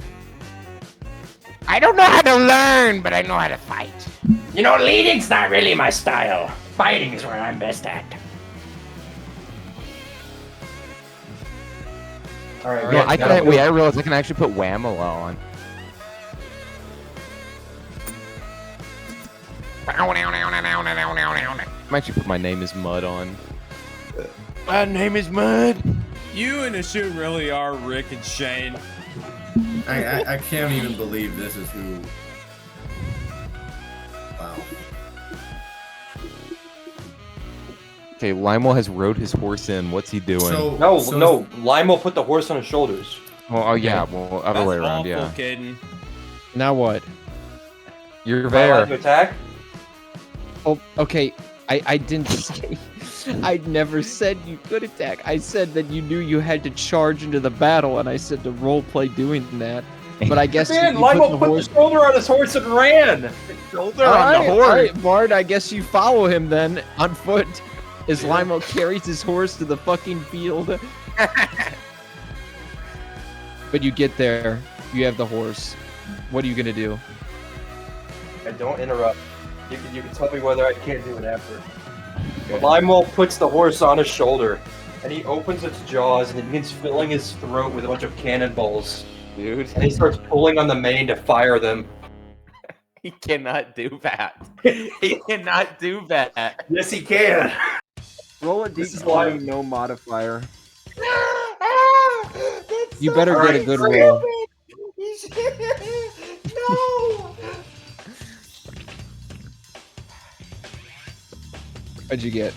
I don't know how to learn, but I know how to fight. you know, leading's not really my style. Fighting is where I'm best at. All right, No, I can. Wait, I realized I can actually put Whammo on. I'm actually put my name is Mud on. My name is Mud. You and Ashu really are Rick and Shane. I can't even believe this is who. Wow. Okay, Limewell has rode his horse in. What's he doing? No, Limewell put the horse on his shoulders. Oh yeah, well, other way around, awful, yeah. Caden. Now what? You're Am I allowed to there. attack? Oh, okay. I didn't say. I never said you could attack. I said that you knew you had to charge into the battle, and I said to roleplay doing that. But I guess Man, you put Limewell the put horse. the shoulder on his horse and ran. Shoulder All right, Bard. I guess you follow him then on foot, as Limo carries his horse to the fucking field. But you get there. You have the horse. What are you gonna do? And don't interrupt. You can tell me whether I can't do it after. Limewell puts the horse on his shoulder, and he opens its jaws and he begins filling his throat with a bunch of cannonballs. Dude, And he starts pulling on the mane to fire them. he cannot do that. He cannot do that. Yes, he can. Roll a This is why- d20, no modifier. You better All get a right, good great. roll. No. What'd you get?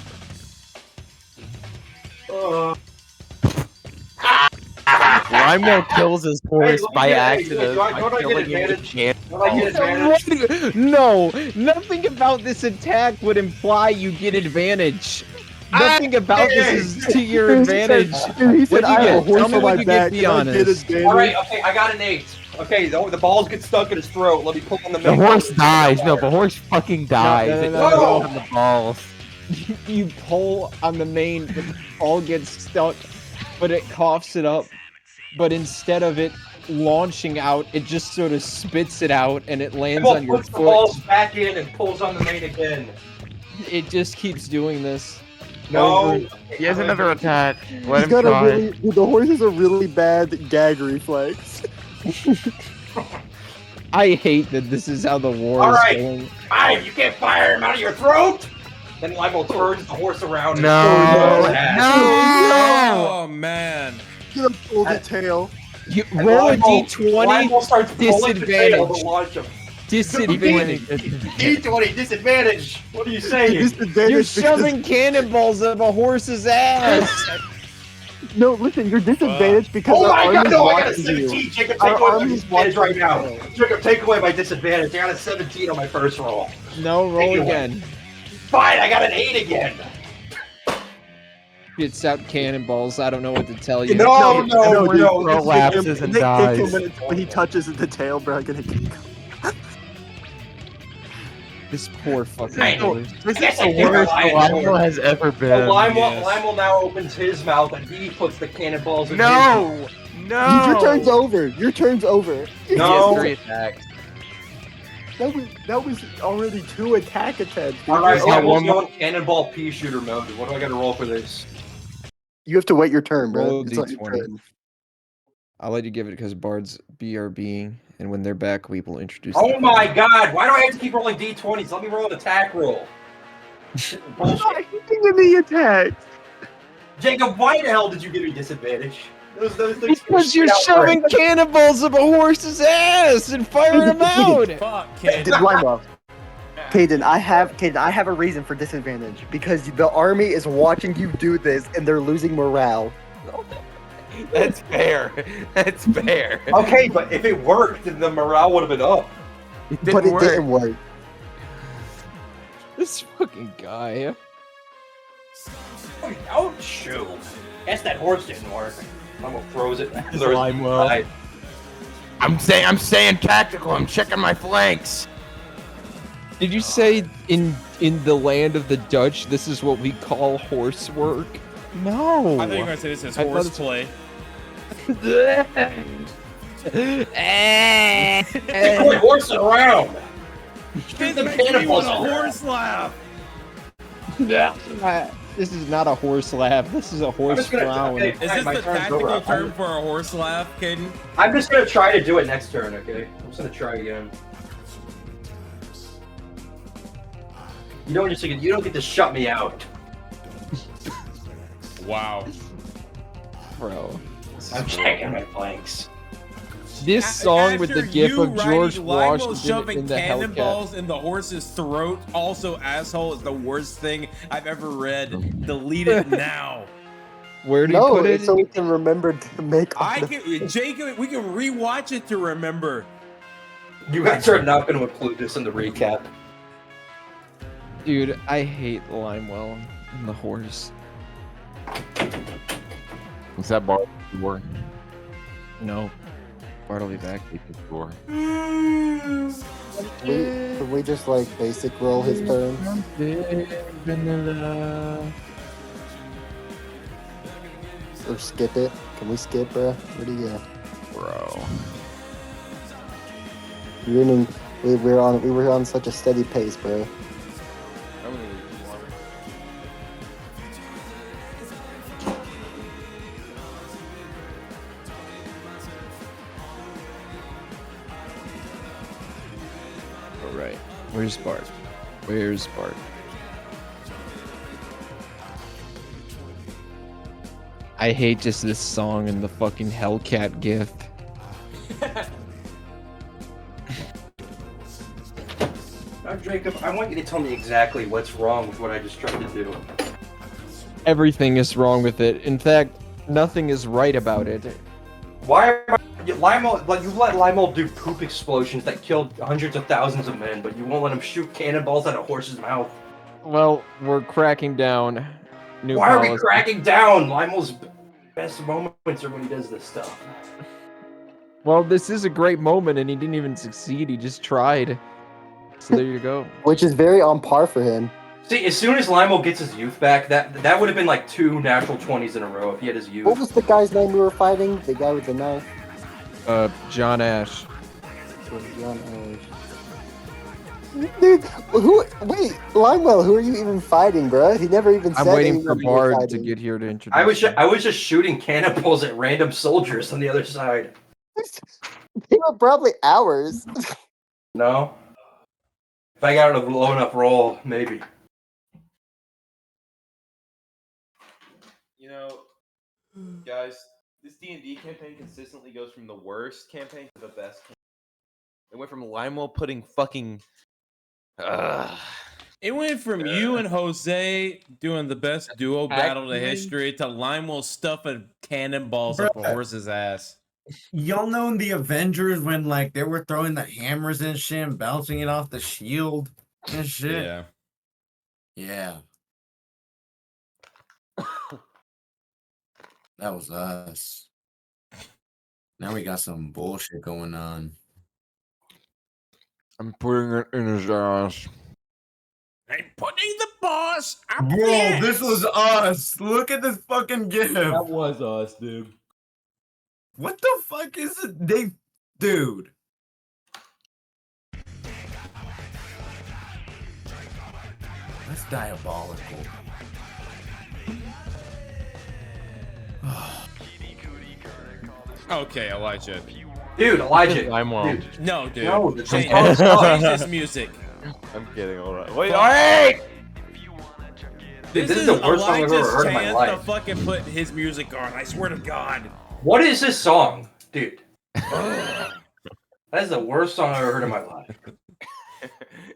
Limewell kills his horse let me by get- hey, accident. don't I by get killing him with advantage? a Don't I get advantage? No, nothing about this attack would imply you get advantage. Nothing about this is to your advantage. He said, What'd you I have a get? Tell horse me on what my you get, back. be Can I get honest. advantage? All right, okay, I got an 8. Okay, the balls get stuck in his throat. Let me pull on the The mane. horse dies. No, the horse fucking dies. no, It no, doesn't no. go on the balls. You pull on the mane, but the ball gets stuck, but it coughs it up. But instead of it launching out, it just sort of spits it out, and it lands Limewell on your puts the balls foot. back in and pulls on the mane again. It just keeps doing this. No. Over- He has another attack. Let He's him got try. a really. The horse has a really bad gag reflex. I hate that this is how the war All is right. going. Fine, you can't fire him out of your throat. Then Limewell turns the horse around. And No. throws his ass. No. Oh man. Get a pull the tail. You And roll a Lionel- d20. Lionel starts pulling the tail to Disadvantage. launch him. Disadvantage. D20 disadvantage. What are you saying? You're shoving cannonballs up a horse's ass. No, listen, you're disadvantaged because Oh our my god, army's no, I got a watching you. 17. Jacob, Our take away my army's disadvantage right now. watching you. Jacob, take away my disadvantage. I got a 17 on my first roll. No, roll Take it away. again. Fine, I got an 8 again. Shits out cannonballs. I don't know what to tell you. No, dude, Throw lapses and Nick dies. kick him when he touches the tail, bro. Gonna kick him. This poor fucking I know. horse. This I guess is the I give worst Lionel Lionel has ever been. So Lionel, Yes. Lionel now opens his mouth and he puts the cannonballs in his No! mouth. No! Your turn's over. Your turn's over. No. 3 attacks. That was already 2 attack attempts. dude. All right, You're Lionel's over. going cannonball pea shooter mode. What do I got to roll for this? You have to wait your turn, bro. Roll a It's not your d20. turn. I'll let you give it because bards BRB, and when they're back, we will introduce. Oh them. my god, why do I have to keep rolling d20s? Let me roll an attack roll. Bullshit. Give me attack. Jacob, why the hell did you give me disadvantage? Those things Because you're shoving cannonballs up a horse's ass and firing them out. Fuck, Caden, Limo. Caden, I have a reason for disadvantage because the army is watching you do this and they're losing morale. That's fair. That's fair. Okay, but if it worked, then the morale would have been up. But it didn't work. This fucking guy. Oh, shoot. Guess that horse didn't work. Mama throws it. Limewell. I'm staying tactical. I'm checking my flanks. Did you say in the land of the Dutch, this is what we call horse work? No. I thought you were gonna say this is I thought horseplay. They're going horsing around. This the makes me cannonballs want a around. horse laugh. This is not a horse laugh. This is a horse just gonna- frown. okay. Is this My the turn's tactical over. term for a horse laugh, Caden? I'm just gonna try to do it next turn, okay? I'm just gonna try again. You don't get to shut me out. Wow. Bro. I'm checking my flanks. This song with the After gif you of George writing Lionel Washington shoving in the Hellcat. cannonballs in the horse's throat, also asshole, is the worst thing I've ever read. Delete it now. Where do you No, put it? it's so we can remember to make. Jacob, we can rewatch it to remember. You guys are not gonna include this in the recap. Dude, I hate Limewell and the horse. What's that bar for? No. Bart will be back. Can we just like basic roll his turn? Or skip it? Can we skip, bro? What do you got? Bro. We were on such a steady pace, bro. Alright. Where's Bart? Where's Bart? I hate just this song and the fucking Hellcat gif. Now, Jacob, I want you to tell me exactly what's wrong with what I just tried to do. Everything is wrong with it. In fact, nothing is right about it. Why am Limo, like, you've let Limo do poop explosions that killed hundreds of thousands of men, but you won't let him shoot cannonballs out of a horse's mouth. Well, we're cracking down. New Why are we policy. cracking down? Limo's best moments are when he does this stuff. Well, this is a great moment, and he didn't even succeed. He just tried. So there you go. Which is very on par for him. See, as soon as Limo gets his youth back, that would have been like 2 natural 20s in a row if he had his youth. What was the guy's name we were fighting? The guy with the knife? John Ash. John Ash. Dude, wait, Limewell, who are you even fighting, bro? He never even said I'm waiting for anyone you were Bard to fighting. get here to introduce. I was just shooting cannonballs at random soldiers on the other side. They were probably ours. No? If I got a low enough roll, maybe. You know, guys, This D&D campaign consistently goes from the worst campaign to the best. It went from Limewell putting fucking. It went from you and Jose doing the best duo battle to history to Limewell stuffing cannonballs up a horse's ass. Y'all know in the Avengers when like they were throwing the hammers and shit and bouncing it off the shield and shit? Yeah. Yeah. That was us. Now we got some bullshit going on. I'm putting it in his ass. I'm putting the boss up Bro, the this was us. Look at this fucking gif. That was us, dude. What the fuck is it? Dude. That's diabolical. Okay, Elijah. Dude, Elijah. Limewell. Dude. No, dude. No, Change change this music. I'm kidding. All right. Wait. Dude, this is the worst song I've ever heard in my chance life. to fucking put his music on. I swear to God. What is this song? Dude. That is the worst song I've ever heard in my life.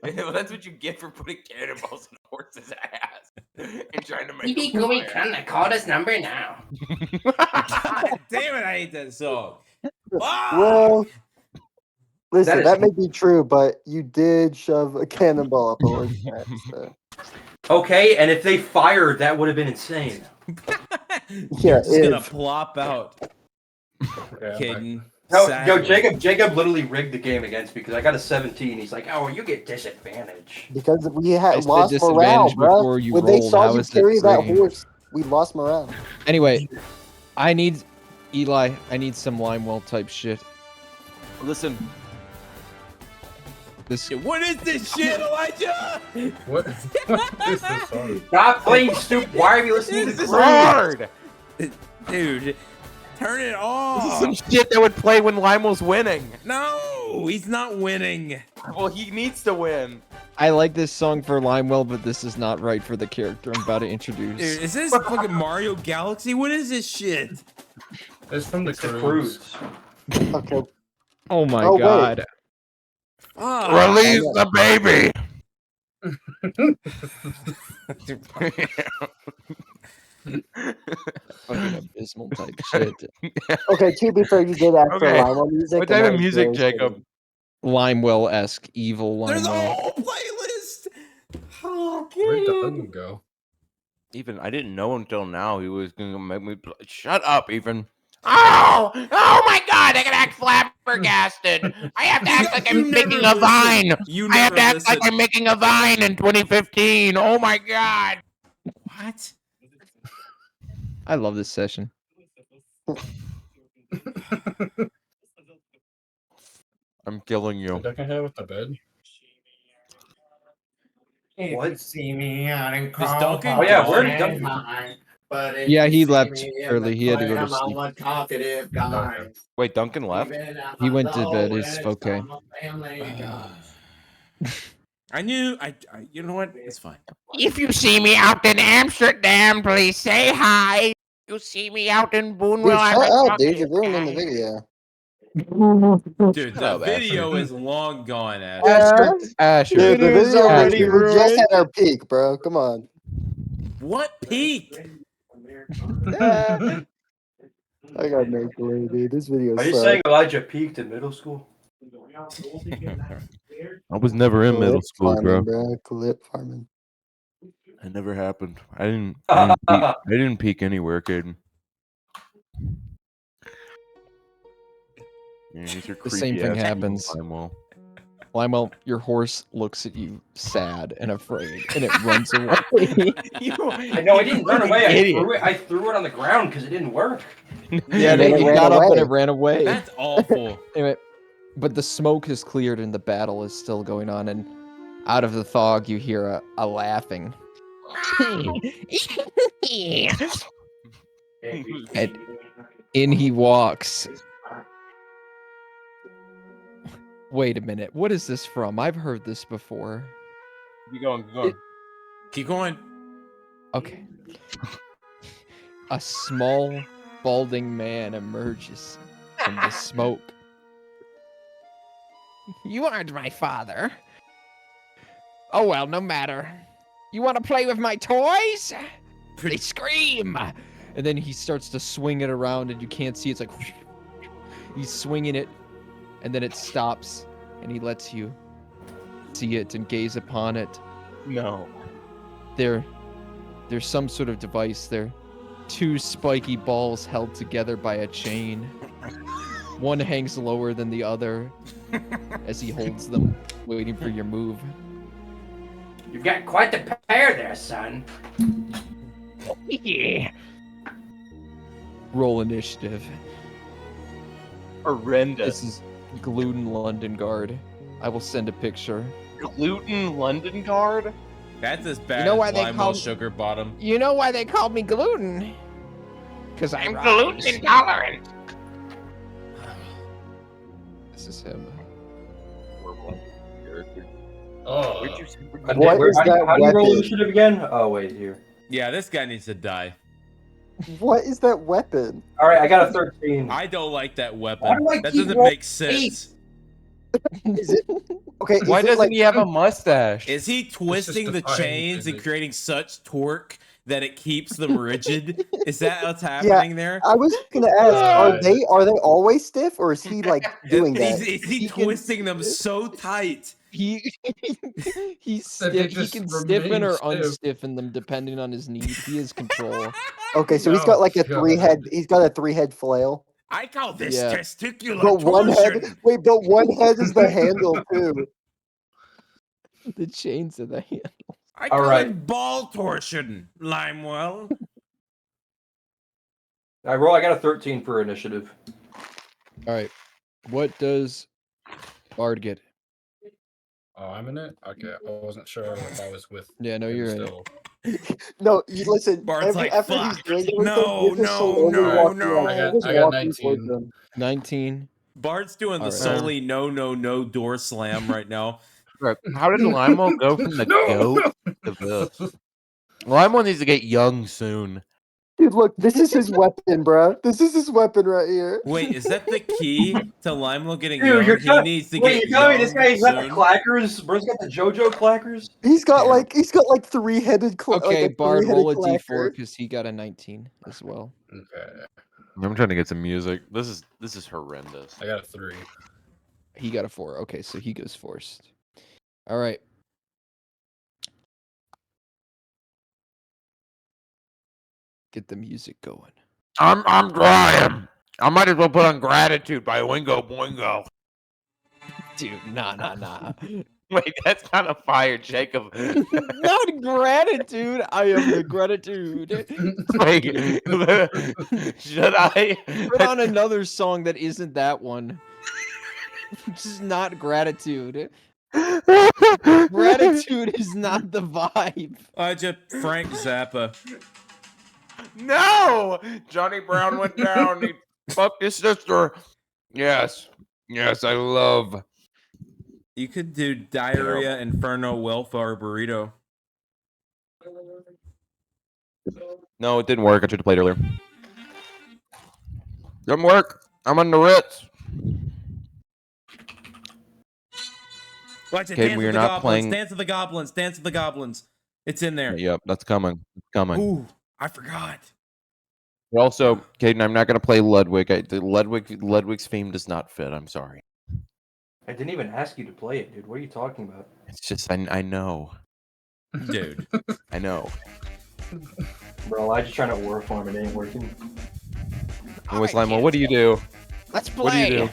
Well, that's what you get for putting cannonballs in a horse's ass and trying to make. Call this number now. God damn it, I hate that song. Well, listen, That that is- may be true, but you did shove a cannonball up a horse's ass. So. Okay, and if they fired, that would have been insane. You're just gonna if- plop out. Kidding. No, Sadly. Jacob literally rigged the game against me because I got a 17. He's like, "Oh, you get disadvantage." Because we I had said lost morale, disadvantage bro. before you When they rolled. saw How you is it carry that rigging? horse, we lost morale. Anyway, I need Eli. I need some Limewell type shit. Listen. This. What is this shit, Elijah? What is this song? Stop playing stupid. Why are you listening to This is Groove? hard. Dude, turn it This is off. some shit that would play when Limewell's winning. No, he's not winning. Well, he needs to win. I like this song for Limewell, but this is not right for the character I'm about to introduce. Dude, is this fucking Mario Galaxy? What is this shit? It's from the It's the cruise. Cruise. Okay. Oh my Oh, wait. god. Release the baby. Fucking abysmal type shit. Okay, to be fair, you did ask for Okay. Limewell music. What and type that of was music, very Jacob? fitting. Limewell-esque evil There's a Limewell. whole playlist. Oh, Where'd God. Dutton go? Even I didn't know until now he was gonna make me play. Shut up, even. Oh my God! I gotta act flabbergasted. I have to act like I'm You making never a vine. listen. You I have never to act listen. like I'm making a vine in 2015. Oh my God! What? I love this session. I'm killing you. Did Duncan have with the bed? What? See me out in Does Duncan Oh, yeah, go? where did Duncan- But if Yeah, you he see left me in early. the He had to go to club, I'm sleep. a talkative guy. Wait, Duncan left? Even at He my went to bed. It's lowest, okay. I'm a family guy. I knew. I. You know what? It's fine. If you see me out in Amsterdam, please say hi. You see me out in Dude, Boonville, I'm shut a up, dude. You're talkative ruining the guy. video. Dude, Shut the up, video Asher. is long gone, Ash. Asher. Dude, the is video, already we just ruined. had our peak, bro. Come on. What peak? I got no clue, dude. This video Are you sucks. saying Elijah peaked in middle school? I was never in middle Clip school, farming, bro. Clip farming. It never happened. I didn't peek anywhere, Caden. Yeah, these are The same creepy thing ass happens. Limewell. Limewell, your horse looks at you sad and afraid, and it runs away. I know it didn't run away. I threw it on the ground because it didn't work. Yeah, then it it ran got up and away. it ran away. That's awful. Anyway, but the smoke has cleared and the battle is still going on, and out of the fog you hear a laughing. And in he walks. Wait a minute, what is this from? I've heard this before. Keep going, keep going. Keep going. Okay. A small balding man emerges from the smoke. You aren't my father. Oh well, no matter. You want to play with my toys? They scream! And then he starts to swing it around and you can't see. It's like... He's swinging it, and then it stops, and he lets you see it and gaze upon it. No. There's some sort of device there. 2 spiky balls held together by a chain. One hangs lower than the other as he holds them, waiting for your move. You've got quite the pair there, son. Yeah. Roll initiative. Horrendous. This is Gluten London Guard. I will send a picture. Gluten London Guard? That's as bad You know as why they Limo call- Sugar Bottom. You know why they called me gluten? Because I'm gluten intolerant. This is him. Oh. What is How do that you roll weapon? initiative again? Oh, wait, here. Yeah, this guy needs to die. What is that weapon? All right, I got a 13. I don't like that weapon. Why do I That keep doesn't rolling make sense. Is it okay? Why is it doesn't like, he have a mustache? Is he twisting the defying chains and physics. creating such torque that it keeps them rigid? Is that what's happening there? I was gonna ask, are they always stiff, or is he like doing that? Is he He can- twisting them so tight? He That they he just can stiffen remain or stiff. unstiffen them depending on his need. He has control. Okay, so he's got like a 3-head. He's got a 3-head flail. I call this Yeah. testicular But one torsion. head. Wait, but one head is the handle too. The chains of the hand. I All call right. it ball torsion, Limewell. I got a 13 for initiative. All right. What does Bard get? Oh, I'm in it? Okay, I wasn't sure if I was with Yeah, no, him you're in it. still. No, you listen. Bard's like, after he's "Fuck, doing everything, no, you're just no, slowly no, walking no." around. I got- Just I got walking towards 19. them. 19. Bard's doing the All right. solely no door slam right now. Right. How did Limo go from the goat to this? Limo needs to get young soon. Dude, look, this is his weapon, bro. This is his weapon right here. Wait, is that the key to Limo getting Dude, young? you're He telling needs to wait, get you're telling me young this guy's got the soon? clackers? Bro's got the JoJo clackers? He's got like 3-headed Okay, like a Bard, 3-headed roll a clacker. d4 because he got a 19 as well. Okay, I'm trying to get some music. This is horrendous. I got a 3. He got a 4. Okay, so he goes first. All right. Get the music going. I'm trying. I might as well put on Gratitude by Wingo Boingo. Dude, nah. Wait, that's kind of fire, Jacob. Not gratitude. I am the gratitude. Wait, should I Put on another song that isn't that one. Just not gratitude. Gratitude is not the vibe. I just Frank Zappa. No! Johnny Brown went down. He fucked his sister. Yes, I love. You could do Diarrhea Inferno Welfare Burrito. No, it didn't work. I tried to play it earlier. Didn't work. I'm on the Ritz. Watch it. Okay, Dance we with are the not goblins. playing- Dance with the goblins. Dance with the goblins. It's in there. Yep, that's coming. It's coming. Ooh, I forgot. But also, Caden, I'm not going to play Ludwig. Ludwig's theme does not fit. I'm sorry. I didn't even ask you to play it, dude. What are you talking about? It's just I know. Dude. I know. Bro, I just trying to war farm. It ain't working. Anyways, Limo, what do you do? Let's play. What do you do?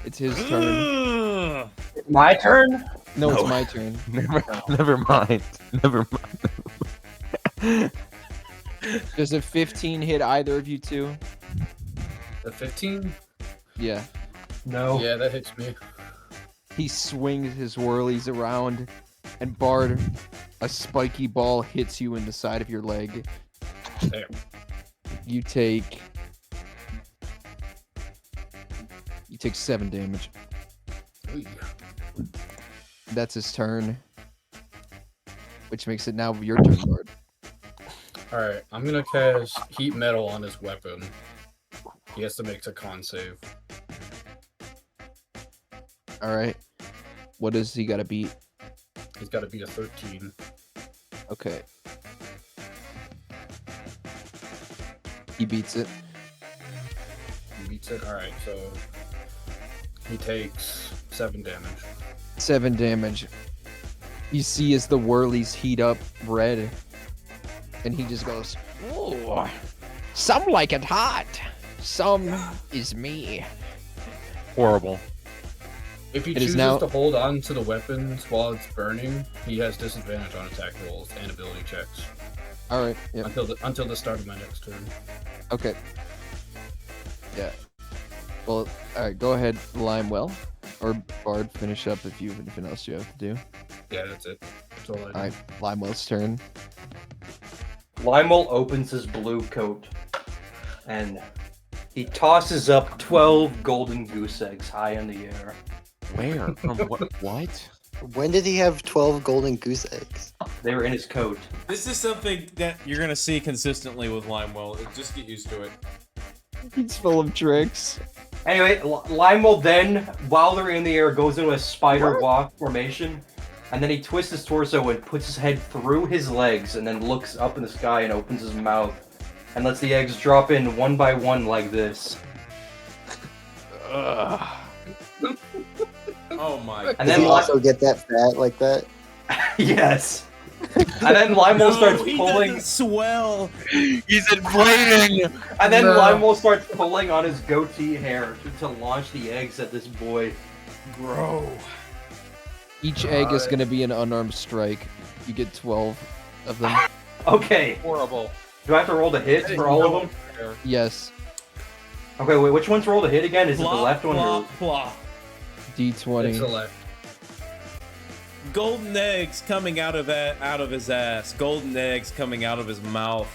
It's his turn. My turn? No, it's my turn. Never mind. Never mind. Does a 15 hit either of you two? The 15? Yeah. No. Yeah, that hits me. He swings his whirlies around, and Bard, a spiky ball hits you in the side of your leg. Damn. You take 7 damage. Ooh. That's his turn, which makes it now your turn, Bard. Alright, I'm gonna cast Heat Metal on his weapon. He has to make a con save. All right. What does he got to beat? He's got to beat a 13. Okay. He beats it. He beats it. All right, so he takes 7 damage. 7 damage. You see as the whirlies heat up red, and he just goes, "Ooh, some like it hot. Some is me." Horrible. If he It is chooses now- to hold on to the weapons while it's burning, he has disadvantage on attack rolls and ability checks All right. Yep. until the start of my next turn. Okay. Yeah. Well, all right. Go ahead, Limewell, or Bard. Finish up if you have anything else you have to do. Yeah, that's it. That's all I do. All right. Limewell's turn. Limewell opens his blue coat and he tosses up 12 golden goose eggs high in the air. Where? From what? What? When did he have 12 golden goose eggs? They were in his coat. This is something that you're gonna see consistently with Limewell. Just get used to it. He's full of tricks. Anyway, Limewell then, while they're in the air, goes into a spider walk formation, and then he twists his torso and puts his head through his legs, and then looks up in the sky and opens his mouth, and lets the eggs drop in one by one like this. Oh my! And Did then he also get that fat like that? Yes. And then Limewell starts he pulling. doesn't swell. He's inflating. And then No. Limewell starts pulling on his goatee hair to launch the eggs at this boy. Bro. Each egg is going to be an unarmed strike. You get 12 of them. Okay. Horrible. Do I have to roll the hit for all of them? Yes. Okay, wait, which one's roll the hit again? Is it the Plop, left one or? plop, plop. D20. It's the left. Golden eggs coming out of his ass. Golden eggs coming out of his mouth.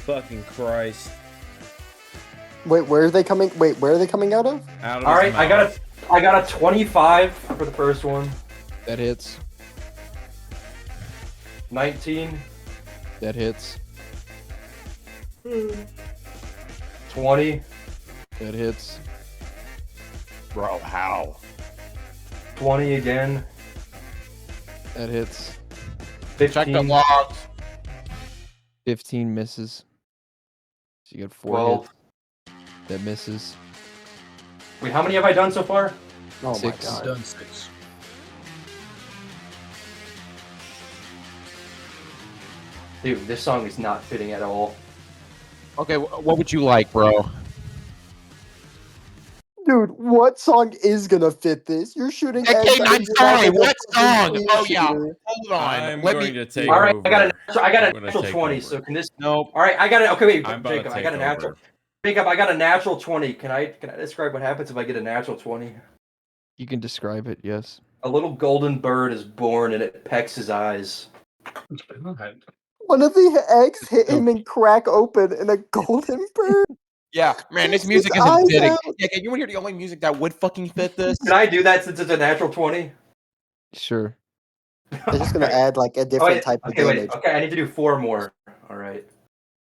Fucking Christ. Wait, where are they coming? Wait, where are they coming out of? Out of All his right, mouth. I got a 25 for the first one. That hits. 19, That hits. 20, That hits. Bro, how? 20 again, That hits. 15. Check the logs. 15 misses. So you got 4 12. hits. That misses. Wait, how many have I done so far? Oh 6. my god. Done 6. Dude, this song is not fitting at all. Okay, what would you like, bro? Dude, what song is gonna fit this? You're shooting Okay, eggs out I'm of your sorry. mouth like What a song? fucking Oh yeah. shooter. Hold on. I'm Let going me. to take All right, over. I got I'm a gonna natural take 20. over. So can this? Nope. All right, I got it. Okay, wait, I'm about to Jacob, I take got a natural. over. Jacob, I got a natural 20. Can I describe what happens if I get a natural 20? You can describe it, yes. A little golden bird is born and it pecks his eyes. God. One of the eggs hit him and crack open, and a golden bird. Yeah, man, this His music eyes isn't fitting. out. Yeah, you want to hear the only music that would fucking fit this? Can I do that since it's a natural 20? Sure. They're just gonna add like a different type of damage. Okay, I need to do 4 more. All right.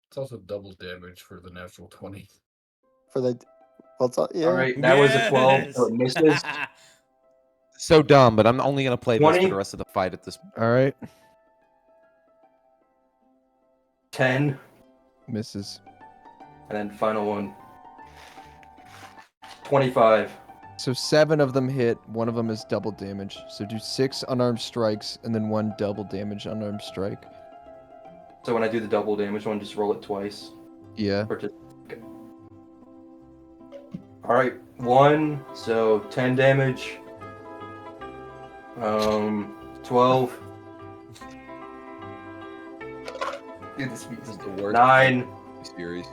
It's also double damage for the natural 20. For the, what's up? Yeah. All right, that was a 12, so it misses. So dumb, but I'm only gonna play this 20? for the rest of the fight at this. All right. 10, Misses. and then final one. 25. So 7 of them hit. 1 of them is double damage. So do 6 unarmed strikes and then 1 double damage unarmed strike. So when I do the double damage one, just roll it twice. Yeah. Or just, okay. All right, 1, so 10 damage. 12. Dude, this is the worst 9. Series.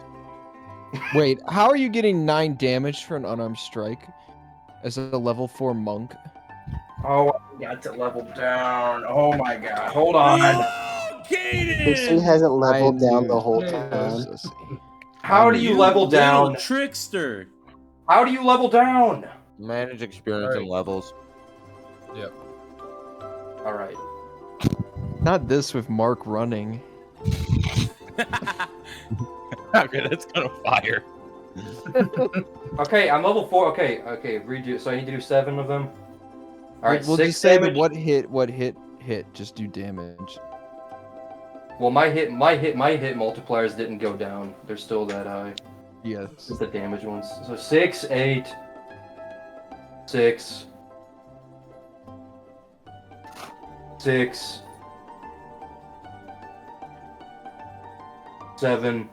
Wait, how are you getting 9 damage for an unarmed strike as a level 4 monk? Oh, I got to level down. Oh my god, hold on. This thing hasn't leveled down the whole Yeah. time. How do you level down? Trickster. How do you level down? Manage experience and levels. Yep. All right. Not this with Mark running. Okay, that's gonna fire. Okay, I'm level 4. Okay, redo. So I need to do 7 of them. All right, We'll 6 just say damage. that what hit. Just do damage. Well, my hit multipliers didn't go down. They're still that high. Yes. Just the damage ones. So 6, 8, 6, 6, 7.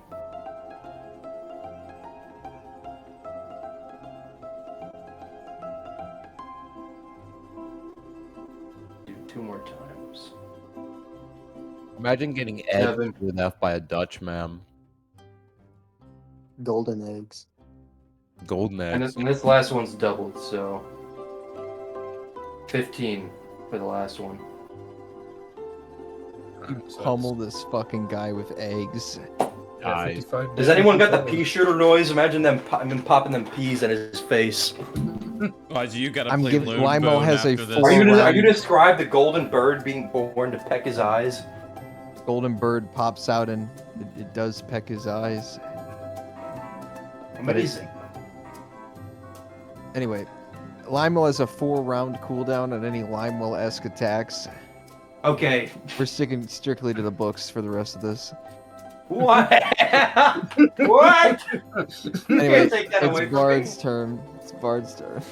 Do 2 more times. Imagine getting egged to death by a Dutch man. Golden eggs. Golden And eggs. this last one's doubled, so 15 for the last one. You pummel this fucking guy with eggs. Does anyone got the pea shooter noise? Imagine them popping them peas in his face. You gotta I'm play giving Lone Limo Bone has a after this. full Are you describe the golden bird being born to peck his eyes? Golden bird pops out and it does peck his eyes. Amazing. Anyway, Limewell has a 4-round cooldown on any Limewell-esque attacks. Okay. We're sticking strictly to the books for the rest of this. What? What? Anyway, take that away it's from Bard's turn. It's Bard's turn.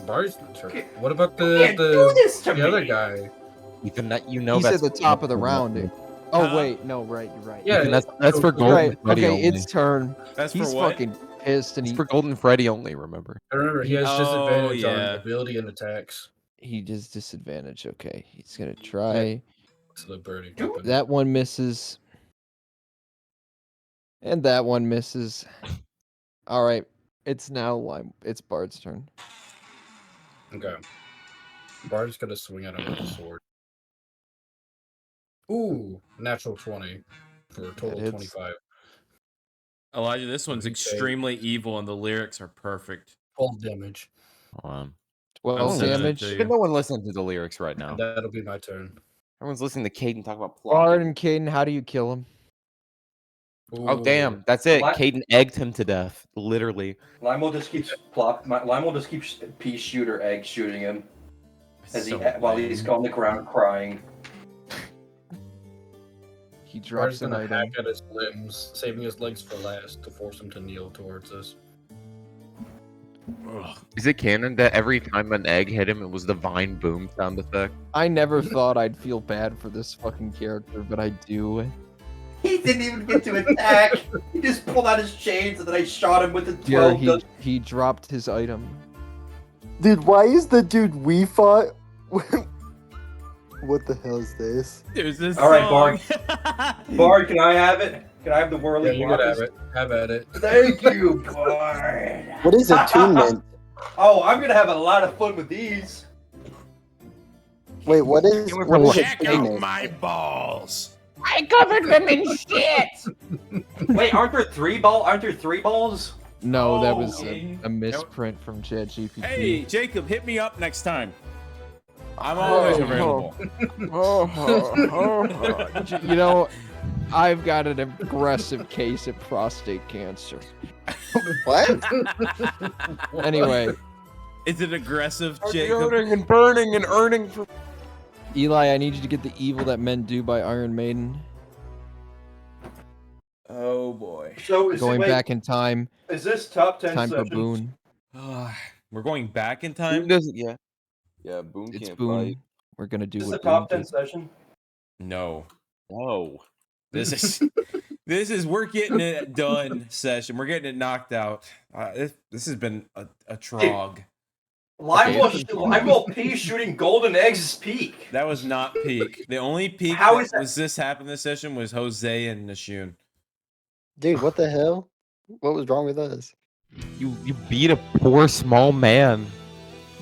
Bard's turn. What about can't do this to the other me. guy? You know He's that's at the top of the round. Oh wait, no, right, you're right. Yeah, that's for Golden Right. Freddy Okay, only. it's turn. That's for He's what? fucking pissed, and It's for Golden Freddy only. Remember. I remember he has Oh, disadvantage on yeah. ability and attacks. he does disadvantage. Okay, he's gonna try. To the birdie weapon. That one misses. And that one misses. All right, it's now it's Bard's turn. Okay. Bard's gonna swing at him with the sword. Ooh, natural 20 for a total hits. 25. Elijah, this one's Okay. extremely evil, and the lyrics are perfect. 12 damage. I'm 12 sending it damage. to you. But no one listens to the lyrics right now. And that'll be my turn. Everyone's listening to Caden talk about Bard plotting. and Caden, how do you kill him? Oh Ooh. damn, that's it. What? Caden egged him to death, literally. Limo just keeps pea shooter egg shooting him as while he's on the ground crying. He Bard's drops an gonna item. hack at his limbs, saving his legs for last to force him to kneel towards us. Is it canon that every time an egg hit him, it was the Vine boom sound effect? I never thought I'd feel bad for this fucking character, but I do. He didn't even get to attack. He just pulled out his chains and then I shot him with a Yeah, 12. he dropped his item. Dude, why is the dude we fought? What the hell is this? There's this All right, song. Bard. Bard, can I have it? Can I have the Yeah, whirly you could have it. Have at it. Thank you, Bard. What is attunement? Oh, I'm gonna have a lot of fun with these. Wait, what is Check out attunement? my balls. I covered them in shit. Wait, aren't there 3 balls? No, that was Okay. a misprint from ChatGPT. Hey, Jacob, hit me up next time. I'm always available. You know, I've got an aggressive case of prostate cancer. What? Anyway, Is it aggressive, Jacob? And burning and earning for. Eli, I need you to get the Evil That Men Do by Iron Maiden. Oh boy. So Going back in time. Is this top 10 Time for sessions? Boone. We're going back in Boom time? doesn't. Yeah. Yeah. Boom It's can't Boone. fight. We're gonna do Is this a what Boone top 10 did. session? No. No. This is we're getting it done session. We're getting it knocked out. This has been a trog. Limo P shooting golden eggs is peak. That was not peak. The only peak How that is that- was this happened this session was Jose and Nashun. Dude, what the hell? What was wrong with us? You beat a poor small man.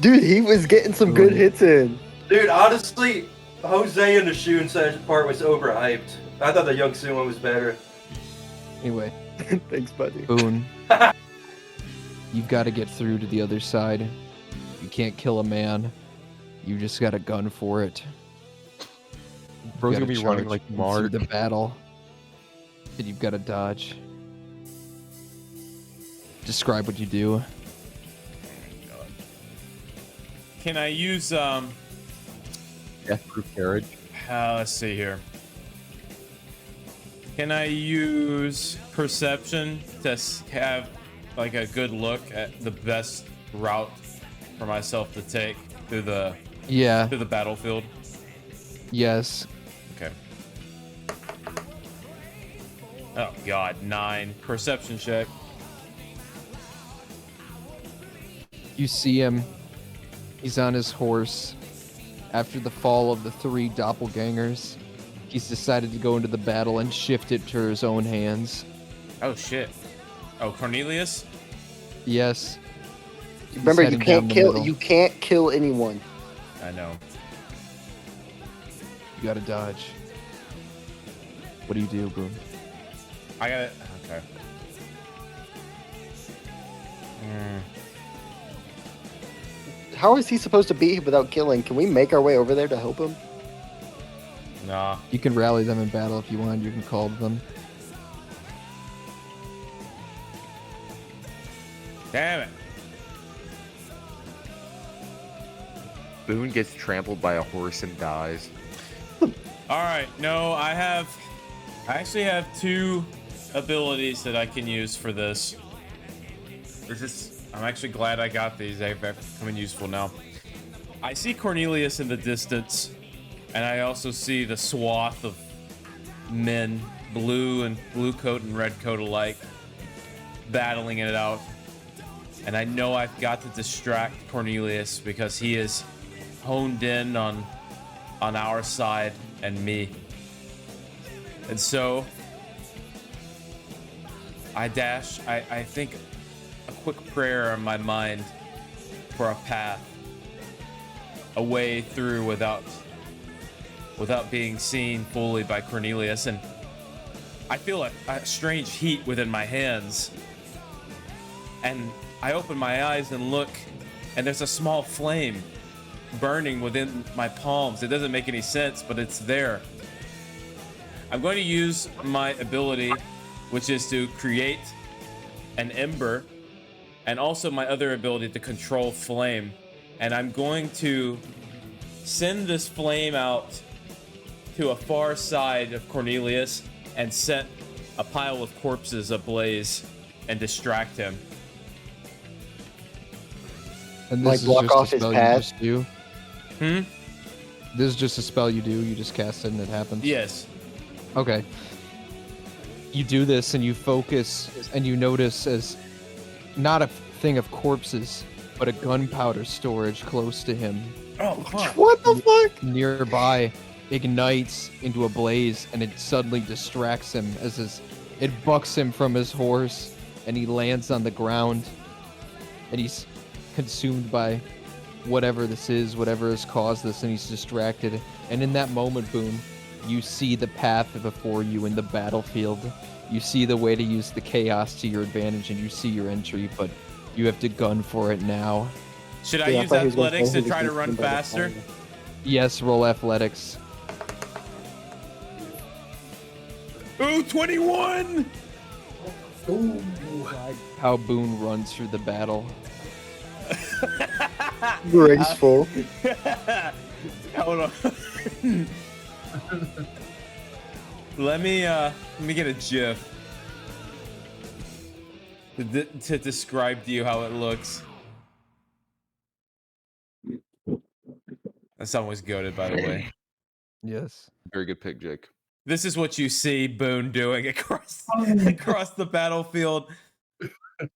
Dude, he was getting some good hits in. Dude, honestly, Jose and the Shun session part was overhyped. I thought the Young Soon one was better. Anyway, Thanks, buddy. Boone. You've got to get through to the other side. You can't kill a man. You just got a gun for it. Bro's gotta gonna be running charge like through Mark. the battle. And you've got to dodge. Describe what you do. Can I use Death-proof carriage. let's see here. Can I use perception to have like a good look at the best route for myself to take through the battlefield? Yes. Okay. Oh god, 9. Perception check. You see him. He's on his horse. After the fall of the 3 doppelgangers, he's decided to go into the battle and shift it to his own hands. Oh shit. Oh, Cornelius? Yes. Remember, you can't kill anyone. I know. You gotta dodge. What do you do, Boom? I got it. Okay. How is he supposed to beat him without killing? Can we make our way over there to help him? Nah. You can rally them in battle if you want. You can call them. Damn it. Boone gets trampled by a horse and dies. Alright, no, I actually have 2 abilities that I can use for this. I'm actually glad I got these. They've become useful now. I see Cornelius in the distance, and I also see the swath of men, blue coat and red coat alike, battling it out. And I know I've got to distract Cornelius because he is honed in on our side and me. And so I think a quick prayer in my mind for a path, a way through without being seen fully by Cornelius. And I feel a strange heat within my hands. And I open my eyes and look, and there's a small flame burning within my palms. It doesn't make any sense, but it's there. I'm going to use my ability, which is to create an ember, and also my other ability to control flame. And I'm going to send this flame out to a far side of Cornelius and set a pile of corpses ablaze and distract him. And Like this block is just off a his spell path? you just do. This is just a spell you do. You just cast it and it happens. Yes. Okay. You do this and you focus and you notice as not a thing of corpses, but a gunpowder storage close to him. Oh, fuck. What the fuck? Nearby ignites into a blaze and it suddenly distracts him as it bucks him from his horse and he lands on the ground and he's consumed by whatever this is, whatever has caused this, and he's distracted. And in that moment, Boone, you see the path before you in the battlefield. You see the way to use the chaos to your advantage, and you see your entry, but you have to gun for it now. Should I use athletics to try to run faster? Yes, roll athletics. Ooh, 21! Ooh. How Boone runs through the battle. Graceful. Hold on. Let me get a GIF to describe to you how it looks. That song was goated, by the way. Yes. Very good pick, Jake. This is what you see Boone doing across the battlefield.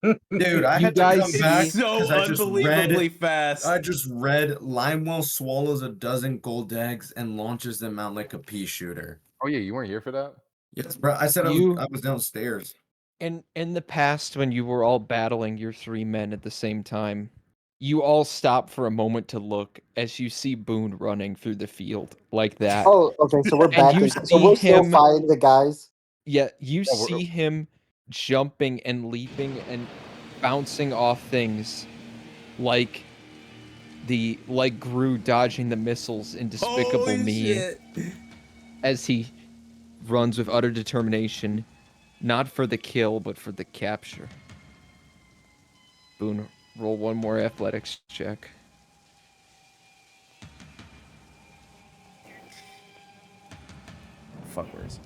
Dude, I had to come back so 'cause I just unbelievably fast. I just read Limewell swallows a dozen gold eggs and launches them out like a pea shooter. Oh yeah, you weren't here for that? Yes, bro. I said I was downstairs. In the past, when you were all battling your 3 men at the same time, you all stop for a moment to look as you see Boone running through the field like that. Oh, okay, so we're And back. you So see we're still him- fighting the guys. Yeah, you Yeah, we're- see him jumping and leaping and bouncing off things like Gru dodging the missiles in Despicable Holy Me shit. as he runs with utter determination, not for the kill, but for the capture. Boone, roll one more athletics check. Fuck, where is it?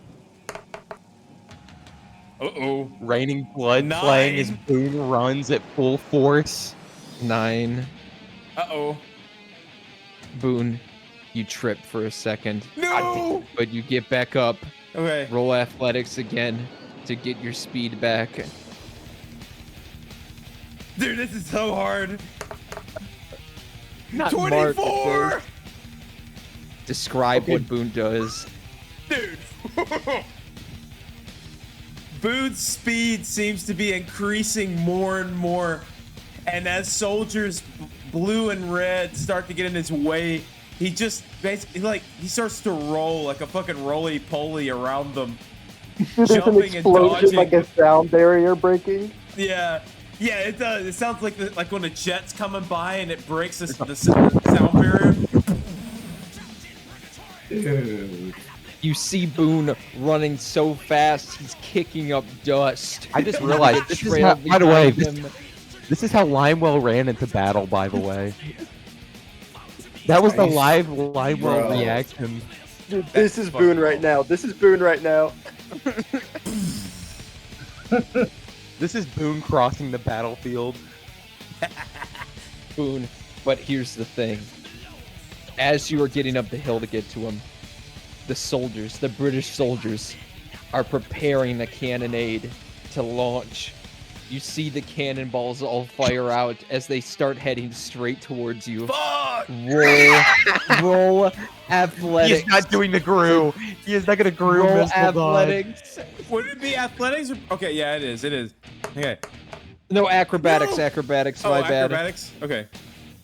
Uh-oh. Raining blood playing as Boone runs at full force. 9. Uh-oh. Boone, you trip for a second. No! But you get back up. Okay. Roll athletics again to get your speed back. Dude, this is so hard. Not 24! Describe what Boone does. Dude. Boone's speed seems to be increasing more and more. And as soldiers blue and red start to get in his way, he just basically, he starts to roll like a fucking roly-poly around them. There's an Jumping and explosion dodging. like a sound barrier breaking. Yeah. Yeah, it does. It sounds like like when a jet's coming by and it breaks the sound barrier. Dude. You see Boone running so fast, he's kicking up dust. I just realized this is how, by the way, this is how Limewell ran into battle, by the way. That was the live Limewell reaction. Dude, this is Boone right now. This is Boone right now. This is Boone crossing the battlefield. Boone, but here's the thing. As you are getting up the hill to get to him, the soldiers, the British soldiers, are preparing a cannonade to launch. You see the cannonballs all fire out as they start heading straight towards you. Fuck! Roll athletics. He is not doing the Gru. He is not going to Gru Roll missile athletics. Would it be athletics? Okay, yeah, it is. It is. Okay. No, acrobatics. No! Acrobatics. Oh, My bad. acrobatics? Okay.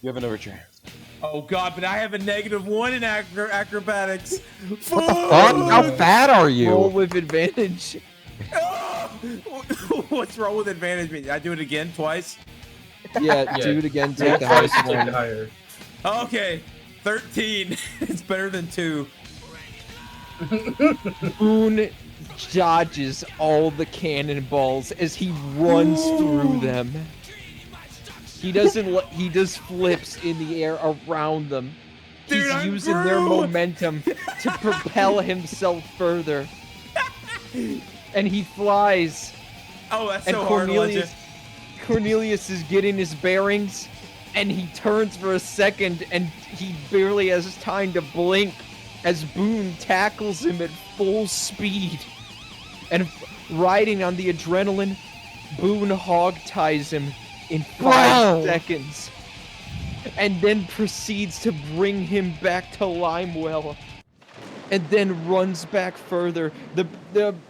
You have another chance. Oh god, but I have a -1 in acrobatics. What the fuck? How fat are you? Roll with advantage. What's wrong with advantage? Did I do it again twice? Yeah, do it again. Take the highest one. Higher. Okay, 13. It's better than 2. Boone dodges all the cannonballs as he runs through them. He doesn't. He does flips in the air around them. Dude, He's using their momentum to propel himself further. And he flies. Oh, that's And so hard, Elijah. Cornelius is getting his bearings, and he turns for a second, and he barely has time to blink as Boone tackles him at full speed. And riding on the adrenaline, Boone hog-ties him in 5 seconds, and then proceeds to bring him back to Limewell, and then runs back further. The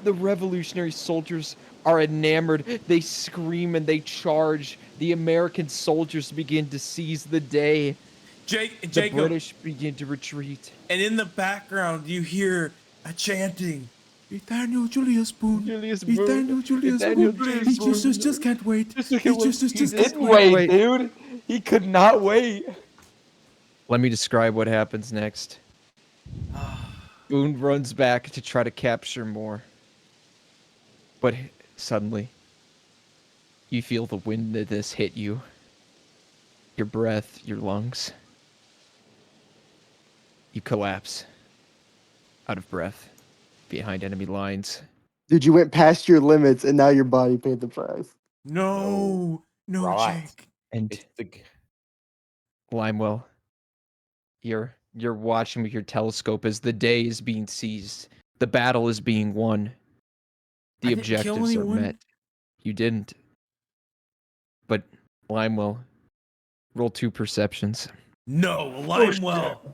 revolutionary soldiers are enamored. They scream and they charge. The American soldiers begin to seize the day. Jacob, the British begin to retreat. And in the background, you hear a chanting. Nathaniel Julius Boone. Nathaniel Julius Boone. He just can't wait. He just can't wait. Dude. He could not wait. Let me describe what happens next. Boone runs back to try to capture more. But suddenly, you feel the wind of this hit you. Your breath, your lungs. You collapse. Out of breath. Behind enemy lines. Dude, you went past your limits and now your body paid the price. No, Jake. And Limewell, you're watching with your telescope as the day is being seized. The battle is being won. The objectives are met. You didn't. But Limewell, roll 2 perceptions. No, Limewell.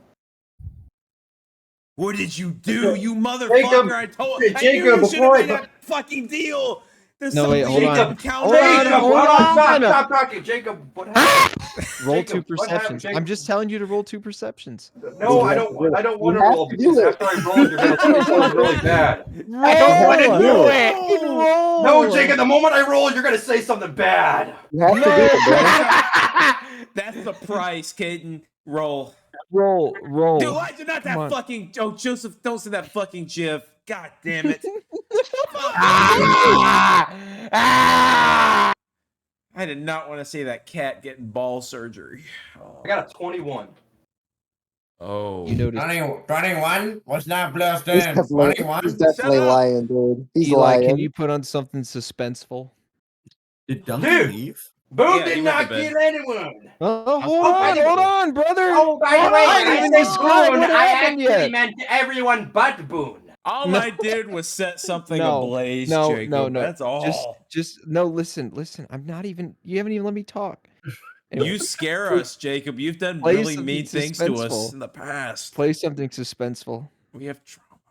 What did you do, you motherfucker? I knew you should have made that fucking deal. There's No, wait, hold on. Hold on. Stop talking, Jacob. What happened? Roll Jacob, 2 what happened, perceptions. Jacob? I'm just telling you to roll 2 perceptions. No, I don't want to roll because after I roll, you're gonna say something really bad. I don't want to do it. No, Jacob. The moment I roll, you're gonna say something bad. You have to do it, bro. That's the price, Caden. Roll. Roll. Dude, why did not that fucking... Oh, Joseph, don't say that fucking GIF. God damn it. I did not want to see that cat getting ball surgery. I got a 21. Oh. You notice 21? What's not plus He's 10? definitely, 21? he's definitely lying, dude. He's Eli, lying. can you put on something suspenseful? Did Duncan Dude! leave? Boone Yeah, he did went to not bed. kill anyone. Oh, hold on, brother. Oh, by the way, I when didn't I even said describe Boone, what I happened actually yet. meant everyone but Boone. All I did was set something No, ablaze, no, Jacob. no. That's all. Just no. Listen. I'm not even. You haven't even let me talk. Anyway, You scare us, Jacob. You've done play really something mean things to us suspenseful. in the past. Play something suspenseful. We have trauma.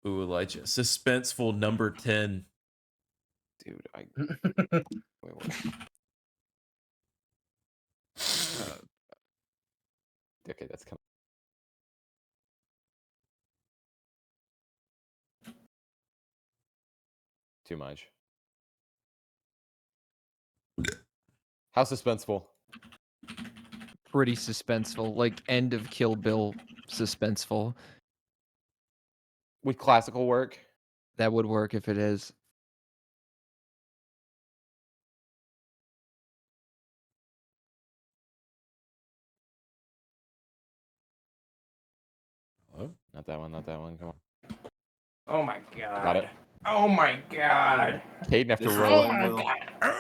Ooh, Elijah. Suspenseful number 10. Dude, I. Wait, what? Okay, that's coming. Too much. How suspenseful? Pretty suspenseful, like end of Kill Bill suspenseful. Would classical work? That would work if it is. Hello? Not that one, not that one. Come on. Oh my god. Got it. Oh my god. Caden after This is roll. Lone Will.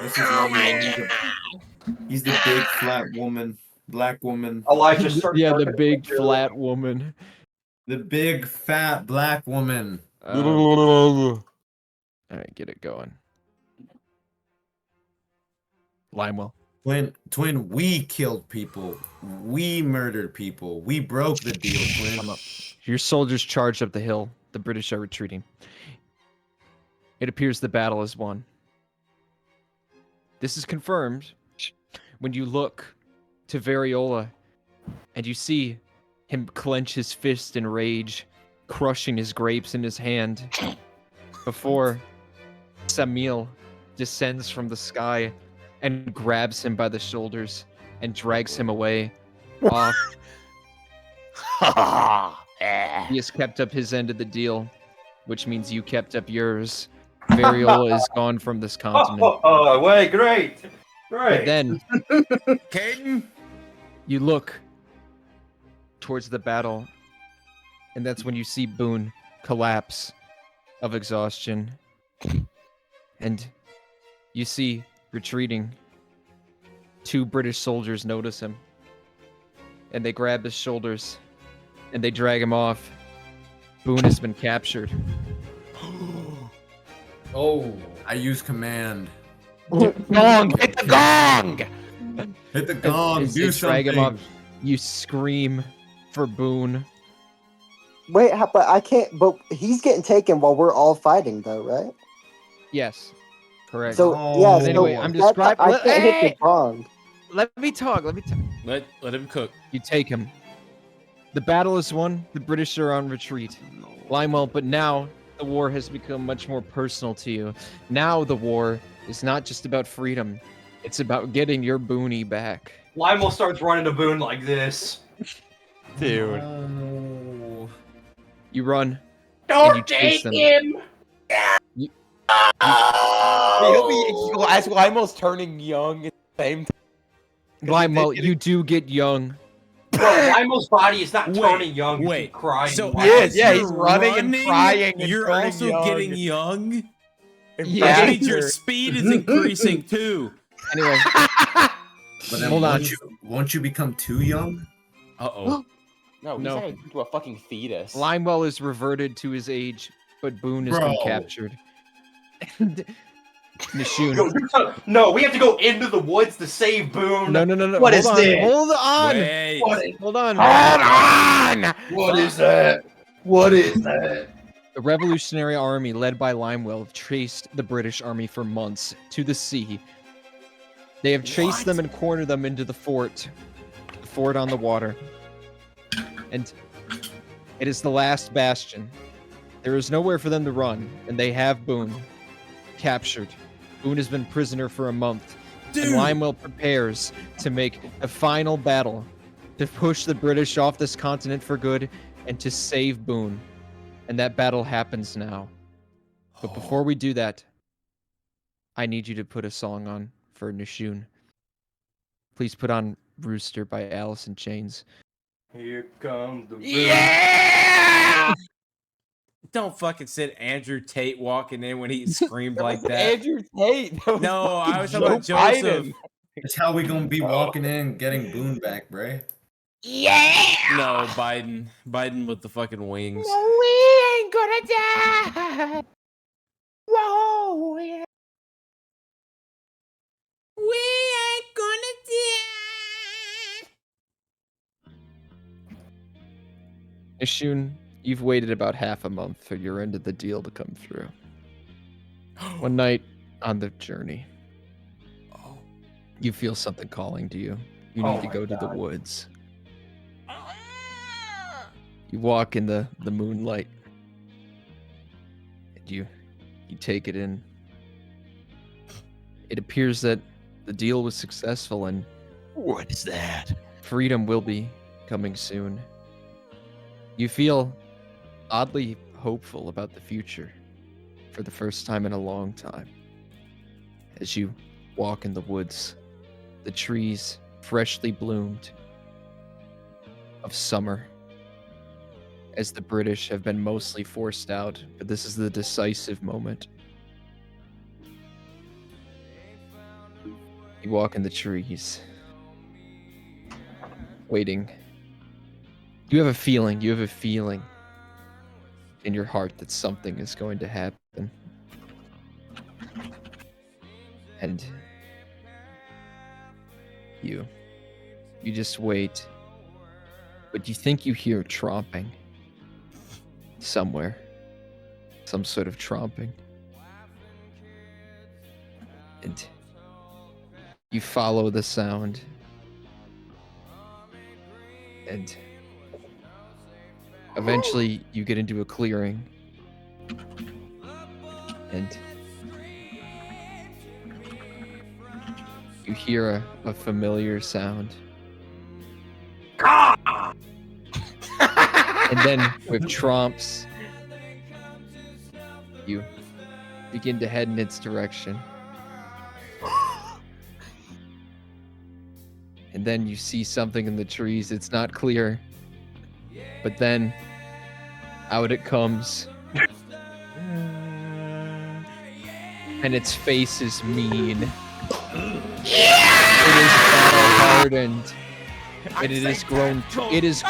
This is Lone Will. He's the big flat woman, black woman. Elijah, start Yeah, the barking big at your- flat woman. The big fat black woman. All right, get it going. Limewell. Twin, we killed people. We murdered people. We broke the deal, Twin. Your soldiers charged up the hill. The British are retreating. It appears the battle is won. This is confirmed when you look to Variola and you see him clench his fist in rage, crushing his grapes in his hand, before Samil descends from the sky and grabs him by the shoulders and drags him away off. He has kept up his end of the deal, which means you kept up yours. Variola is gone from this continent. Oh, wait, great. But Great. then Caden? you look towards the battle, and that's when you see Boone collapse of exhaustion. And you see, retreating, 2 British soldiers notice him. And they grab his shoulders, and they drag him off. Boone has been captured. Oh, I use command. Gong! Hit the gong! Hit the gong. As Do they drag him something. off, you scream for Boone. Wait, but I can't. But he's getting taken while we're all fighting, though, right? Yes, correct. So Oh. yeah. But anyway, I'm that's- describing. I can't hit the gong. Let me talk. Let me talk. Let him cook. You take him. The battle is won. The British are on retreat. Limewell, but now the war has become much more personal to you. Now the war is not just about freedom. It's about getting your boonie back. Lionel starts running to Boone like this. Dude. Oh. You run. Don't you chase take them. him. He'll be as Limel's turning young at the same time. Limewell, you do get young. Bro, Limel's body is not turning young. Wait. He's crying. So Yes, as yeah, you're he's running and crying and you're turning also young. getting young? Yeah. That means your speed is increasing too. Anyway, But then hold on. won't you become too young? Uh-oh. No, he's No. turning into a fucking fetus. Limewell is reverted to his age, but Boone has been Bro. captured. Yo, Nishoon. no, we have to go into the woods to save Boone. No. What Hold is on. this? Hold on. Wait. Hold on. Hold on! What is that? What is that? The Revolutionary Army, led by Limewell, chased the British army for months to the sea. They have chased them and cornered them into the fort on the water. And it is the last bastion. There is nowhere for them to run, and they have Boone captured. Boone has been prisoner for a month, and Limewell prepares to make a final battle to push the British off this continent for good and to save Boone. And that battle happens now. But before we do that, I need you to put a song on for Nishun. Please put on Rooster by Alice in Chains. Here comes the Yeah! Don't fucking sit Andrew Tate walking in when he screamed like that. Andrew Tate. That was No, I fucking was talking about Joe Joseph. Biden. That's how we gonna be walking in, getting Boone back, bruh. Yeah! No, Biden. Biden with the fucking wings. We ain't gonna die! Whoa! We ain't gonna die! Nishun, you've waited about half a month for your end of the deal to come through. One night on the journey, you feel something calling to you. You need to go to the woods. You walk in the moonlight. And you take it in. It appears that the deal was successful and What is that? freedom will be coming soon. You feel oddly hopeful about the future for the first time in a long time. As you walk in the woods, the trees freshly bloomed of summer, as the British have been mostly forced out, but this is the decisive moment. You walk in the trees, waiting. You have a feeling in your heart that something is going to happen. And you just wait. But you think you hear tromping somewhere. Some sort of tromping. And you follow the sound. And eventually you get into a clearing. And you hear a familiar sound. And then with tromps, you begin to head in its direction. And then you see something in the trees. It's not clear. But then out it comes. And its face is mean. It is battle-hardened. And it is grown. It is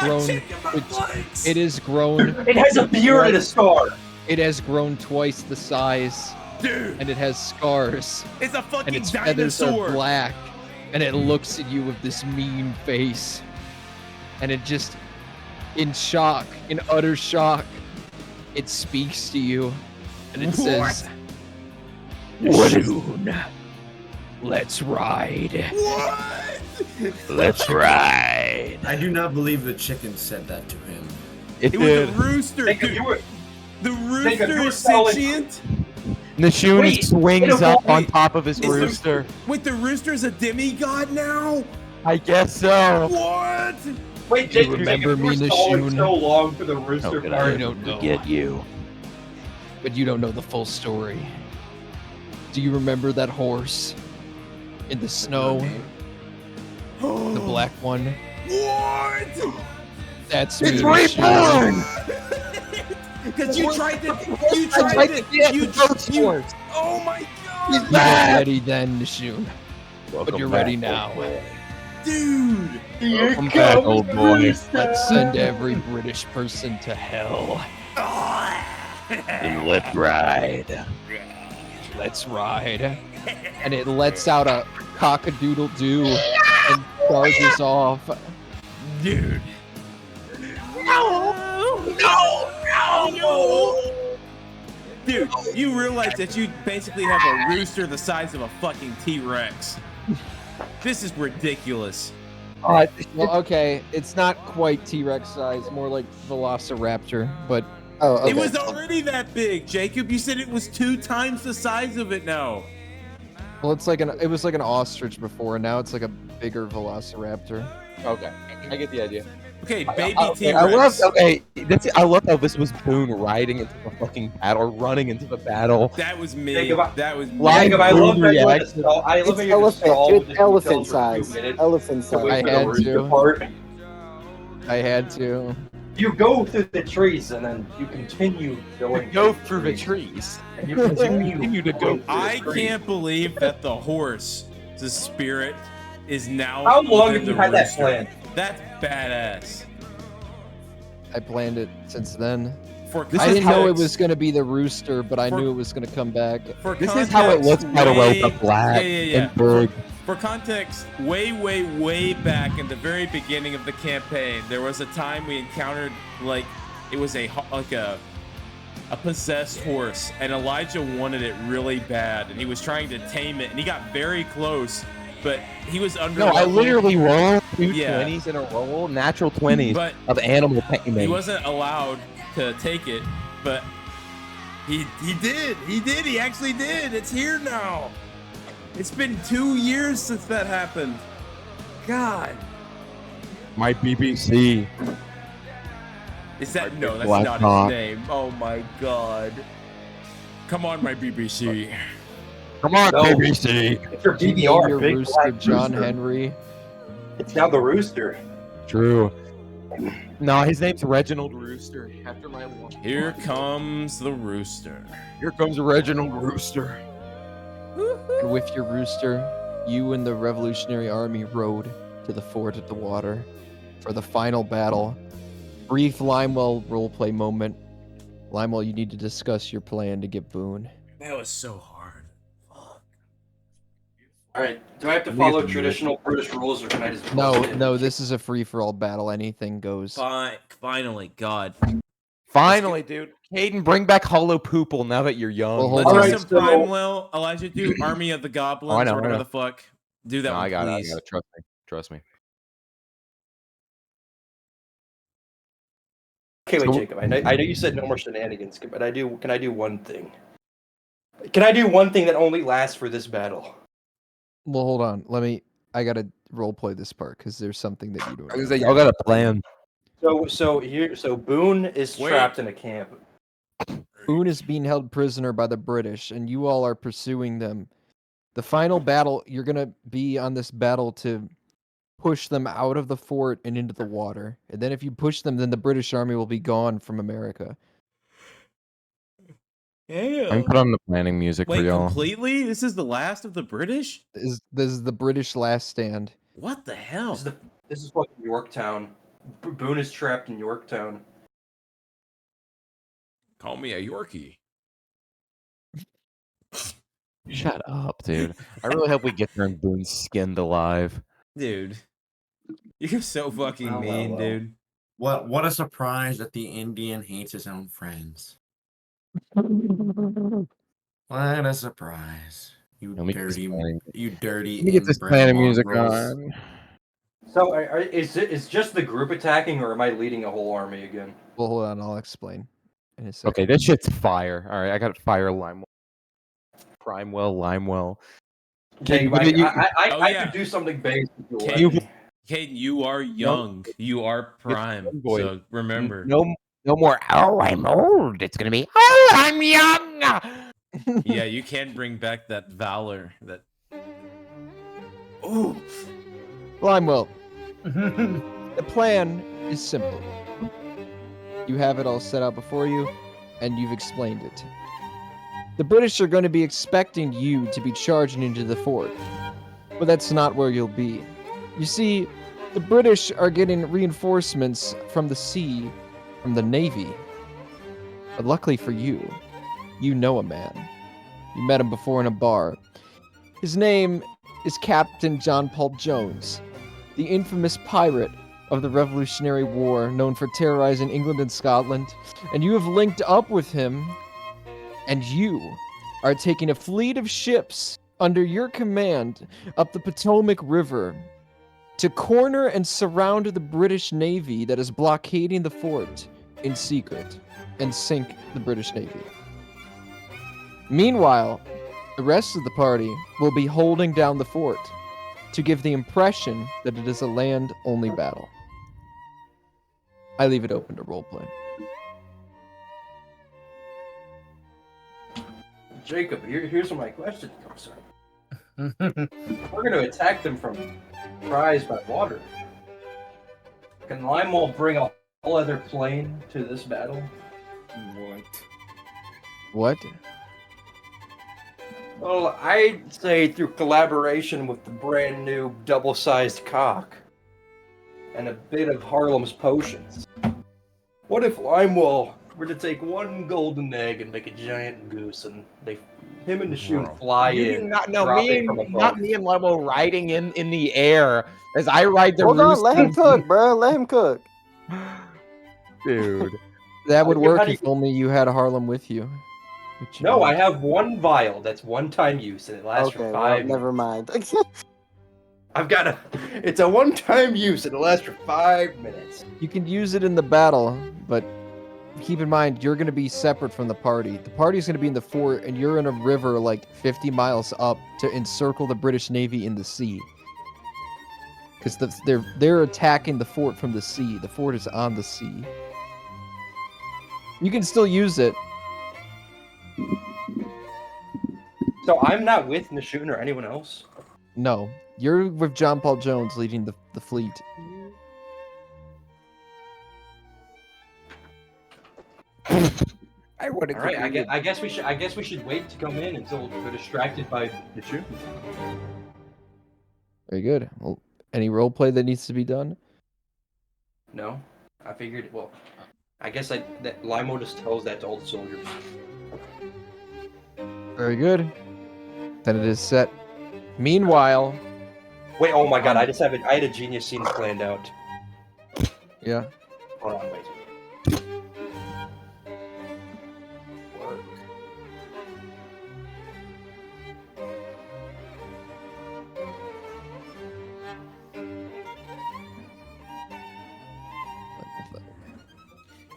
grown. It has a beard and a scar. It has grown twice the size. Dude. And it has scars. It's a fucking And its feathers dinosaur. are black. And it looks at you with this mean face. And it just, in shock, in utter shock, it speaks to you. And it says, What is- "Soon, let's ride." What? Let's ride. I do not believe the chicken said that to him. It It was did. a rooster, Jacob, dude. you were- The Jacob, you rooster were is solid. sentient? Nishun Wait, swings up on wait. top of his Is the- rooster. Wait, the rooster's a demigod now? I guess so. What? Wait, Do you Jacob, remember you were me, stalling Nishun? so long for the rooster could part. I don't know. Get you. But you don't know the full story. Do you remember that horse in the snow? The black one? What? That's me. It's Nishun. reborn! Because you tried to. Oh my god! You weren't ready then, Nishun. Welcome But you're back, ready old now. boy. Dude! Welcome back, old boy. Let's send every British person to hell. And let's ride. Let's ride. And it lets out a cock-a-doodle-doo and charges off. Dude! Dude, you realize that you basically have a rooster the size of a fucking T-Rex. This is ridiculous. Well, okay, it's not quite T-Rex size, more like Velociraptor, but Oh, okay. It was already that big, Jacob. You said it was 2 times the size of it now. well, it was like an ostrich before, and now it's like a bigger Velociraptor. Okay, I get the idea. Okay, baby T I love. Rex. Okay, I love how this was Boone riding into the fucking battle, running into the battle. That was me. Jacob, That was me. Live Jacob, I love Boone how you had to reaction. stall. I love how you had to Elephant, stall with it's the elephant details for 2 size. minutes. Elephant To wait size. for I the had rooster to. part. I had to. You go through the trees and then you continue going. Go through the trees. And you continue to go. I can't believe that the horse, the spirit, is now. How long within have you the had that rooster. plan? That's badass. I planned it since then. For I didn't know it context- was gonna be the rooster, but I For- knew it was gonna come back. For This context, is how it looks, by the way, the black Yeah. and bird. For context, way back in the very beginning of the campaign, there was a time we encountered like it was a possessed horse, and Elijah wanted it really bad, and he was trying to tame it, and he got very close, but he was under. No, I literally rolled two Yeah. 20s in a row, natural 20s But of animal taming. he wasn't allowed to take it, but he did. He actually did. It's here now. It's been 2 years since that happened. God. My BBC. Is that no? That's Black not Hawk. his name. Oh my God. Come on, my BBC. Come on, No. BBC. It's your Name DVR, your big rooster black John rooster. Henry. It's now the rooster. True. No, his name's Reginald Rooster. After my one. Here comes the rooster. Here comes Reginald Rooster. And with your rooster, you and the Revolutionary Army rode to the fort at the water for the final battle. Brief Limewell roleplay moment. Limewell, you need to discuss your plan to get Boone. That was so hard. All right. Do I have to follow traditional British rules, or can I just? No, this is a free-for-all battle. Anything goes. Finally, God. Finally, dude. Caden, bring back Hollow Poople now that you're young. Well, hold Let's on. do some Prime Will. Elijah, do Army of the Goblins, I know, or whatever I know. the fuck. Do that No, one, I got it. I please. got it. Trust me. Trust me. Okay, wait, Jacob. I know you said no more shenanigans, but Can I do one thing? Can I do one thing that only lasts for this battle? Well, hold on. I gotta roleplay this part because there's something that you don't. I was like, y'all got a plan. So Boone is trapped in a camp. Boone is being held prisoner by the British, and you all are pursuing them. The final battle, you're gonna be on this battle to push them out of the fort and into the water. And then if you push them, then the British army will be gone from America. I'm put on the planning music Wait, for y'all. completely? This is the last of the British? This is the British last stand. What the hell? This is fucking Yorktown. Boone is trapped in Yorktown. Call me a Yorkie. Shut up, dude. I really hope we get there and Boone's skinned alive. Dude. You're so fucking Wow, mean, wow. dude. What a surprise that the Indian hates his own friends. What a surprise. You Let me get this dirty, planning- you dirty. Let me get this inbred planning music mongrels. on. So is just the group attacking, or am I leading a whole army again? Well, hold on, I'll explain in a second. Okay, this shit's fire. All right, I got fire Limewell. Primewell, Limewell. Jacob, but you- I could do something basic. if you'll let Caden, me. Caden, you are young. You are prime. young boy. So remember. No more. Oh, I'm old. It's gonna be. Oh, I'm young. Yeah, you can bring back that valor. That. Ooh. Limewell, the plan is simple. You have it all set out before you, and you've explained it. The British are going to be expecting you to be charging into the fort, but that's not where you'll be. You see, the British are getting reinforcements from the sea, from the Navy. But luckily for you, you know a man. You met him before in a bar. His name is Captain John Paul Jones, the infamous pirate of the Revolutionary War, known for terrorizing England and Scotland, and you have linked up with him, and you are taking a fleet of ships under your command up the Potomac River to corner and surround the British Navy that is blockading the fort in secret and sink the British Navy. Meanwhile, the rest of the party will be holding down the fort to give the impression that it is a land-only battle. I leave it open to roleplay. Jacob, here's where my question comes from. We're going to attack them from prize by water. Can Limewall bring a whole other plane to this battle? What? Well, I'd say through collaboration with the brand new double-sized cock and a bit of Harlem's potions. What if Limewall were to take one golden egg and make a giant goose, and him and the shoe fly in? Not drop me it from not above? me and Lemo riding in the air as I ride the Hold on, roost. let him cook, bro. Let him cook. Dude. That would How do work you- if only you had Harlem with you. which you No, I don't. have one vial that's one-time use, and it lasts for Okay, 5 well, never mind. I've got a. It's a one-time use, and it lasts for 5 minutes. You can use it in the battle, but keep in mind you're going to be separate from the party. The party's going to be in the fort, and you're in a river like 50 miles up to encircle the British Navy in the sea. Because they're attacking the fort from the sea. The fort is on the sea. You can still use it. So I'm not with Nishun or anyone else? No, you're with John Paul Jones leading the fleet. I would All right, I guess we should wait to come in until we're distracted by Nishun. Very good. Well, any role play that needs to be done? No, I figured. Well, I guess that Limo just tells that to all the soldiers. Very good. Then it is set. Meanwhile, Wait, oh my god, I had a genius scene planned out. yeah. Hold on, wait.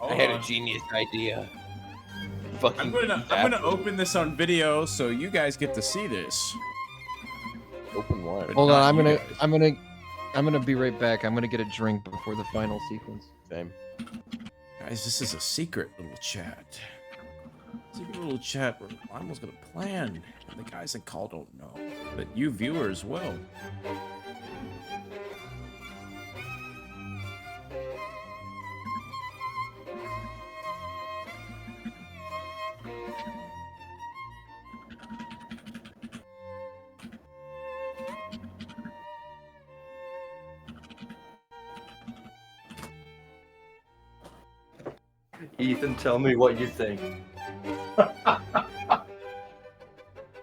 I had a genius idea. I'm gonna open this on video so you guys get to see this. Open what? But Hold on, not you I'm guys. gonna be right back. I'm gonna get a drink before the final sequence. Same. Guys, this is a secret little chat. Secret little chat where Limel's gonna plan. And the guys in call don't know. But you viewers will. Ethan, tell me what you think.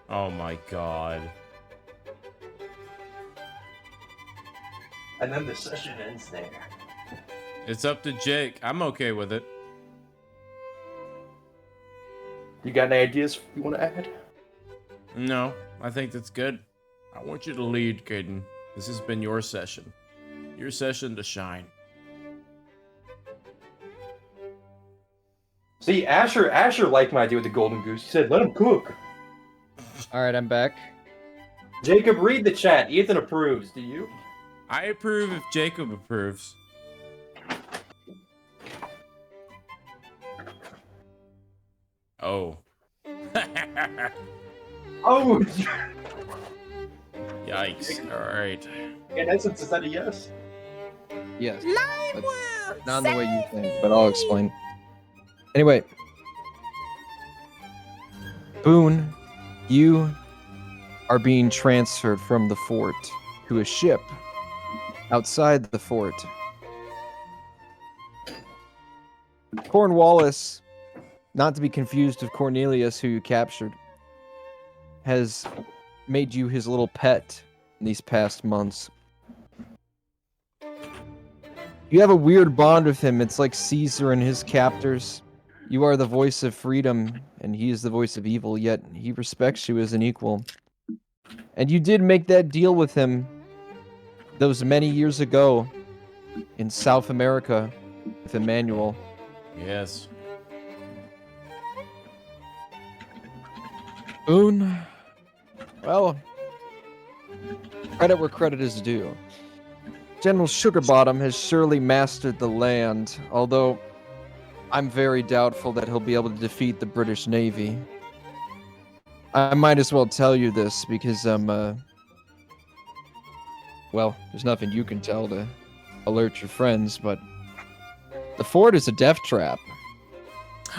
Oh my god. And then the session ends there. It's up to Jake. I'm okay with it. You got any ideas you want to add? No, I think that's good. I want you to lead, Caden. This has been your session. Your session to shine. See, Asher liked my idea with the golden goose. He said, "Let him cook." All right, I'm back. Jacob, read the chat. Ethan approves. Do you? I approve if Jacob approves. Oh. Oh. Yikes. All right. In essence, is that a yes? Yes. But not in the way you think, but I'll explain. Anyway, Boone, you are being transferred from the fort to a ship outside the fort. Cornwallis, not to be confused with Cornelius, who you captured, has made you his little pet in these past months. You have a weird bond with him. It's like Caesar and his captors. You are the voice of freedom, and he is the voice of evil, yet he respects you as an equal. And you did make that deal with him those many years ago in South America with Emmanuel. Yes. Boone, well, credit where credit is due. General Sugarbottom has surely mastered the land, although I'm very doubtful that he'll be able to defeat the British Navy. I might as well tell you this because well, there's nothing you can tell to alert your friends, but the fort is a death trap.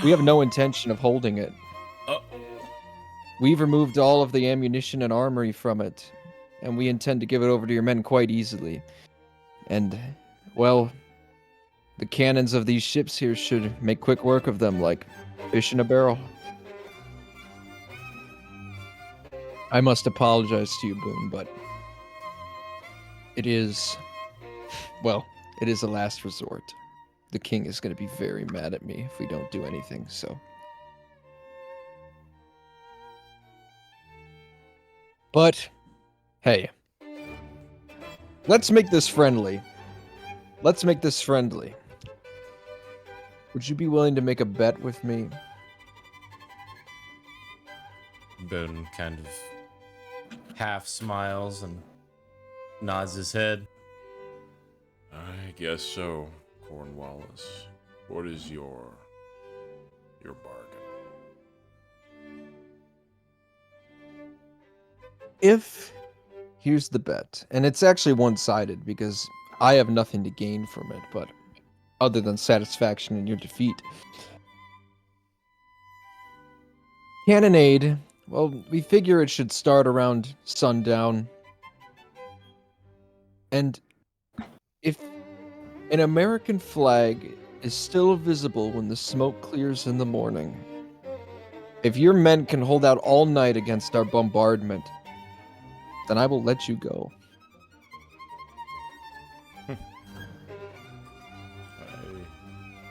We have no intention of holding it. We've removed all of the ammunition and armory from it, and we intend to give it over to your men quite easily. And, well, the cannons of these ships here should make quick work of them, like fish in a barrel. I must apologize to you, Boone, but it is, well, it is a last resort. The king is going to be very mad at me if we don't do anything, so. But, hey, let's make this friendly. Let's make this friendly. Would you be willing to make a bet with me? Boone kind of half smiles and nods his head. I guess so, Cornwallis. What is your bargain? Here's the bet, and it's actually one-sided because I have nothing to gain from it, but other than satisfaction in your defeat. Cannonade, well, we figure it should start around sundown. And if an American flag is still visible when the smoke clears in the morning, if your men can hold out all night against our bombardment, then I will let you go.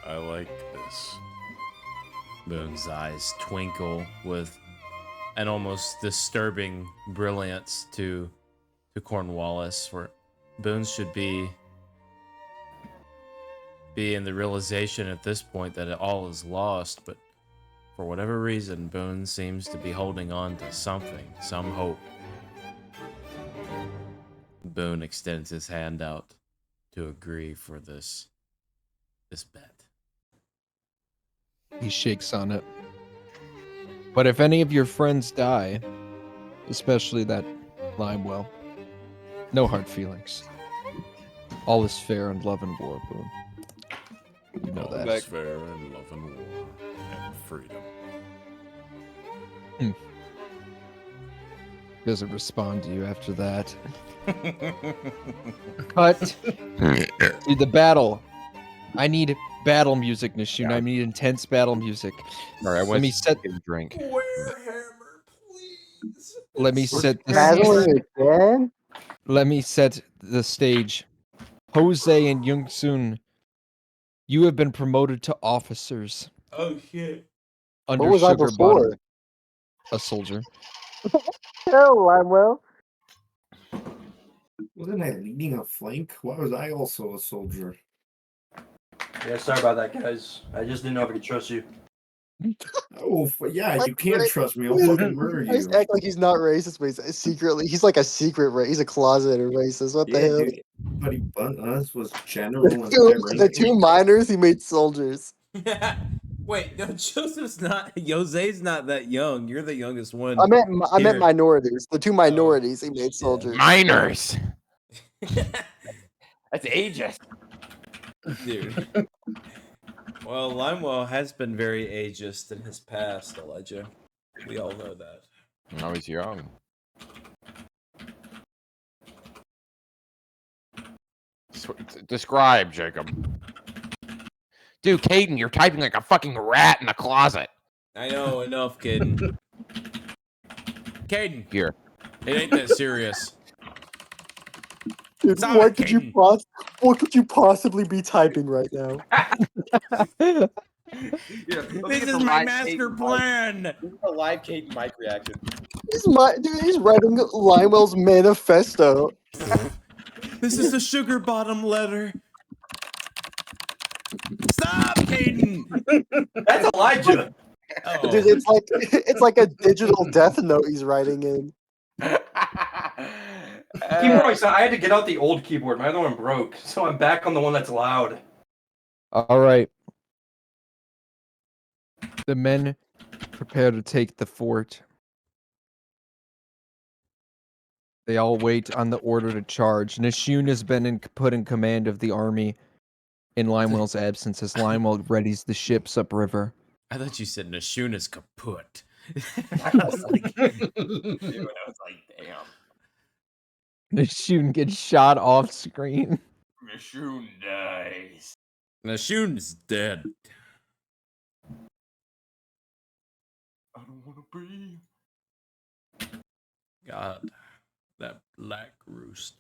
I like this. Boone's eyes twinkle with an almost disturbing brilliance to Cornwallis, where Boone should be in the realization at this point that all is lost, but for whatever reason, Boone seems to be holding on to something, some hope. Boone extends his hand out to agree for this bet. He shakes on it. But if any of your friends die, especially that Limewell, no hard feelings. All is fair in love and war, Boone. You know that. All is fair in love and war and freedom. Doesn't respond to you after that. Cut to the battle. I need battle music, Nishun. I need intense battle music. All right, let me set a drink. Let me set the Battling again? Let me set the stage. Jose and Young-soon, you have been promoted to officers. Oh shit. Under What was I Sugarbottom. before? A soldier. Hell, Limewell. Wasn't I leading a flank? Why was I also a soldier? Yeah, sorry about that, guys. I just didn't know if I could trust you. Oh, yeah, Like, you can't trust me. I'll fucking murder I just you. act like he's not racist, but he's secretly, he's like a secret racist. He's a closeted racist. What the Yeah, hell? dude. Buddy, but us was general and The two minors he made soldiers. Wait, no, Jose's not that young. You're the youngest one. I meant here. minorities. The two minorities he made soldiers. Minors. That's ageist. Dude. Well, Limewell has been very ageist in his past, Elijah. We all know that. I was young. Describe, Jacob. Dude, Caden, you're typing like a fucking rat in a closet. I know, enough, Caden. Caden. Here. It ain't that serious. Dude, Stop what it, could you possibly be typing right now? This is my master plan. This is a live Caden mic reaction. He's writing Limewell's manifesto. This is the Sugarbottom letter. Stop, Caden. That's Elijah. Oh. Dude, it's like a digital death note he's writing in. Keyboard, I had to get out the old keyboard. My other one broke, so I'm back on the one that's loud. All right. The men prepare to take the fort. They all wait on the order to charge. Nishun has been put in command of the army in Limewell's absence as Limewell readies the ships upriver. I thought you said Nishun is kaput. I was like, damn. Nishun gets shot off screen. Nishun dies. Nishun's dead. I don't want to be. God, that black roost.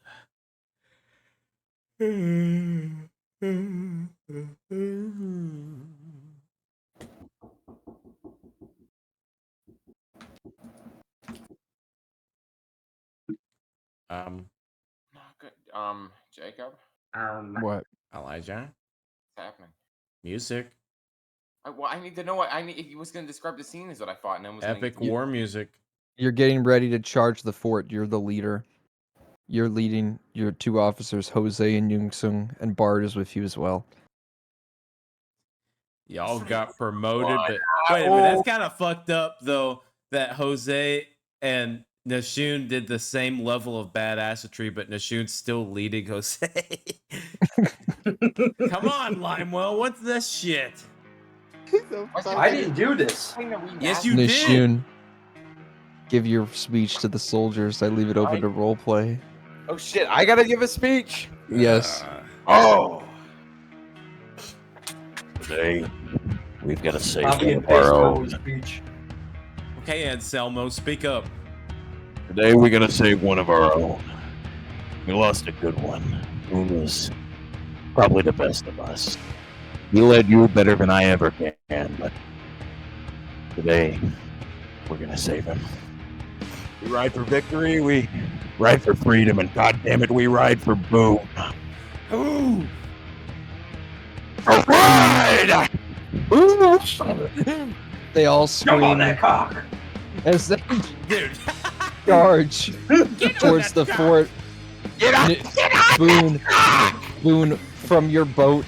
Jacob? What? Elijah? What's happening? Music. I need to know what I need. He was going to describe the scene as what I thought, and then was Epic war music. You're getting ready to charge the fort. You're the leader. You're leading your 2 officers, Jose and Youngsung, and Bard is with you as well. Y'all got promoted, but wait a minute, that's kind of fucked up though. That Jose and Nishun did the same level of badassery, but Nishun's still leading Jose. Come on, Limewell, what's this shit? I didn't do this. Yes, you did. Nishun, give your speech to the soldiers. I leave it open to roleplay. Oh shit! I gotta give a speech. Yes. Oh. Today, we've got to save Copy one and of our paste own. Chloe's speech. Okay, Anselmo, speak up. Today, we're going to save one of our own. We lost a good one. Who was probably the best of us. He led you better than I ever can, but today, we're going to save him. We ride for victory, we ride for freedom, and goddammit, we ride for boom. Ooh. Ride! They all Jump on scream that cock. as they Dude. charge towards the fort. Get up! Get up! Boone, from your boat.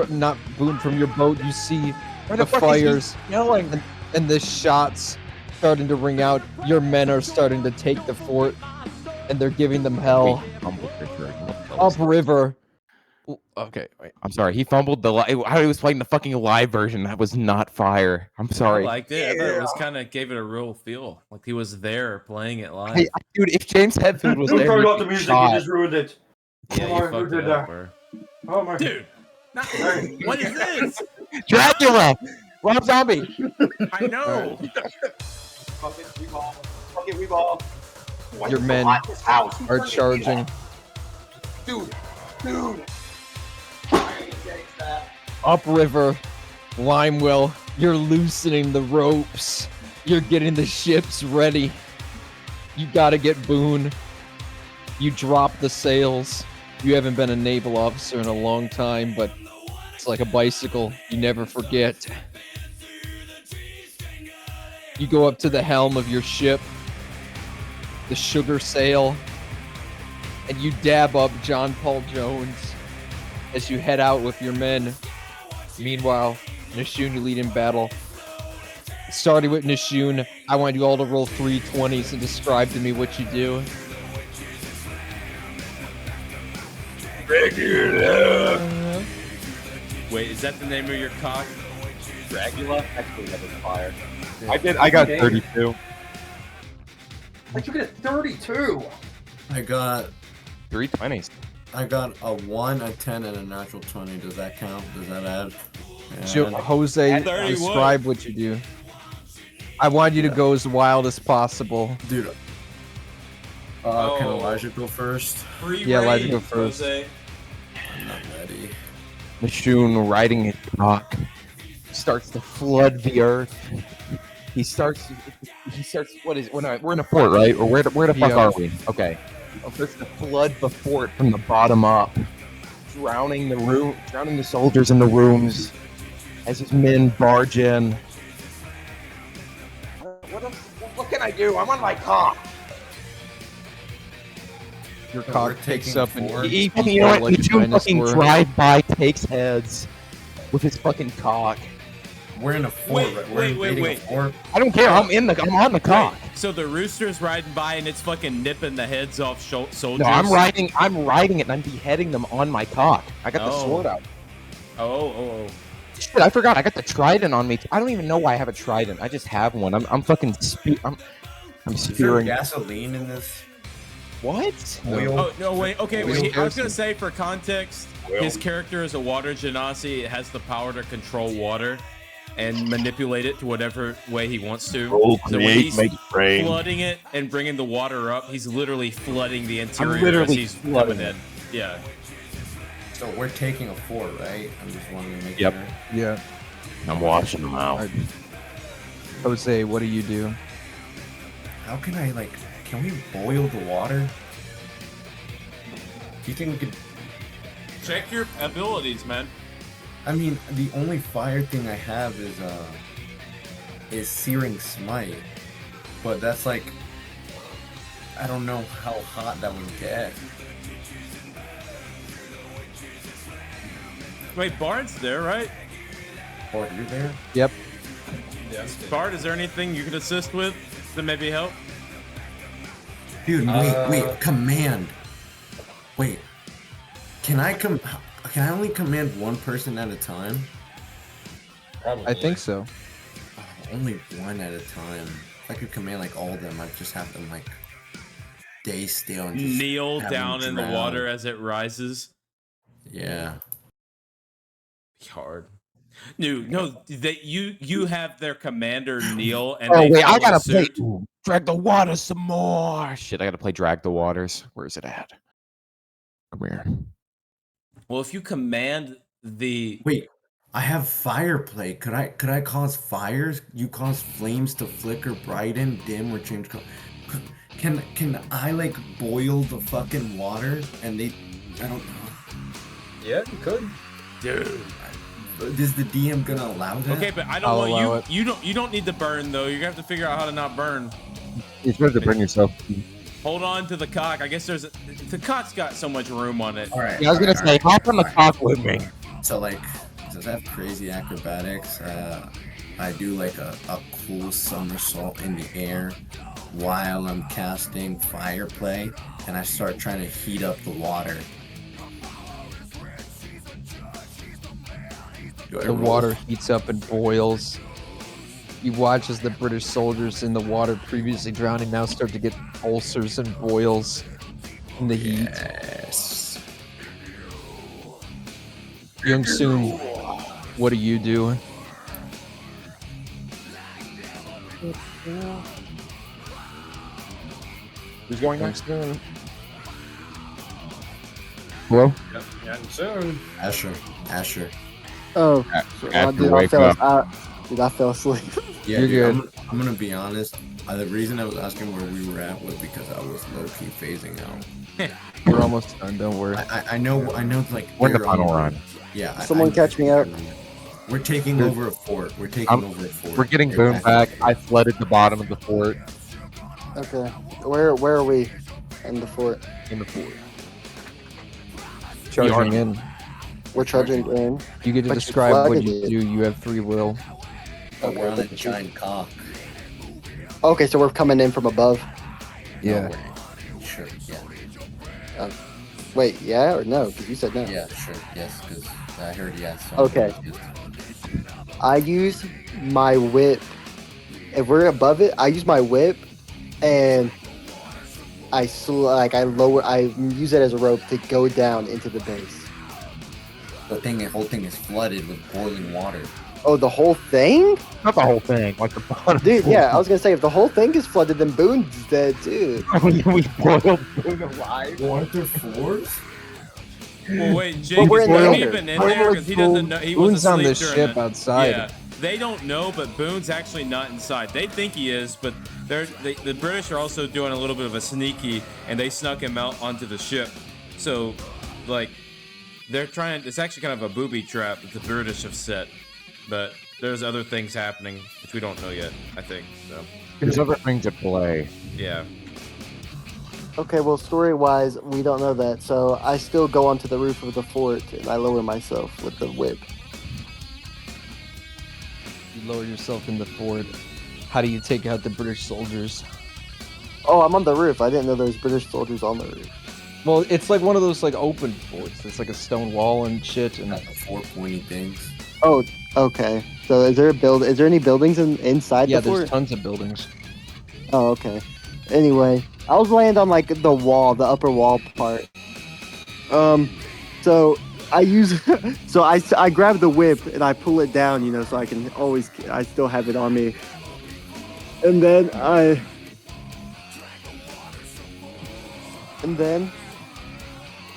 Not Boone, from your boat, you see the fires yelling and the shots starting to ring out. Your men are starting to take the fort, and they're giving them hell. Upriver. Okay, wait. I'm sorry. He fumbled how he was playing the fucking live version. That was not fire. I'm sorry. I liked it. I thought it was kind of gave it a real feel, like he was there playing it live. Hey, dude, if James Hetfield was Who there, turned he'd off the be music? shot. You just ruined it. Yeah, you Who fucked did it up, that? bro. Oh my. Dude, what is this? Dracula! Rob Zombie! I know. Fuck it, we ball. Fuck it, we ball. Your men are charging. Dude. Upriver, Limewell, you're loosening the ropes. You're getting the ships ready. You gotta get Boone. You drop the sails. You haven't been a naval officer in a long time, but it's like a bicycle. You never forget. You go up to the helm of your ship, the sugar sail, and you dab up John Paul Jones as you head out with your men. Meanwhile, Nishun, you lead in battle. Starting with Nishun, I want you all to roll 320s and describe to me what you do. Wait, is that the name of your cock? Dracula? Actually, that was fire. I got 32. Like you get 32. I got 320s. I got a 1, a 10, and a natural 20. Does that count? Does that add? Jose, describe what you do. I want you to go as wild as possible. Dude. Can Elijah go first? Yeah, Elijah go first. I'm not ready. Nishun riding his cock starts to flood the earth. He starts. What is? We're in a fort, right? Or where the fuck are we? Okay. He starts to flood the fort from the bottom up, drowning the soldiers in the rooms as his men barge in. What can I do? I'm on my cock. Your So cock we're picks taking up and four. He, eats you know people what? like He a do fucking dinosaur. drive by, takes heads with his fucking cock. We're in a 4, Wait, right? We're wait, invading wait. a 4. I don't care. I'm on the cock. Wait, so the rooster's riding by and it's fucking nipping the heads off soldiers? No, I'm riding it and I'm beheading them on my cock. I got the Oh. sword out. Oh. Shit, I forgot. I got the trident on me. I don't even know why I have a trident. I just have one. I'm fucking I'm Is there spearing. gasoline in this? What? Oil? Oh, no, wait. Okay, Oil wait. I was kerosene. going to say, for context, his character is a water genasi. It has the power to control water and manipulate it to whatever way he wants to. Oh, So when create, he's make rain. flooding it and bringing the water up, he's literally flooding the interior literally as he's flooding doing it. Yeah. So we're taking a 4, right? I'm just wanting to make Yep. sure. Yeah. I'm washing them out. I would say, what do you do? How can I, like, can we boil the water? Do you think we could... Check your abilities, man. I mean, the only fire thing I have is Searing Smite. But that's like... I don't know how hot that would get. Wait, Bard's there, right? Or you're there? Yep. Yes. Bard, is there anything you could assist with to maybe help? Dude, wait, command. Wait. Can I only command one person at a time? Probably. I think so. Only one at a time. If I could command like all of them, I'd just have them like stay still and just Kneel have down them in the drown. water as it rises. Yeah. Hard. No, that you have their commander kneel and Oh they wait, I follow gotta play. suit. Drag the water some more. Shit, I gotta play Drag the Waters. Where is it at? Come here. Well, if you command the Wait, I have fire play. Could I cause fires? You cause flames to flicker, brighten, dim, or change color. Can I like boil the fucking water and they? I don't know. Yeah, you could. dude. Is the DM gonna allow that? Okay, but I I'll don't allow want you. You don't need to burn though. You're gonna have to figure out how to not burn. You're supposed to bring yourself. Hold on to the cock. I guess the cock's got so much room on it. All right. Yeah, I was gonna say, hop on the cock with me. So like, since I have crazy acrobatics, I do like a cool somersault in the air while I'm casting fire play, and I start trying to heat up the water. The water heats up and boils. You watch as the British soldiers in the water previously drowning now start to get ulcers and boils in the heat. Yes. Young Soon, what do you do? Who's going next? Hello? Yep, yeah, soon. Asher. Oh, After wake up. Dude, I fell asleep. Yeah, You're dude, good. I'm gonna be honest. The reason I was asking where we were at was because I was low-key phasing out. We're almost done, don't worry. I know, like We're in the they're final on- run. Yeah. Someone catch me up. We're taking over a fort. We're taking over a fort. We're getting Boom back. I flooded the bottom of the fort. Okay. Where are we in the fort? In the fort. Charging in. We're charging in. You get to But you describe what flooded you it. do. You have free will. But we're on a giant cock. Okay, so we're coming in from above. Yeah. No way. Sure. Yeah. Wait, yeah or no? Because you said no. Yeah. Sure. Yes. Because I heard yes. So Okay. I use my whip. If we're above it, I use my whip, and I use it as a rope to go down into the base. The whole thing is flooded with boiling water. Oh, the whole thing? Not the whole thing, like the bottom. Dude, yeah, I was gonna say if the whole thing is flooded, then Boone's dead too. we boiled Boone alive. Aren't there floors? Well, wait, Jake, we're is in the Boone under. even in there? Because he doesn't know. He Boone's was on asleep the during ship outside. Yeah, they don't know, but Boone's actually not inside. They think he is, but the British are also doing a little bit of a sneaky, and they snuck him out onto the ship. So, like, they're trying. It's actually kind of a booby trap that the British have set, but there's other things happening which we don't know yet. I think so. There's other things at play. Yeah. Okay, well, story-wise, we don't know that, so I still go onto the roof of the fort and I lower myself with the whip. You lower yourself in the fort. How do you take out the British soldiers? Oh, I'm on the roof. I didn't know there was British soldiers on the roof. Well, it's like one of those like open forts. It's like a stone wall and shit. And Like the 4 pointy things. Oh, okay. So is there a build? Is there any buildings inside yeah, the fort? there's tons of buildings. Oh, okay. Anyway, I was laying on like the wall, the upper wall part. So I use, so I grab the whip and I pull it down, so I can always, I still have it on me. And then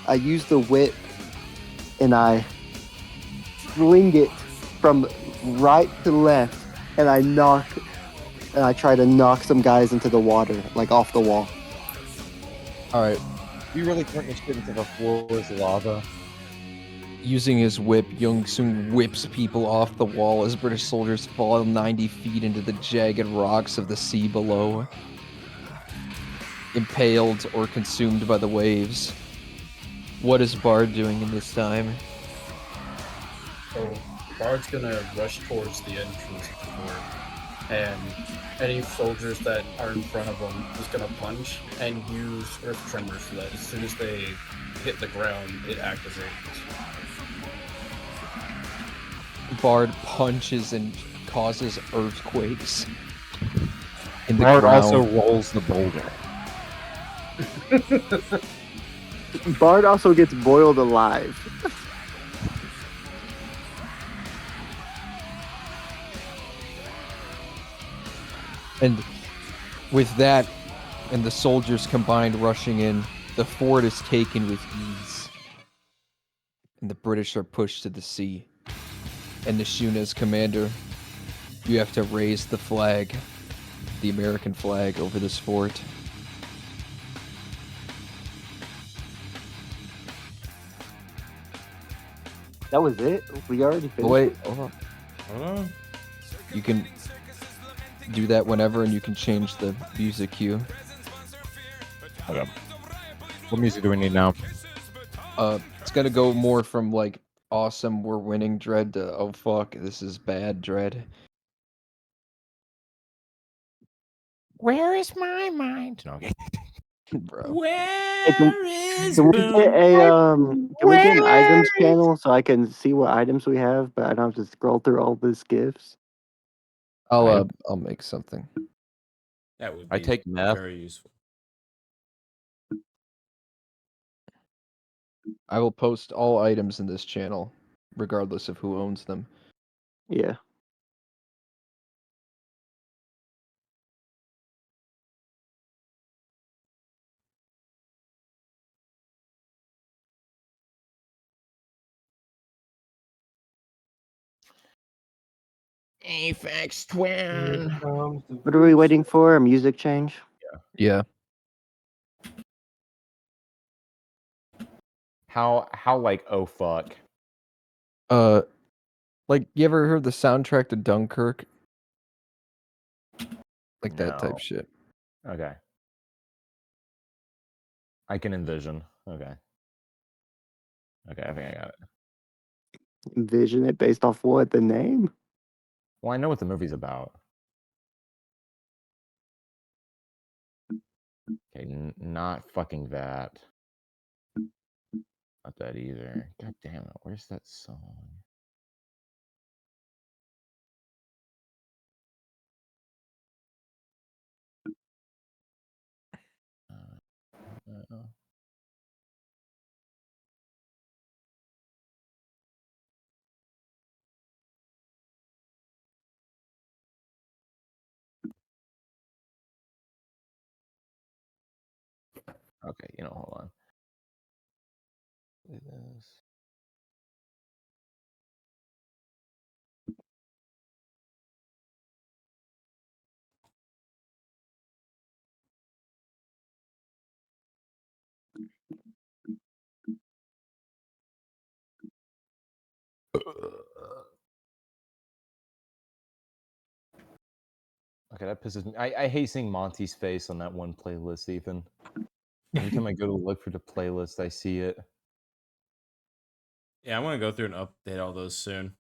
I use the whip and I fling it from right to left, and I try to knock some guys into the water, like off the wall. All right. You really turn this shit into the floor is lava. Using his whip, Young Sung whips people off the wall as British soldiers fall 90 feet into the jagged rocks of the sea below, impaled or consumed by the waves. What is Bard doing in this time? So Bard's gonna rush towards the entrance of the fort, and any soldiers that are in front of him is gonna punch and use earth tremors so that as soon as they hit the ground, it activates. Bard punches and causes earthquakes in the Bard ground. also rolls the boulder. Bard also gets boiled alive. And with that, and the soldiers combined rushing in, the fort is taken with ease. And the British are pushed to the sea. And Nishuna, as commander, you have to raise the flag, the American flag, over this fort. That was it? We already finished. Oh, wait, it? hold on. You can do that whenever, and you can change the music cue. Okay. What music do we need now? It's gonna go more from like awesome, we're winning dread to oh fuck, this is bad dread. Where is my mind? No, okay. Bro. Hey, can we get can we get an items panel so I can see what items we have, but I don't have to scroll through all these gifts? I'll make something. That would be I take meth. very useful. I will post all items in this channel, regardless of who owns them. Yeah. Aphex Twin. What are we waiting for? A music change? Yeah. How like oh fuck? Like you ever heard the soundtrack to Dunkirk? Like that No. type shit. Okay. I can envision. Okay. Okay, I think I got it. Envision it based off what? The name? Well, I know what the movie's about. Okay, not fucking that. Not that either. God damn it, where's that song? Okay, hold on. This. Okay, that pisses me. I hate seeing Monty's face on that one playlist, Ethan. Every time I go to look for the playlist, I see it. Yeah, I want to go through and update all those soon.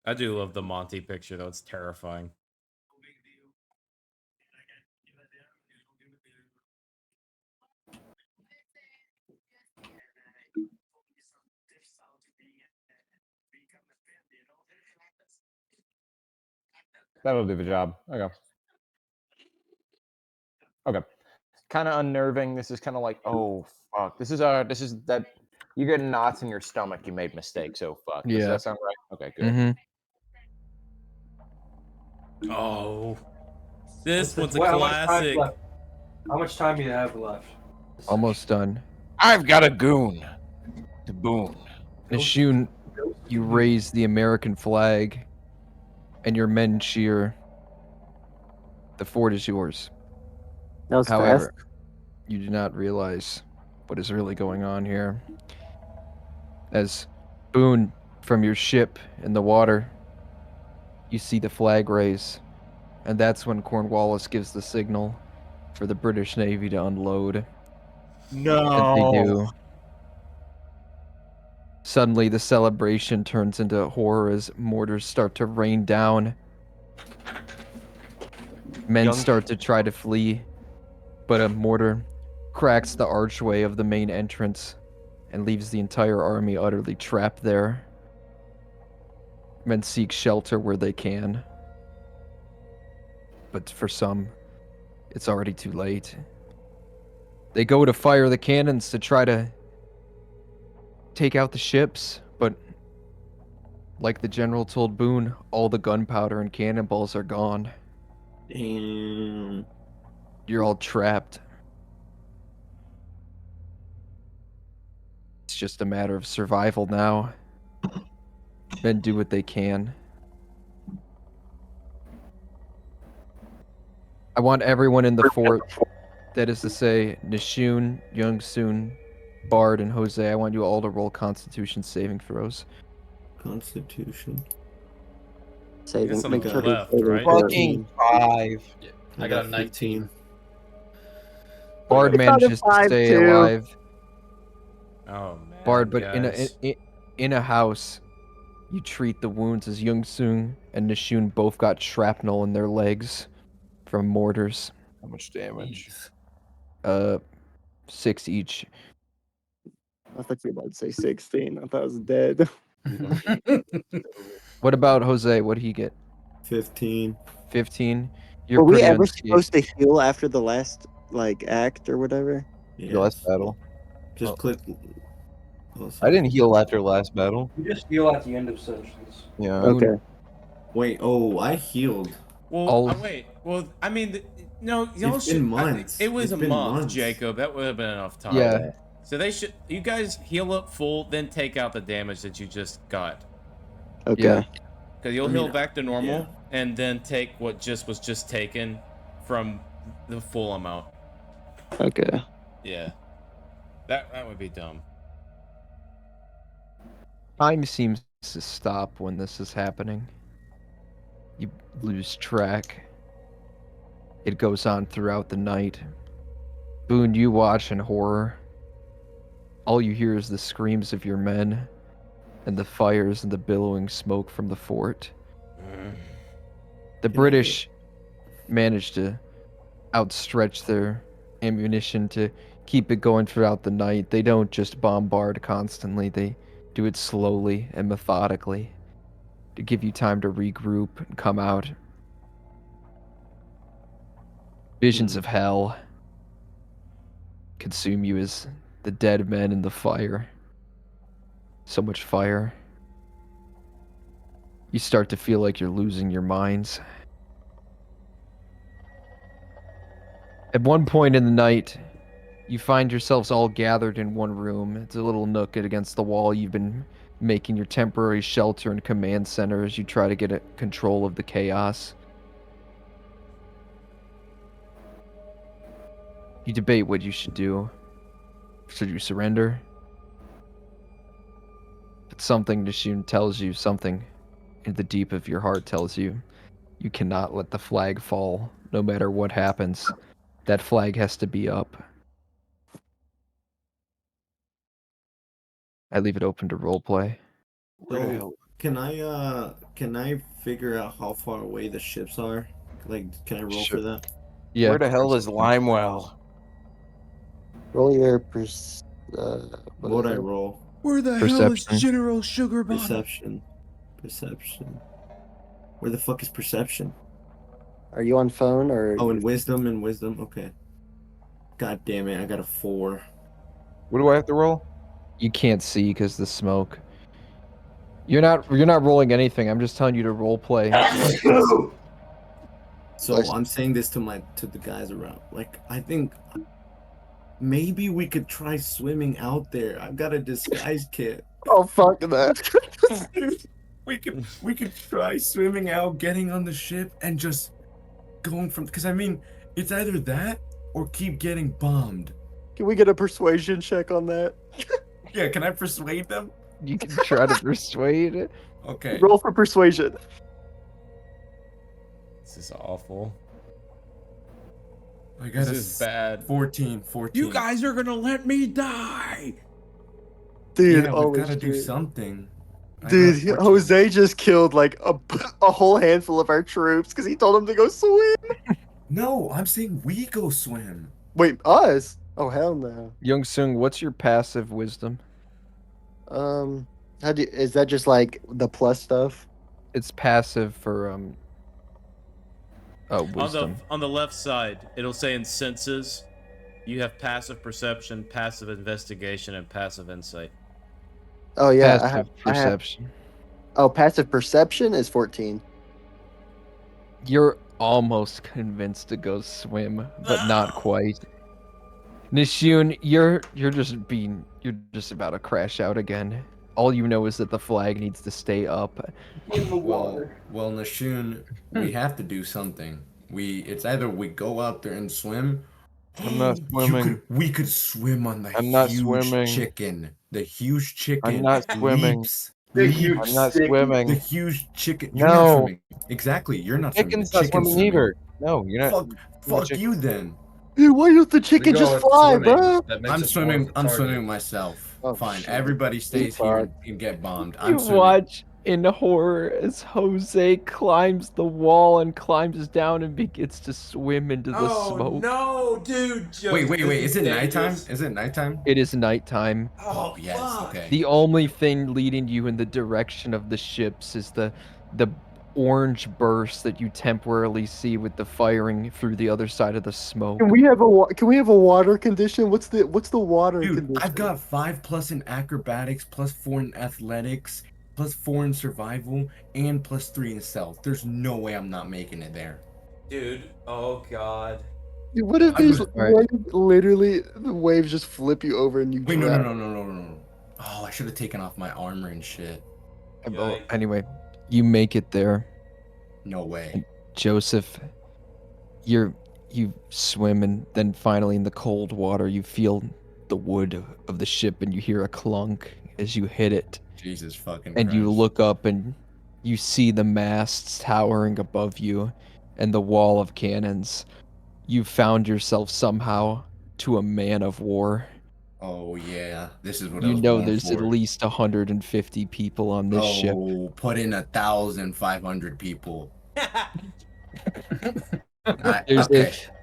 I do love the Monty picture, though. It's terrifying. That'll do the job. Okay. Okay. Kind of unnerving. This is kind of like, oh fuck. This is that you get knots in your stomach. You made mistakes. So fuck. Does Yeah. that sound right? Okay, good. Mm-hmm. Oh, this What's one's a the- how much time classic. left? How much time do you have left? Almost done. I've got a goon. The boon. Nishun, you raise the American flag, and your men cheer. The fort is yours. That was However, fast. you do not realize what is really going on here. As Boone, from your ship in the water, you see the flag raise, and that's when Cornwallis gives the signal for the British Navy to unload. No. And they do. Suddenly, the celebration turns into horror as mortars start to rain down. Men start to try to flee, but a mortar cracks the archway of the main entrance and leaves the entire army utterly trapped there. Men seek shelter where they can, but for some, it's already too late. They go to fire the cannons to try to take out the ships, but like the general told Boone, all the gunpowder and cannonballs are gone. Damn. You're all trapped. It's just a matter of survival now. Men do what they can. I want everyone in the fort, that is to say, Nishun, Youngsoon, Bard, and Jose, I want you all to roll Constitution saving throws. Constitution. Saving. some Make sure left, saving right? throws. Fucking 5. I got a 19. Bard I got a manages to 5 stay too. alive. Oh man, Bard, but guys. in a house, you treat the wounds as Youngsoon and Nishun both got shrapnel in their legs from mortars. How much damage? 6 each. I thought you were about to say 16. I thought I was dead. What about Jose? What'd he get? 15. 15. You're Were we pretty ever unscathed. supposed to heal after the last act or whatever? The last battle. Just click. I didn't heal after last battle. You just heal at the end of sessions. Yeah. Okay. Wait. Oh, I healed. Well, wait. Well, I mean, no, y'all It's should. been months. It was It's a been month, months. Jacob. That would have been enough time. Yeah. So they should. You guys heal up full, then take out the damage that you just got. Okay. Yeah. Because you'll I heal mean, back to normal, yeah. and then take what was just taken from the full amount. Okay. Yeah. That would be dumb. Time seems to stop when this is happening. You lose track. It goes on throughout the night. Boone, you watch in horror. All you hear is the screams of your men and the fires and the billowing smoke from the fort. The British managed to outstretch their ammunition to keep it going throughout the night. They don't just bombard constantly, they do it slowly and methodically to give you time to regroup and come out. Visions of hell consume you as the dead men in the fire. So much fire. You start to feel like you're losing your minds. At one point in the night, you find yourselves all gathered in one room. It's a little nook against the wall. You've been making your temporary shelter and command center as you try to get control of the chaos. You debate what you should do. Should you surrender? But something Nishun tells you, something in the deep of your heart tells you, you cannot let the flag fall, no matter what happens. That flag has to be up. I leave it open to roleplay. So, can I figure out how far away the ships are? Like, can I roll Sure. for that? Yeah. Where the hell is Limewell? Roll your What would I roll? Where the hell is Perception. General Sugar Bottom? Perception. Perception. Where the fuck is perception? Are you on phone or? Oh, and wisdom. Okay. God damn it! I got a 4. What do I have to roll? You can't see because the smoke. You're not rolling anything. I'm just telling you to roleplay. So I'm saying this to the guys around. Like, I think maybe we could try swimming out there. I've got a disguise kit. Oh fuck that! we could try swimming out, getting on the ship, and just going from. Because I mean, it's either that or keep getting bombed. Can we get a persuasion check on that? Yeah, can I persuade them? You can try to persuade. Okay. Roll for persuasion. This is awful. I got This is bad. 14. You guys are gonna let me die. Dude, Yeah, oh we gotta do shit. something. Dude, Jose just killed like a whole handful of our troops because he told them to go swim. No, I'm saying we go swim. Wait, us? Oh hell no. Young Sung, what's your passive wisdom? Is that just like the plus stuff? It's passive for wisdom. On the left side, it'll say in senses, you have passive perception, passive investigation, and passive insight. Oh yeah, Passive perception. Oh, passive perception is 14. You're almost convinced to go swim, but not quite. Nishun, you're just about to crash out again. All you know is that the flag needs to stay up. Well, Nashun, we have to do something. It's either we go out there and swim. I'm not swimming. We could swim on the I'm not huge swimming. chicken. The huge chicken. I'm not swimming. Leaps. I'm not swimming. The huge chicken. You're No. not swimming. Exactly. You're not swimming. Chicken's The not chicken's swimming either. No, you're not. Fuck you then. Dude, why don't the chicken just fly, bro? I'm swimming myself. Oh, Fine. shit. Everybody stays You here and get bombed. You I'm swimming. watch in horror as Jose climbs the wall and climbs down and begins to swim into the smoke. No, dude. Wait. Is it nighttime? Is it nighttime? It is nighttime. Oh yes. Okay. The only thing leading you in the direction of the ships is the orange burst that you temporarily see with the firing through the other side of the smoke. Can we have a water condition? What's the water Dude, condition? I've got 5+ in acrobatics, +4 in athletics, +4 in survival, and +3 in stealth. There's no way I'm not making it there. Dude, oh god. Dude, what if these literally the waves just flip you over and you Wait, drown? no. Oh, I should have taken off my armor and shit. Well, anyway, you make it there. No way. Joseph, you swim, and then finally in the cold water you feel the wood of the ship and you hear a clunk as you hit it. Jesus fucking And Christ. you look up and you see the masts towering above you and the wall of cannons. You found yourself somehow to a man of war. Oh yeah, this is what I You was know born there's for. at least 150 people on this ship. Oh, put in 1,500 people.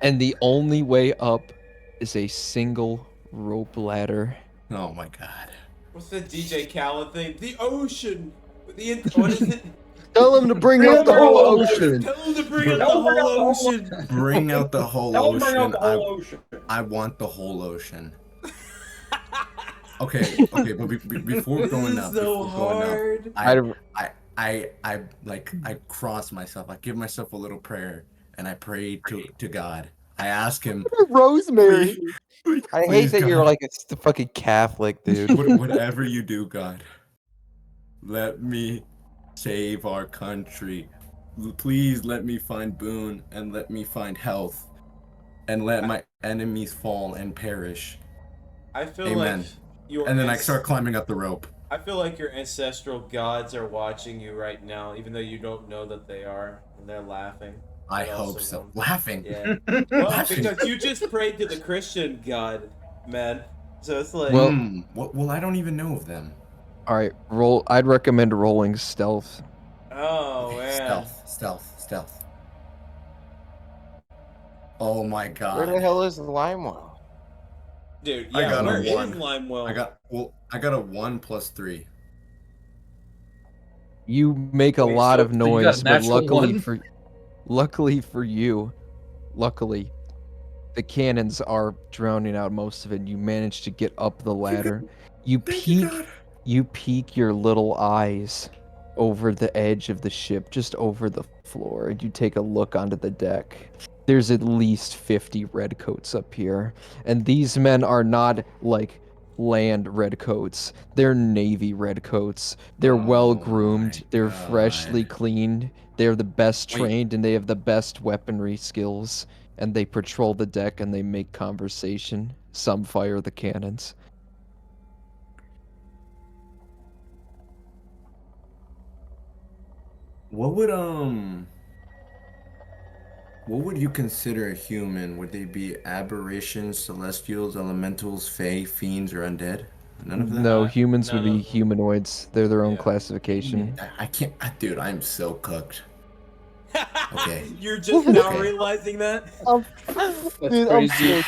And the only way up is a single rope ladder. Oh my god. What's the DJ Khaled thing? The ocean. What is it? Tell him to bring out the whole ocean. Tell him to bring out the whole ocean. Bring out the whole Tell him bring out ocean. the whole ocean. I want the whole ocean. Okay, but before going up, I cross myself. I give myself a little prayer, and I pray to God. I ask him, Rosemary. I hate Please, that you're God. like a fucking Catholic, dude. Whatever you do, God, let me save our country. Please let me find boon and let me find health, and let my enemies fall and perish. I feel Amen. like your And then I start climbing up the rope. I feel like your ancestral gods are watching you right now, even though you don't know that they are, and they're laughing. I But hope also so. them. Laughing. Yeah. Well, Laughing. because you just prayed to the Christian God, man. So it's like, Well- Well, I don't even know of them. All right, roll. I'd recommend rolling stealth. oh man, Stealth. Oh my god. Where the hell is the Limewell? dude. I Yeah, got where a is 1. Limewell? I got a 1 plus 3. You make a Wait, lot so- of so you got a noise, but natural luckily for you, the cannons are drowning out most of it. You manage to get up the ladder. You peek your little eyes over the edge of the ship, just over the floor, and you take a look onto the deck. There's at least 50 redcoats up here, and these men are not like land redcoats. They're Navy redcoats. They're well groomed. They're freshly cleaned. They're the best trained, and they have the best weaponry skills. And they patrol the deck and they make conversation. Some fire the cannons. What would you consider a human? Would they be aberrations, celestials, elementals, fae, fiends, or undead? None of them? No, humans would be humanoids. They're their own classification. I can't, dude, I'm so cooked. Okay. You're just now Okay. realizing that. Dude, I'm so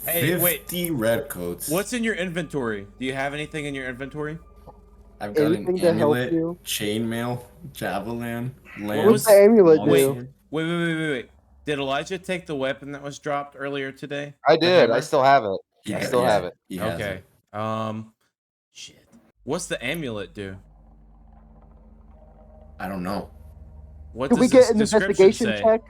Hey, wait. 50 redcoats. What's in your inventory? Do you have anything in your inventory? I've got Anything an to help amulet, you? chainmail, javelin, What lance. was the amulet wait, do? wait. Did Elijah take the weapon that was dropped earlier today? I The did. I hammer? still have it. He I has- still yeah, have it. he has Okay. it. Shit. What's the amulet do? I don't know. What Can does we this get an description investigation say? check?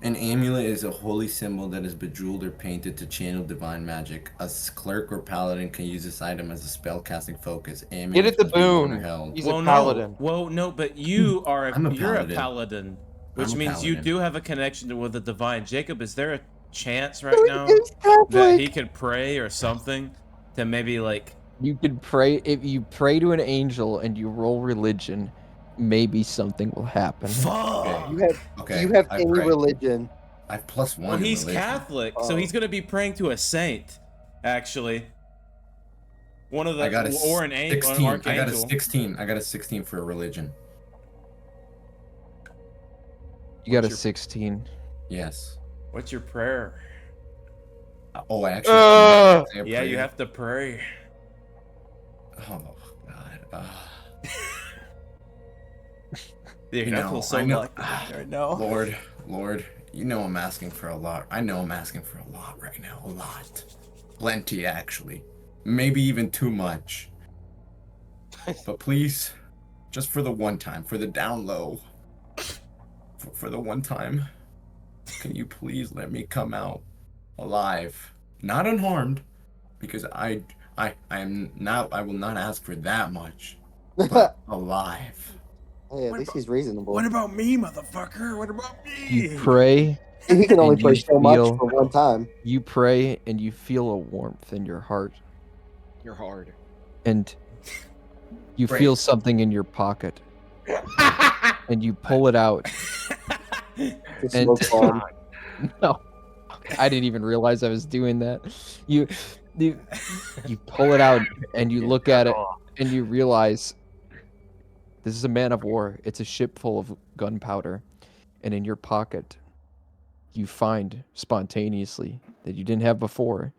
An amulet is a holy symbol that is bejeweled or painted to channel divine magic. A clerk or paladin can use this item as a spell-casting focus. Get it the must be worn or boon. held. He's a paladin. No, but you are I'm a you're a paladin. paladin, which I'm a means you paladin. do have a connection with the divine. Jacob, is there a chance right now He's that Catholic. he could pray or something to maybe like You could pray if you pray to an angel and you roll religion, maybe something will happen. fuck? You have Okay. you have I any pray. religion? I have +1 Well, in he's religion. Catholic, so Oh. he's gonna be praying to a saint, actually. One of the I got a or an angel, 16. an I got a archangel. 16. I got a 16 for religion. You got a What's your- 16. Yes. What's your prayer? Oh, I actually. have to say a Yeah, you prayer. have to pray. Oh God. Dude, You I know, feel so I know- lucky right now. Lord, you know I'm asking for a lot. I know I'm asking for a lot right now. A lot. Plenty, actually. Maybe even too much. But please, just for the one time, for the down low, for the one time, can you please let me come out alive? Not unharmed, because I will not ask for that much. But alive. Hey, at least he's reasonable. What about me, motherfucker? What about me? You pray. He can only and pray you so much feel- for one time. You pray and you feel a warmth in your heart, You're hard. and you Pray. feel something in your pocket, and you pull it out. The And- smoke bomb. No, I didn't even realize I was doing that. You pull it out and you look at it and you realize this is a man of war. It's a ship full of gunpowder, and in your pocket, you find spontaneously that you didn't have before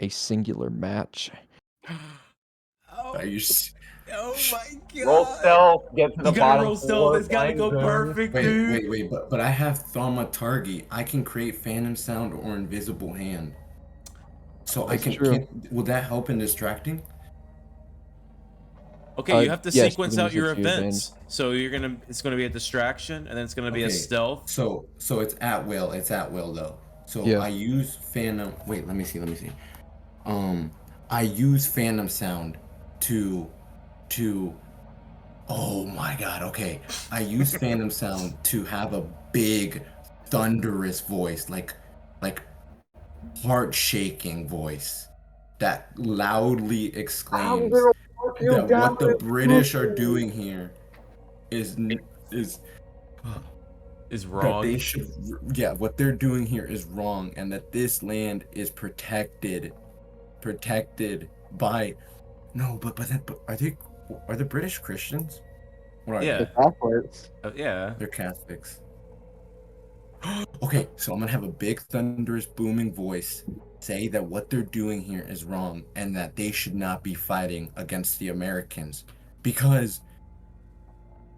a singular match. Are you? Oh my god. Roll stealth. Get to the You gotta bottom roll floor. stealth. It's gotta find go them. perfect, dude. Wait, but I have thaumaturgy. I can create phantom sound or invisible hand. So That's I can. true. Will that help in distracting? Okay, you have to yes, you sequence can out use your it to your events. So it's gonna be a distraction, and then it's gonna be a Okay, stealth. So it's at will. It's at will though. So Yeah. I use phantom. Wait, let me see. I use phantom sound to. Oh my god. Okay, I use phantom sound to have a big, thunderous voice, like heart-shaking voice that loudly exclaims that what the British are doing here is that wrong. they should, what they're doing here is wrong, and that this land is protected protected by. No, but are the British Christians? What are Yeah. they? Catholics. Yeah. They're Catholics. Okay, so I'm gonna have a big, thunderous, booming voice say that what they're doing here is wrong and that they should not be fighting against the Americans because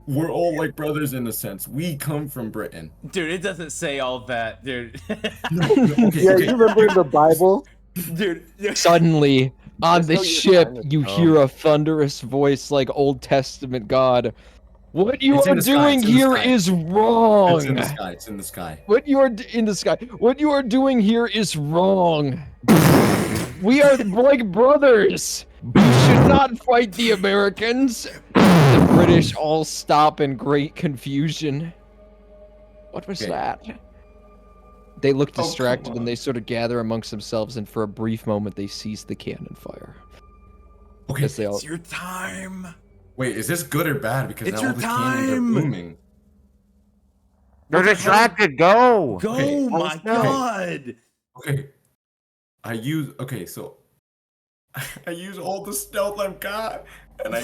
we're all like brothers in a sense. We come from Britain. Dude, it doesn't say all that, dude. Okay, Yeah, okay. you remember in the Bible? Dude. Suddenly, on the Let's go use ship, time to you come. hear a thunderous voice like Old Testament God. What you It's in are the sky, doing it's in the here sky. is wrong. It's in the sky. It's in the sky. What you are in the sky. What you are doing here is wrong. We are like brothers. You should not fight the Americans. The British all stop in great confusion. What was Okay. that? They look come distracted on. and they sort of gather amongst themselves, and for a brief moment they cease the cannon fire. Okay, As they all... It's your time. wait, is this good or bad? Because It's now your all the cannons are time. booming. They're distracted. Go. Go, Okay, my God. Okay, so I use all the stealth I've got, and I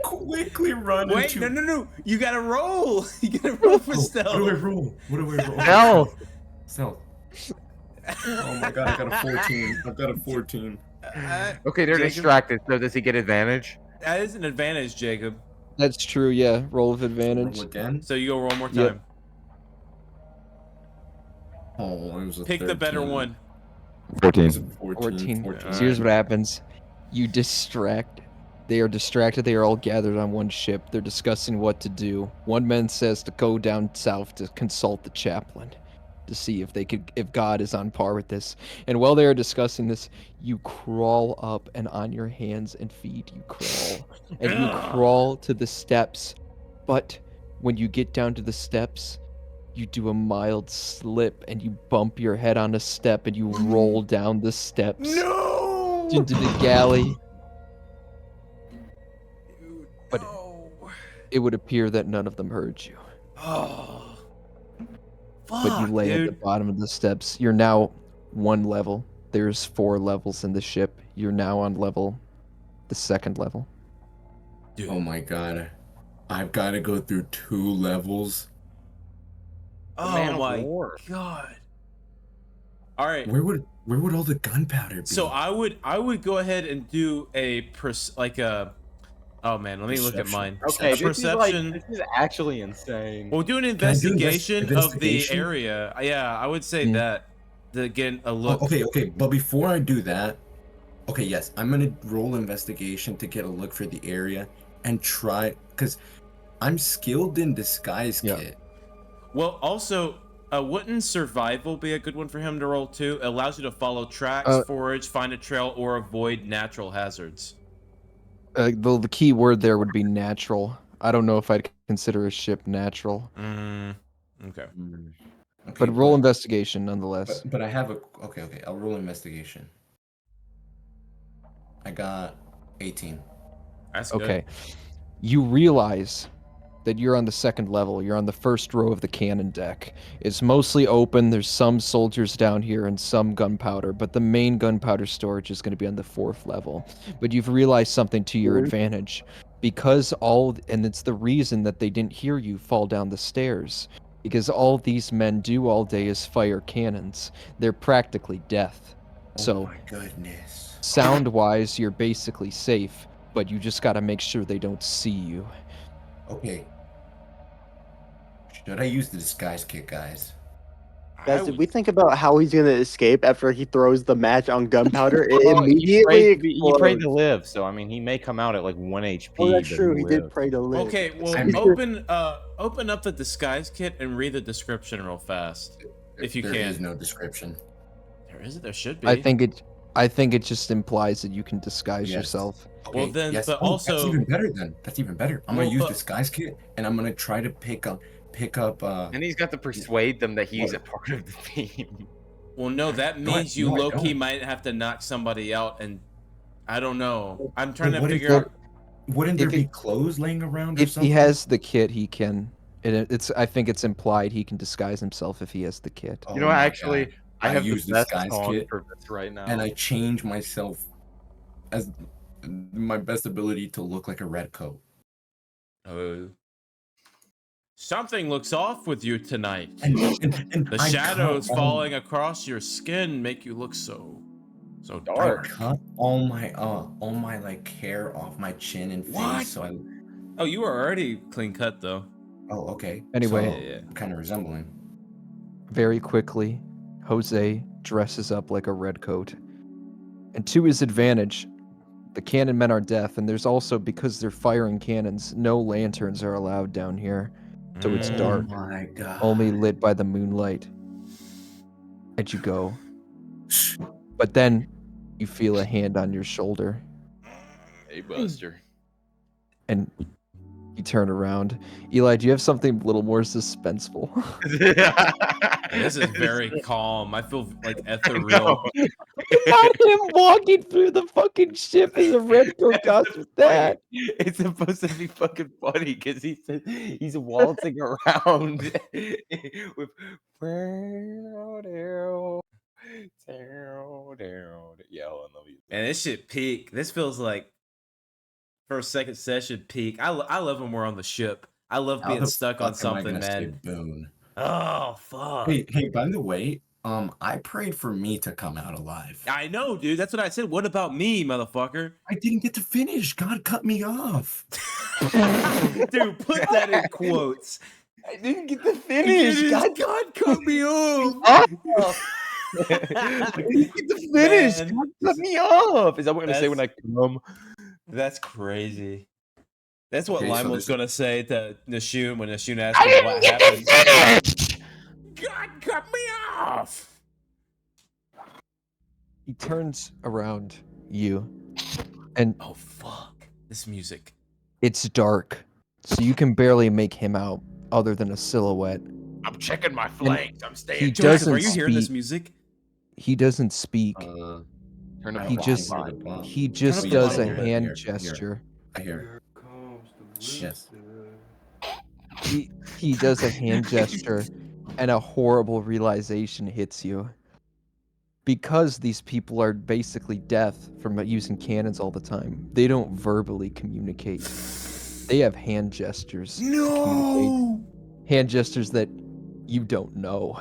quickly run. Wait, into... no. You gotta roll. You gotta roll for Oh, stealth. What do I roll? Stealth. Stealth. Oh my god, I got a 14. I've got a 14. Okay, they're Jacob? distracted. So does he get advantage? That is an advantage, Jacob. That's true, yeah. Roll of advantage. Roll again? So you go roll more time. Yep. Oh, it was a Pick the better 13. one. 14. 14. So here's what happens. You distract. They are distracted. They are all gathered on one ship. They're discussing what to do. One man says to go down south to consult the chaplain to see if God is on par with this. And while they are discussing this, you crawl up, and on your hands and feet you crawl. And you crawl to the steps. But when you get down to the steps, you do a mild slip and you bump your head on a step and you roll down the steps into the galley. But it would appear that none of them heard you. Oh. But you lay at the bottom of the steps. You're now one level. There's 4 levels in the ship. You're now on the 2nd level. Dude. Oh my god. I've got to go through 2 levels. Oh my God. All right. Where would all the gunpowder be? So I would go ahead and do oh man, let me look at mine. Okay, A perception. This is actually insane. We'll do an Can I do investigation of the investigation? area. Yeah, I would say that to get a look. Okay, but before I do that, okay, yes, I'm gonna roll investigation to get a look for the area and try, because I'm skilled in disguise kit. Well, also, wouldn't survival be a good one for him to roll too? It allows you to follow tracks, forage, find a trail, or avoid natural hazards. The key word there would be natural. I don't know if I'd consider a ship natural. Okay. But roll investigation nonetheless. But I have a okay. I'll roll investigation. I got 18. That's good. Okay. You realize that you're on the 2nd level. You're on the 1st row of the cannon deck. It's mostly open. There's some soldiers down here and some gunpowder, but the main gunpowder storage is going to be on the 4th level. But you've realized something to your advantage. Because and it's the reason that they didn't hear you fall down the stairs. Because all these men do all day is fire cannons. They're practically death. Oh my goodness. Sound-wise, you're basically safe, but you just gotta make sure they don't see you. Okay. Should I use the disguise kit, guys? Guys, did we think about how he's gonna escape after he throws the match on gunpowder? It immediately He prayed to live, so I mean, he may come out at like 1 HP. Oh, that's but true. He did live. pray to live. Okay, well, open up the disguise kit and read the description real fast, if you can. There is no description. There should be. I think it just implies that you can disguise yourself. Okay, Well, then, yes. but Oh, also that's even better. Then that's even better. I'm Well, gonna use but- disguise kit, and I'm gonna try to pick up. And he's got to persuade them that he's a part of the team. Well, no, that No, means you I low-key don't. might have to knock somebody out, and I don't know. I'm trying But to what if figure out. Wouldn't there be clothes laying around or If something? he has the kit, he can. I think it's implied he can disguise himself if he has the kit. You know, actually, I have use the this best guy's song kit, for this right now. and I change myself as my best ability to look like a red coat. Something looks off with you tonight. And The I shadows cut falling across your skin make you look so I dark. cut all my like hair off my chin and What? face, so I. Oh, you are already clean cut though. Oh, okay. Anyway. So, Yeah. kind of resembling. Very quickly, Jose dresses up like a redcoat. And to his advantage, the cannon men are deaf, and there's also, because they're firing cannons, no lanterns are allowed down here. So it's dark, Oh my god. only lit by the moonlight. And you go. But then you feel a hand on your shoulder. Hey, Buster. And you turn around. Eli, do you have something a little more suspenseful? This is very calm. I feel like ethereal. Not him walking through the fucking ship as a redcoat costume. That. It's supposed to be fucking funny because he's waltzing around with yeah, hold on, let me. And this shit peak. This feels like first, second session peak. I love when we're on the ship. I love How being the stuck fuck on something, am I gonna say man. Boone? Oh fuck. Hey, by the way, I prayed for me to come out alive. I know, dude. That's what I said. What about me, motherfucker? I didn't get to finish. God cut me off. Dude, put that in quotes. I didn't get to finish. God cut me off. I didn't get to finish. Man. God cut me off. Is that what I'm gonna say when I come? That's crazy. That's what Okay, so Lime was this- gonna say to Nashun when Nashun asked him what happened. God cut me off. He turns around you, and Oh fuck! This music. it's dark, so you can barely make him out other than a silhouette. I'm checking my flanks. I'm staying. He Joseph, doesn't are you hearing this speak. music? He doesn't speak. Turn up He the just volume. he just the does a volume. hand Here. gesture. I hear. Yes. He does a hand gesture, and a horrible realization hits you. Because these people are basically deaf from using cannons all the time, they don't verbally communicate. They have hand gestures. To communicate. Hand gestures that you don't know.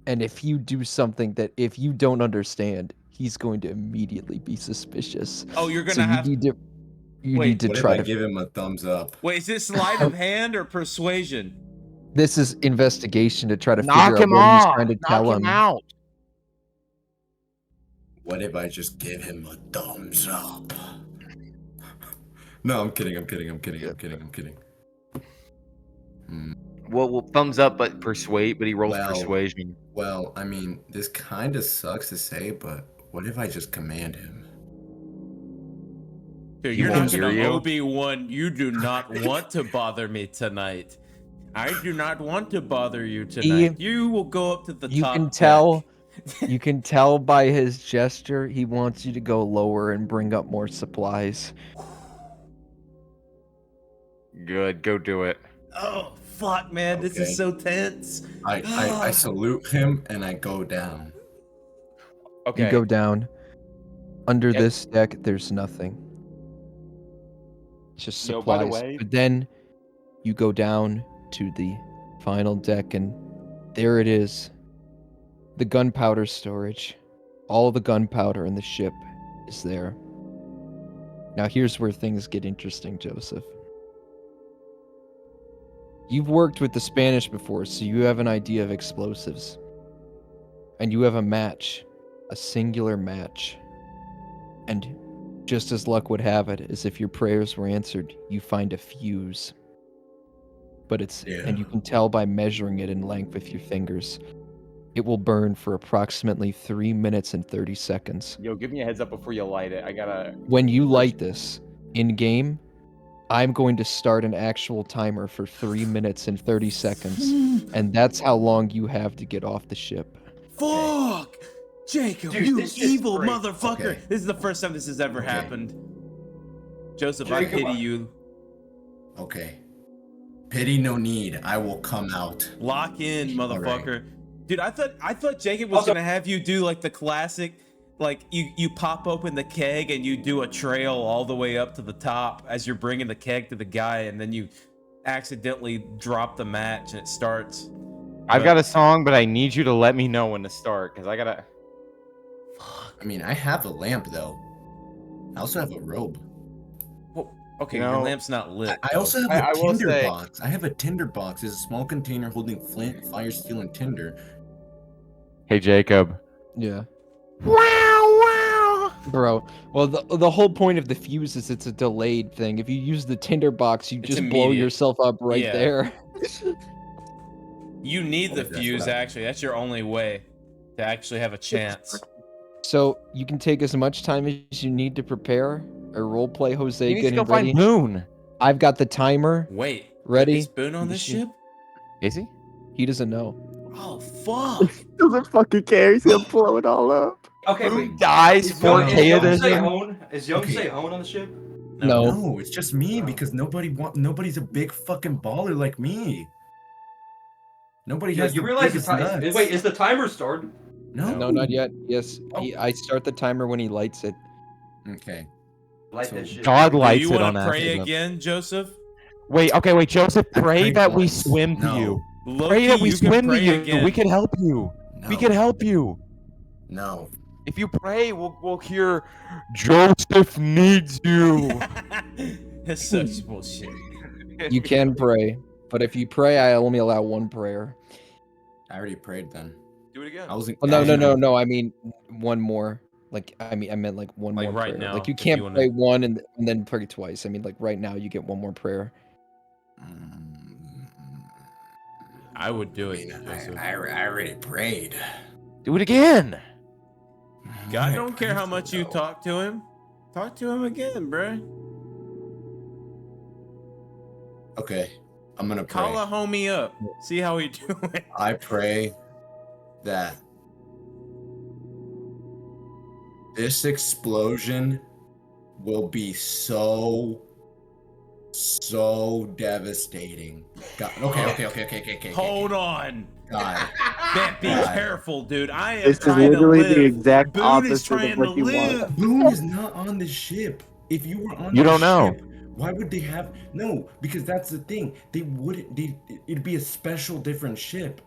And if you do something that if you don't understand, he's going to immediately be suspicious. Oh, you're So gonna have. you Wait, need to What if try I to. give him a thumbs up? Wait, is this sleight of hand or persuasion? This is investigation to try to Knock figure out him what he's off. trying to Knock tell him him. out. What if I just give him a thumbs up? No, I'm kidding. Well, thumbs up, but persuade. But he rolls Well, persuasion. Well, I mean, this kind of sucks to say, but what if I just command him? Dude, He you're won't not gonna hear you? Obi-Wan. You do not want to bother me tonight. I do not want to bother you tonight. You will go up to the You top. can deck. tell. You can tell by his gesture he wants you to go lower and bring up more supplies. Good, go do it. Oh fuck, man, this Okay. is so tense. I salute him and I go down. Okay. You go down. Under Yep. this deck, there's nothing. It's just Yo, by the supplies. way- But then you go down to the final deck, and there it is. The gunpowder storage. All the gunpowder in the ship is there. Now here's where things get interesting, Joseph. You've worked with the Spanish before, so you have an idea of explosives. And you have a match. A singular match. And just as luck would have it, as if your prayers were answered, you find a fuse. But and you can tell by measuring it in length with your fingers. It will burn for approximately 3 minutes and 30 seconds. Yo, give me a heads up before you light it. I gotta. When you light this, in game, I'm going to start an actual timer for 3 minutes and 30 seconds. And that's how long you have to get off the ship. Fuck! Jacob, Dude, you this is evil great. motherfucker! Okay. This is the first time this has ever happened. Joseph, I Jacob, pity you. Okay. Pity no need. I will come out. Lock in, motherfucker. Dude, I thought Jacob was gonna have you do like the classic, like you pop open the keg and you do a trail all the way up to the top as you're bringing the keg to the guy, and then you accidentally drop the match and it starts. I've got a song, but I need you to let me know when to start, because I gotta. I mean, I have a lamp though. I also have a robe. Well, okay, You your know, lamp's not lit. I also have I a will tinder say- box. I have a tinder box. It's a small container holding flint, fire, steel, and tinder. Hey, Jacob. Yeah. Wow, Bro, well, the whole point of the fuse is it's a delayed thing. If you use the tinderbox, you It's just blow immediate. yourself up right Yeah. there. You need the That's what fuse, I- actually. That's your only way to actually have a chance. So you can take as much time as you need to prepare or roleplay Jose You need to getting go ready. find Boone. I've got the timer Wait, ready. is Boone on this ship? Is he? He doesn't know. Oh, fuck. Doesn't fucking care. He's gonna blow it all up. Okay, Boone wait. dies Is Young, 4K is edition. Young Okay. Say Hone on the ship? No. No, it's just me because nobody's a big fucking baller like me. Nobody Yeah, has you the realize the biggest time. nuts. Wait, is the timer started? No. No, not yet. Yes, Oh. I start the timer when he lights it. Okay. Light So- that shit. God Do lights you it want on to pray accident. again, Joseph? Wait, Joseph, I pray prayed that we once. swim to No. you. Loki, Pray that we you can swim to pray you. again. We can help you. No. We can help you. No. If you pray, we'll hear Joseph needs you. That's such bullshit. You can pray, but if you pray, I only allow one prayer. I already prayed then. Do it again. I wasn't. Well, no. I mean one more. I meant like one Like more right prayer. now, Like you if can't you wanna- pray one and then pray twice. I mean, like right now, you get one more prayer. I would do I it, mean, Joseph. I already prayed. Do it again. God I don't care how prayed, much you though. talk to him. Talk to him again, bruh. Okay, I'm gonna pray. Call a homie up. See how he doing. I pray that this explosion will be so devastating. God, okay. Hold on. God, Man, be God. careful, dude. I am This is trying to literally live. the exact Boone is opposite trying of what to you live. want. Boone is not on the ship. If you were on You the don't know. ship, why would they have no? Because that's the thing. They wouldn't. It'd be a special, different ship.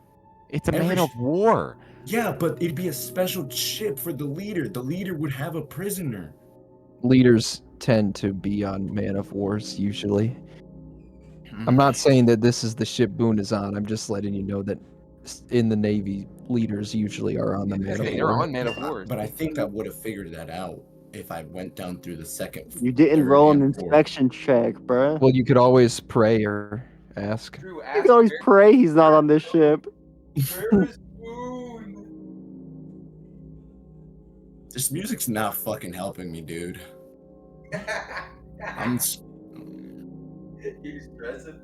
It's a Every man of sh- war. Yeah, but it'd be a special ship for the leader. The leader would have a prisoner. Leaders tend to be on man of wars usually. I'm not saying that this is the ship Boone is on. I'm just letting you know that in the Navy, leaders usually are on the man Okay, of you're war. on Man of War. But I think I would have figured that out if I went down through the second. You didn't third, roll an and fourth. inspection check, bruh. Well, you could always pray or ask. Drew, You can always pray he's not on this ship. where is Boone? This music's not fucking helping me, dude. I'm. He's stressing.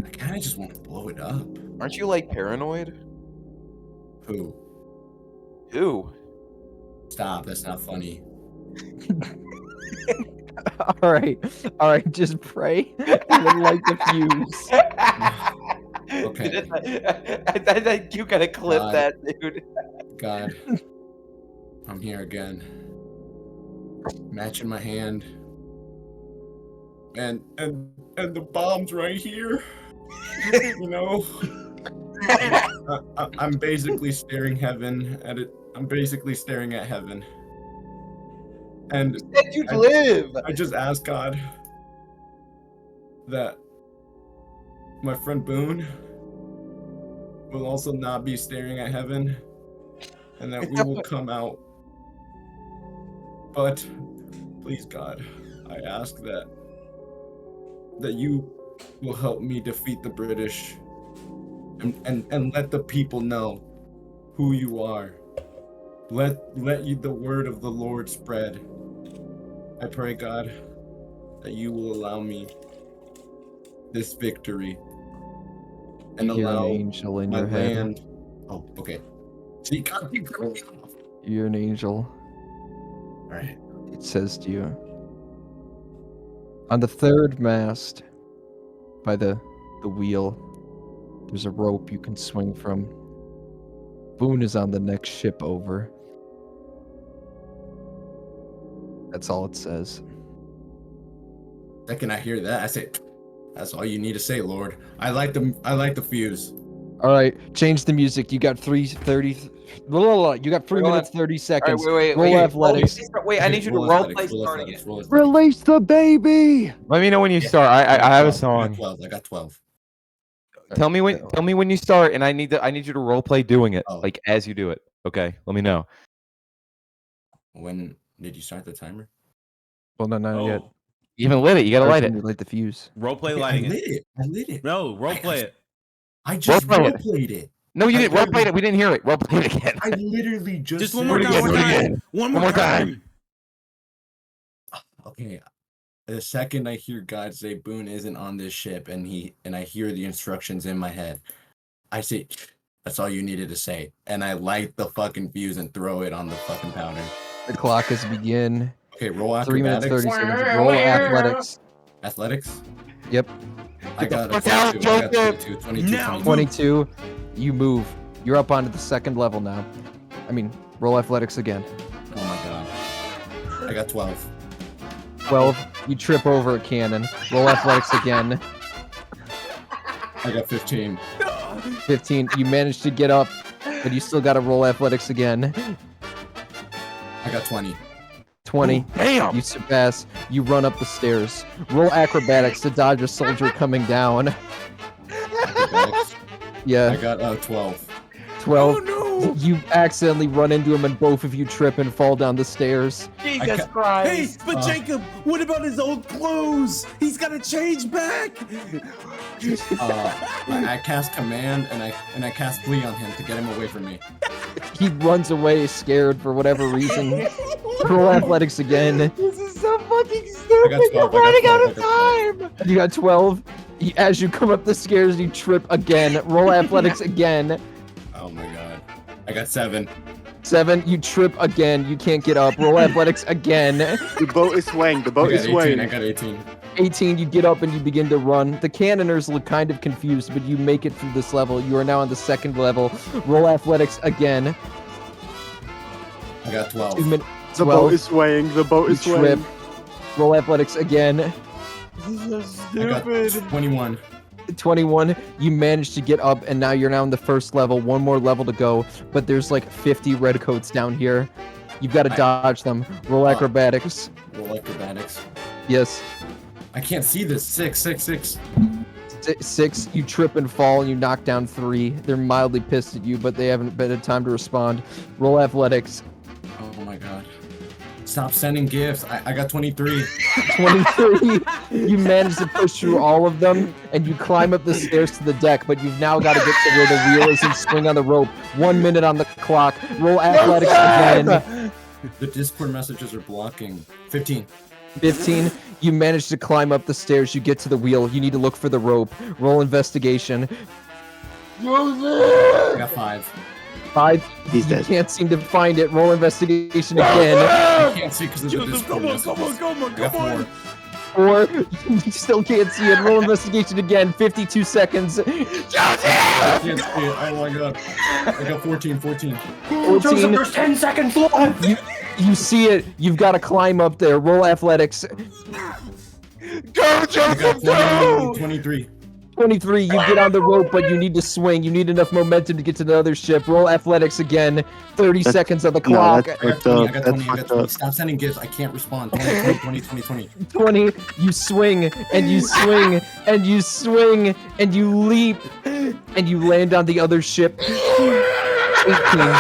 I kind of just want to blow it up. Aren't you like paranoid? Who? Who? Stop. That's not funny. all right, just pray and then light the fuse. Okay. I think you gotta clip God. that, dude. God. I'm here again. Match in my hand. And the bomb's right here. You know. I'm basically staring heaven at it. I'm basically staring at heaven. And Said you'd live. I just asked God that my friend Boone will also not be staring at heaven and that we will come out. But please, God, I ask that you will help me defeat the British and let the people know who you are. Let you the word of the Lord spread. I pray, God, that you will allow me this victory and You hear an allow angel in my your head. land. Oh, okay. See, God, keep cutting me off. You're an angel. All right. It says to you, on the third mast by the the wheel. There's a rope you can swing from. Boone is on the next ship over. That's all it says. Second I hear that, I say, "That's all you need to say, Lord." I like the fuse. All right, change the music. You got 3:30. You got 3 Hold on. minutes 30 seconds. wait, Roll wait. athletics. Wait, I need you to Roll role athletics, play roll starting athletics, it. roll athletics. Release the baby. Let me know when you Yeah. start. I have a 12, song. I got 12. Tell me when you start, and I need you to role play doing it, Oh. like as you do it. Okay, let me know. When did you start the timer? Well, no, not yet. You haven't lit it. You gotta light it. Light the fuse. Roleplay Okay, lighting I lit it. No, roleplay it. I just Roleplay it. roleplayed it. No, you I didn't. Role play literally- it. We didn't hear it. Role play it again. I literally Just said one more it. time. One more time. Okay. The second I hear God say Boone isn't on this ship and I hear the instructions in my head, I say, "That's all you needed to say." And I light the fucking fuse and throw it on the fucking powder. The clock has begin. Okay, roll 3 minutes acrobatics. 30 seconds. Roll athletics. Athletics? Yep. I got a fuck out, 22, I got Joker. 22, Now. 22. You move. You're up onto the second level now. I mean, roll athletics again. Oh my god. I got 12. 12. You trip over a cannon. Roll athletics again. I got 15. 15. You managed to get up, but you still got to roll athletics again. I got 20. 20. Ooh, damn. You surpass. You run up the stairs. Roll acrobatics to dodge a soldier coming down. Acrobatics. Yeah. I got 12. 12. Oh, no. You accidentally run into him and both of you trip and fall down the stairs. Jesus Hey, Christ. but Jacob, what about his old clothes? He's got to change back. I cast command and I cast flee on him to get him away from me. He runs away scared for whatever reason. Roll athletics again. This is so fucking I stupid. got 12. You're running out of time. You got 12. As you come up the stairs, you trip again. Roll athletics again. Oh my god. I got 7. 7. You trip again. You can't get up. Roll athletics again. The boat is swaying. The boat I is got 18. swaying. I got 18. 18. You get up and you begin to run. The cannoners look kind of confused, but you make it through this level. You are now on the second level. Roll athletics again. I got 12. 2 minutes. The boat is swaying. The boat You is swaying. trip. Roll athletics again. This is so I got stupid. 21. 21. You managed to get up, and now you're now on the first level. One more level to go, but there's like 50 redcoats down here. You've got to dodge them. Roll acrobatics. Roll acrobatics. Yes. I can't see this. 6. 6. You trip and fall, and you knock down 3. They're mildly pissed at you, but they haven't had time to respond. Roll athletics. Oh my god. Stop sending gifts. I got 23. 23. You managed to push through all of them, and you climb up the stairs to the deck, but you've now got to get to where the wheel is and swing on the rope. 1 minute on the clock. Roll athletics again. The Discord messages are blocking. 15. 15. You manage to climb up the stairs. You get to the wheel. You need to look for the rope. Roll investigation. I got 5. 5. He's You dead. can't seem to find it. Roll investigation again. I can't see because of the Discord messages. Come I got 4. 4. You still can't see it. Roll investigation again. 52 seconds. I can't see it. Oh my god. I got 14. 14. Joseph, there's 10 seconds left. You see it. You've got to climb up there. Roll athletics. Go, I Joseph, got 23. 23. You get on the rope, but you need to swing. You need enough momentum to get to the other ship. Roll athletics again. 30 seconds on the clock. that's I got 20. I got That's 20. I got fucked 20. up. Stop sending gifts. I can't respond. 20. 20. You swing and you swing and you swing and you leap and you land on the other ship. 18,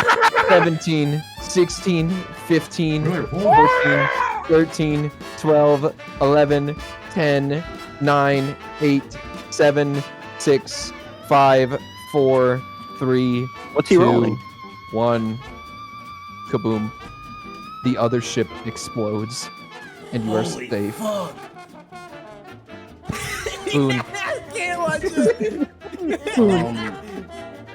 17, 16, 15, 14, 13, 12, 11, 10, 9, 8, 7, 6, 5, 4, 3, What's he 2, rolling? 1. Kaboom. The other ship explodes, and you are Holy safe. fuck. Boone. I can't watch it. Boone.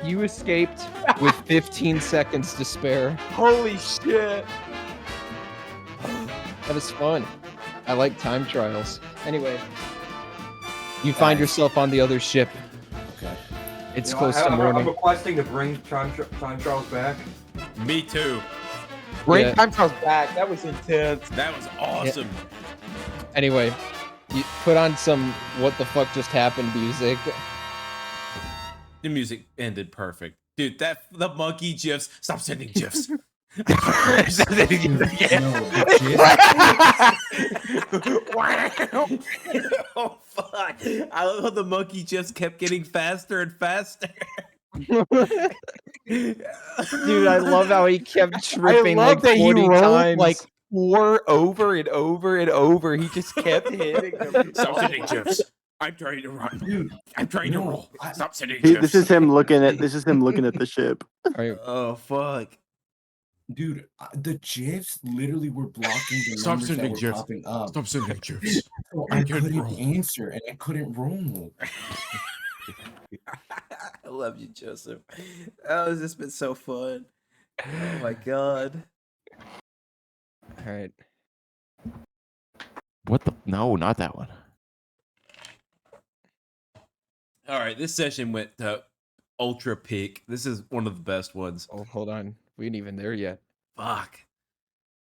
You escaped with 15 seconds to spare. Holy shit. That was fun. I like time trials. Anyway, You find Guys. yourself on the other ship. Okay. It's You know, close to I'm morning. requesting to bring Time Charles back. Me too. Bring Yeah. Time Charles back. That was intense. That was awesome. Anyway, you put on some what the fuck just happened music. The music ended perfect. Dude, the monkey gifs. Stop sending gifs. Oh fuck. I love how the monkey just kept getting faster and faster. Dude, I love how he kept tripping I love like that 40 he rolled times. like 4 over and over and over. He just kept hitting them. Stop sending gifs. I'm trying to run. Dude, I'm trying to roll. Stop sending This gifs. is him looking at the ship. Oh fuck. Dude, the GIFs literally were blocking the Stop numbers that sending were GIFs. popping up. Stop sending gifs. So I I can't couldn't roll. answer and I couldn't roll. I love you, Joseph. Oh, this has been so fun. Oh my god. All right. What the? No, not that one. All right, this session went to ultra peak. This is one of the best ones. Oh, hold on. We ain't even there yet. Fuck.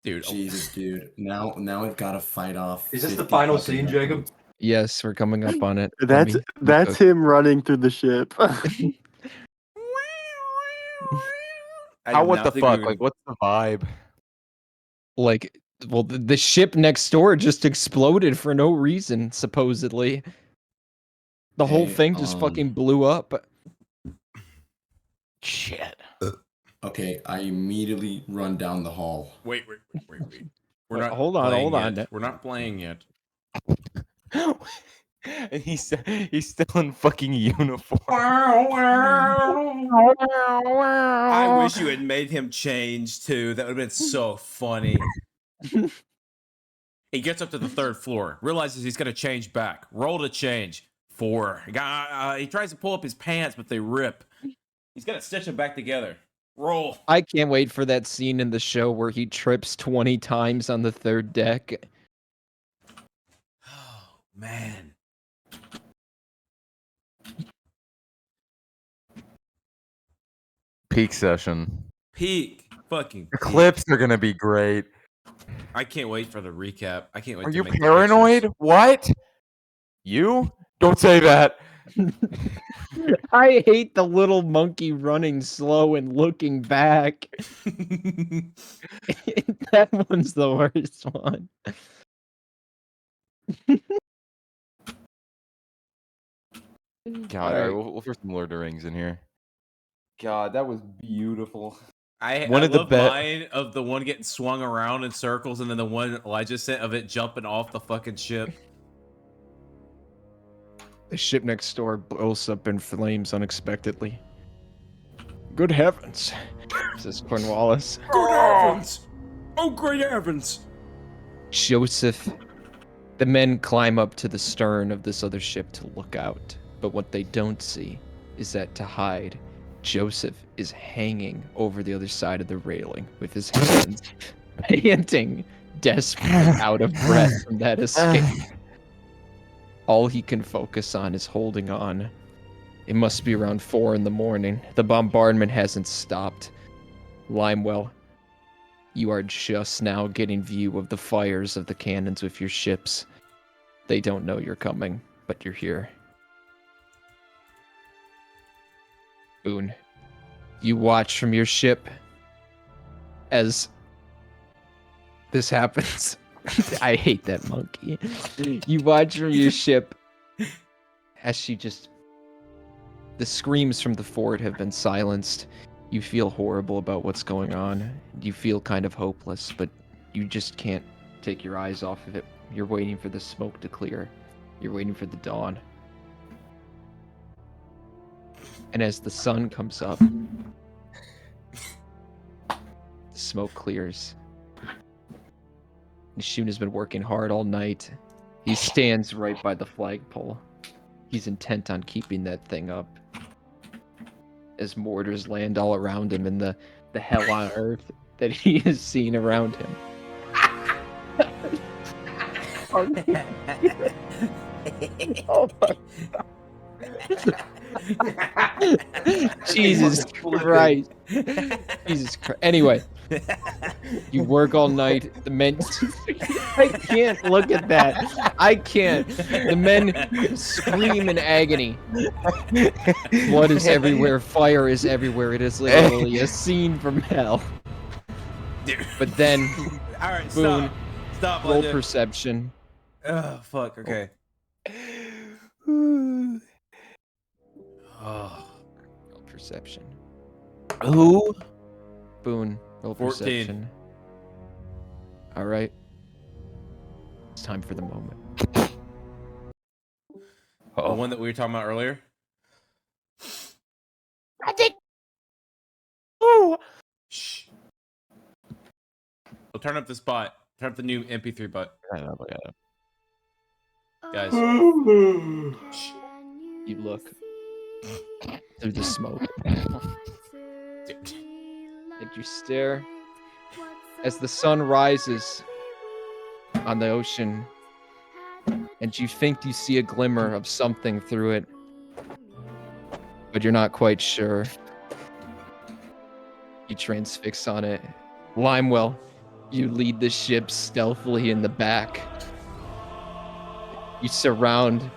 Dude. Jesus, dude. Now I've got to fight off. Is this the 50 final fucking scene, records. Jacob? Yes, we're coming up on it. That's him running through the ship. How? What the fuck? Like, what's the vibe? Like, well, the ship next door just exploded for no reason, supposedly. The whole Hey, thing just fucking blew up. Shit. Okay, I immediately run down the hall. Wait. We're not Hold on, playing hold on. yet. We're not playing yet. And he's still in fucking uniform. I wish you had made him change too. That would have been so funny. He gets up to the 3rd floor, realizes he's gonna change back. Roll to change. 4. He tries to pull up his pants, but they rip. He's gonna stitch them back together. Roll. I can't wait for that scene in the show where he trips 20 times on the 3rd deck. Oh man. Peak session. Peak. Fucking The peak. clips are gonna be great. I can't wait for the recap. I can't wait Are to you make the paranoid? pictures. What? You? Don't say that. I hate the little monkey running slow and looking back. That one's the worst one. God, all right, we'll throw some Lord of the Rings in here. God, that was beautiful. I One of the love bet- mine of the one getting swung around in circles, and then the one Elijah sent of it jumping off the fucking ship. The ship next door blows up in flames unexpectedly. Good heavens, says Cornwallis. Good heavens! Oh, great heavens! Joseph. The men climb up to the stern of this other ship to look out, but what they don't see is that to hide, Joseph is hanging over the other side of the railing with his hands panting, desperate, out of breath from that escape. All he can focus on is holding on. It must be around 4 in the morning. The bombardment hasn't stopped. Limewell, you are just now getting view of the fires of the cannons with your ships. They don't know you're coming, but you're here. Boone, you watch from your ship as this happens. I hate that monkey. You watch from your ship as she just... The screams from the fort have been silenced. You feel horrible about what's going on. You feel kind of hopeless, but you just can't take your eyes off of it. You're waiting for the smoke to clear. You're waiting for the dawn. And as the sun comes up, the smoke clears. Nishun has been working hard all night. He stands right by the flagpole. He's intent on keeping that thing up. As mortars land all around him and the hell on earth that he has seen around him. Oh my Jesus Christ. Jesus Christ. Anyway, you work all night. The men. I can't look at that. I can't. The men scream in agony. Blood is everywhere. Fire is everywhere. It is literally a scene from hell. But then, All right, Boone, stop. roll Legend. perception. Oh fuck. Okay. Oh. Roll perception. Who? Boone, roll 14. perception. All right. It's time for the moment. The one that we were talking about earlier. I think. Ooh. Shh. We'll turn up the spot. Turn up the new MP3 button. Guys. Shh. You look through the smoke. And you stare as the sun rises on the ocean. And you think you see a glimmer of something through it. But you're not quite sure. You transfix on it. Limewell, you lead the ship stealthily in the back. You surround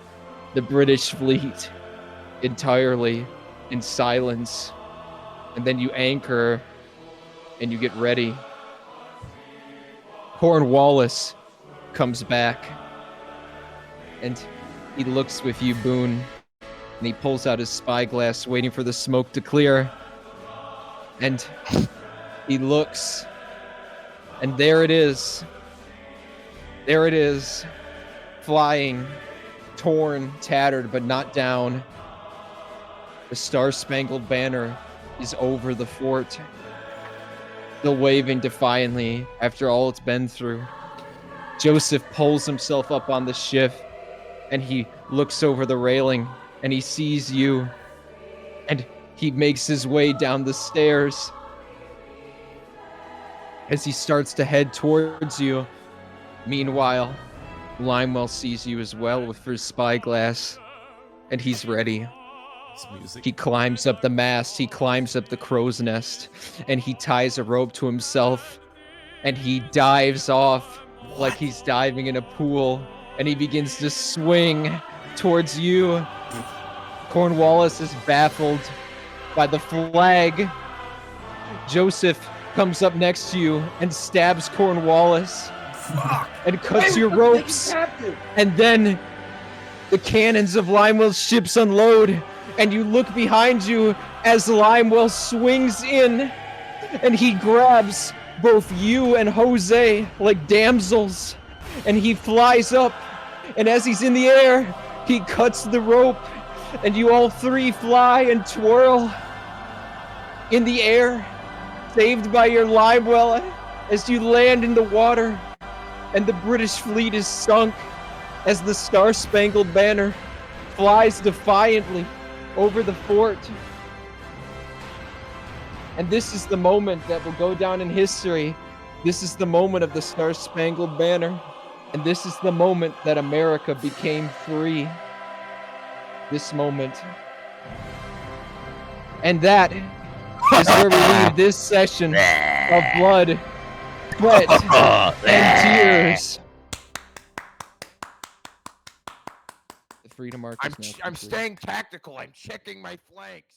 the British fleet entirely in silence. And then you anchor and you get ready. Cornwallis comes back and he looks with you, Boone, and he pulls out his spyglass, waiting for the smoke to clear. And he looks, and there it is. There it is, flying, torn, tattered, but not down. The Star-Spangled Banner is over the fort, still waving defiantly after all it's been through. Joseph pulls himself up on the ship, and he looks over the railing, and he sees you, and he makes his way down the stairs. As he starts to head towards you, meanwhile, Limewell sees you as well with his spyglass, and he's ready. He climbs up the mast, he climbs up the crow's nest, and he ties a rope to himself, and he dives off like he's diving in a pool, and he begins to swing towards you. Cornwallis is baffled by the flag. Joseph comes up next to you and stabs Cornwallis and cuts your ropes. And then the cannons of Limewell's ships unload, and you look behind you as Limewell swings in, and he grabs both you and Jose like damsels, and he flies up, and as he's in the air, he cuts the rope, and you all three fly and twirl in the air, saved by your Limewell, as you land in the water, and the British fleet is sunk as the Star-Spangled Banner flies defiantly over the fort. And this is the moment that will go down in history. This is the moment of the Star-Spangled Banner. And this is the moment that America became free. This moment. And that is where we leave this session of blood, sweat, and tears. The Freedom Arc is now I'm complete. staying tactical. I'm checking my flanks.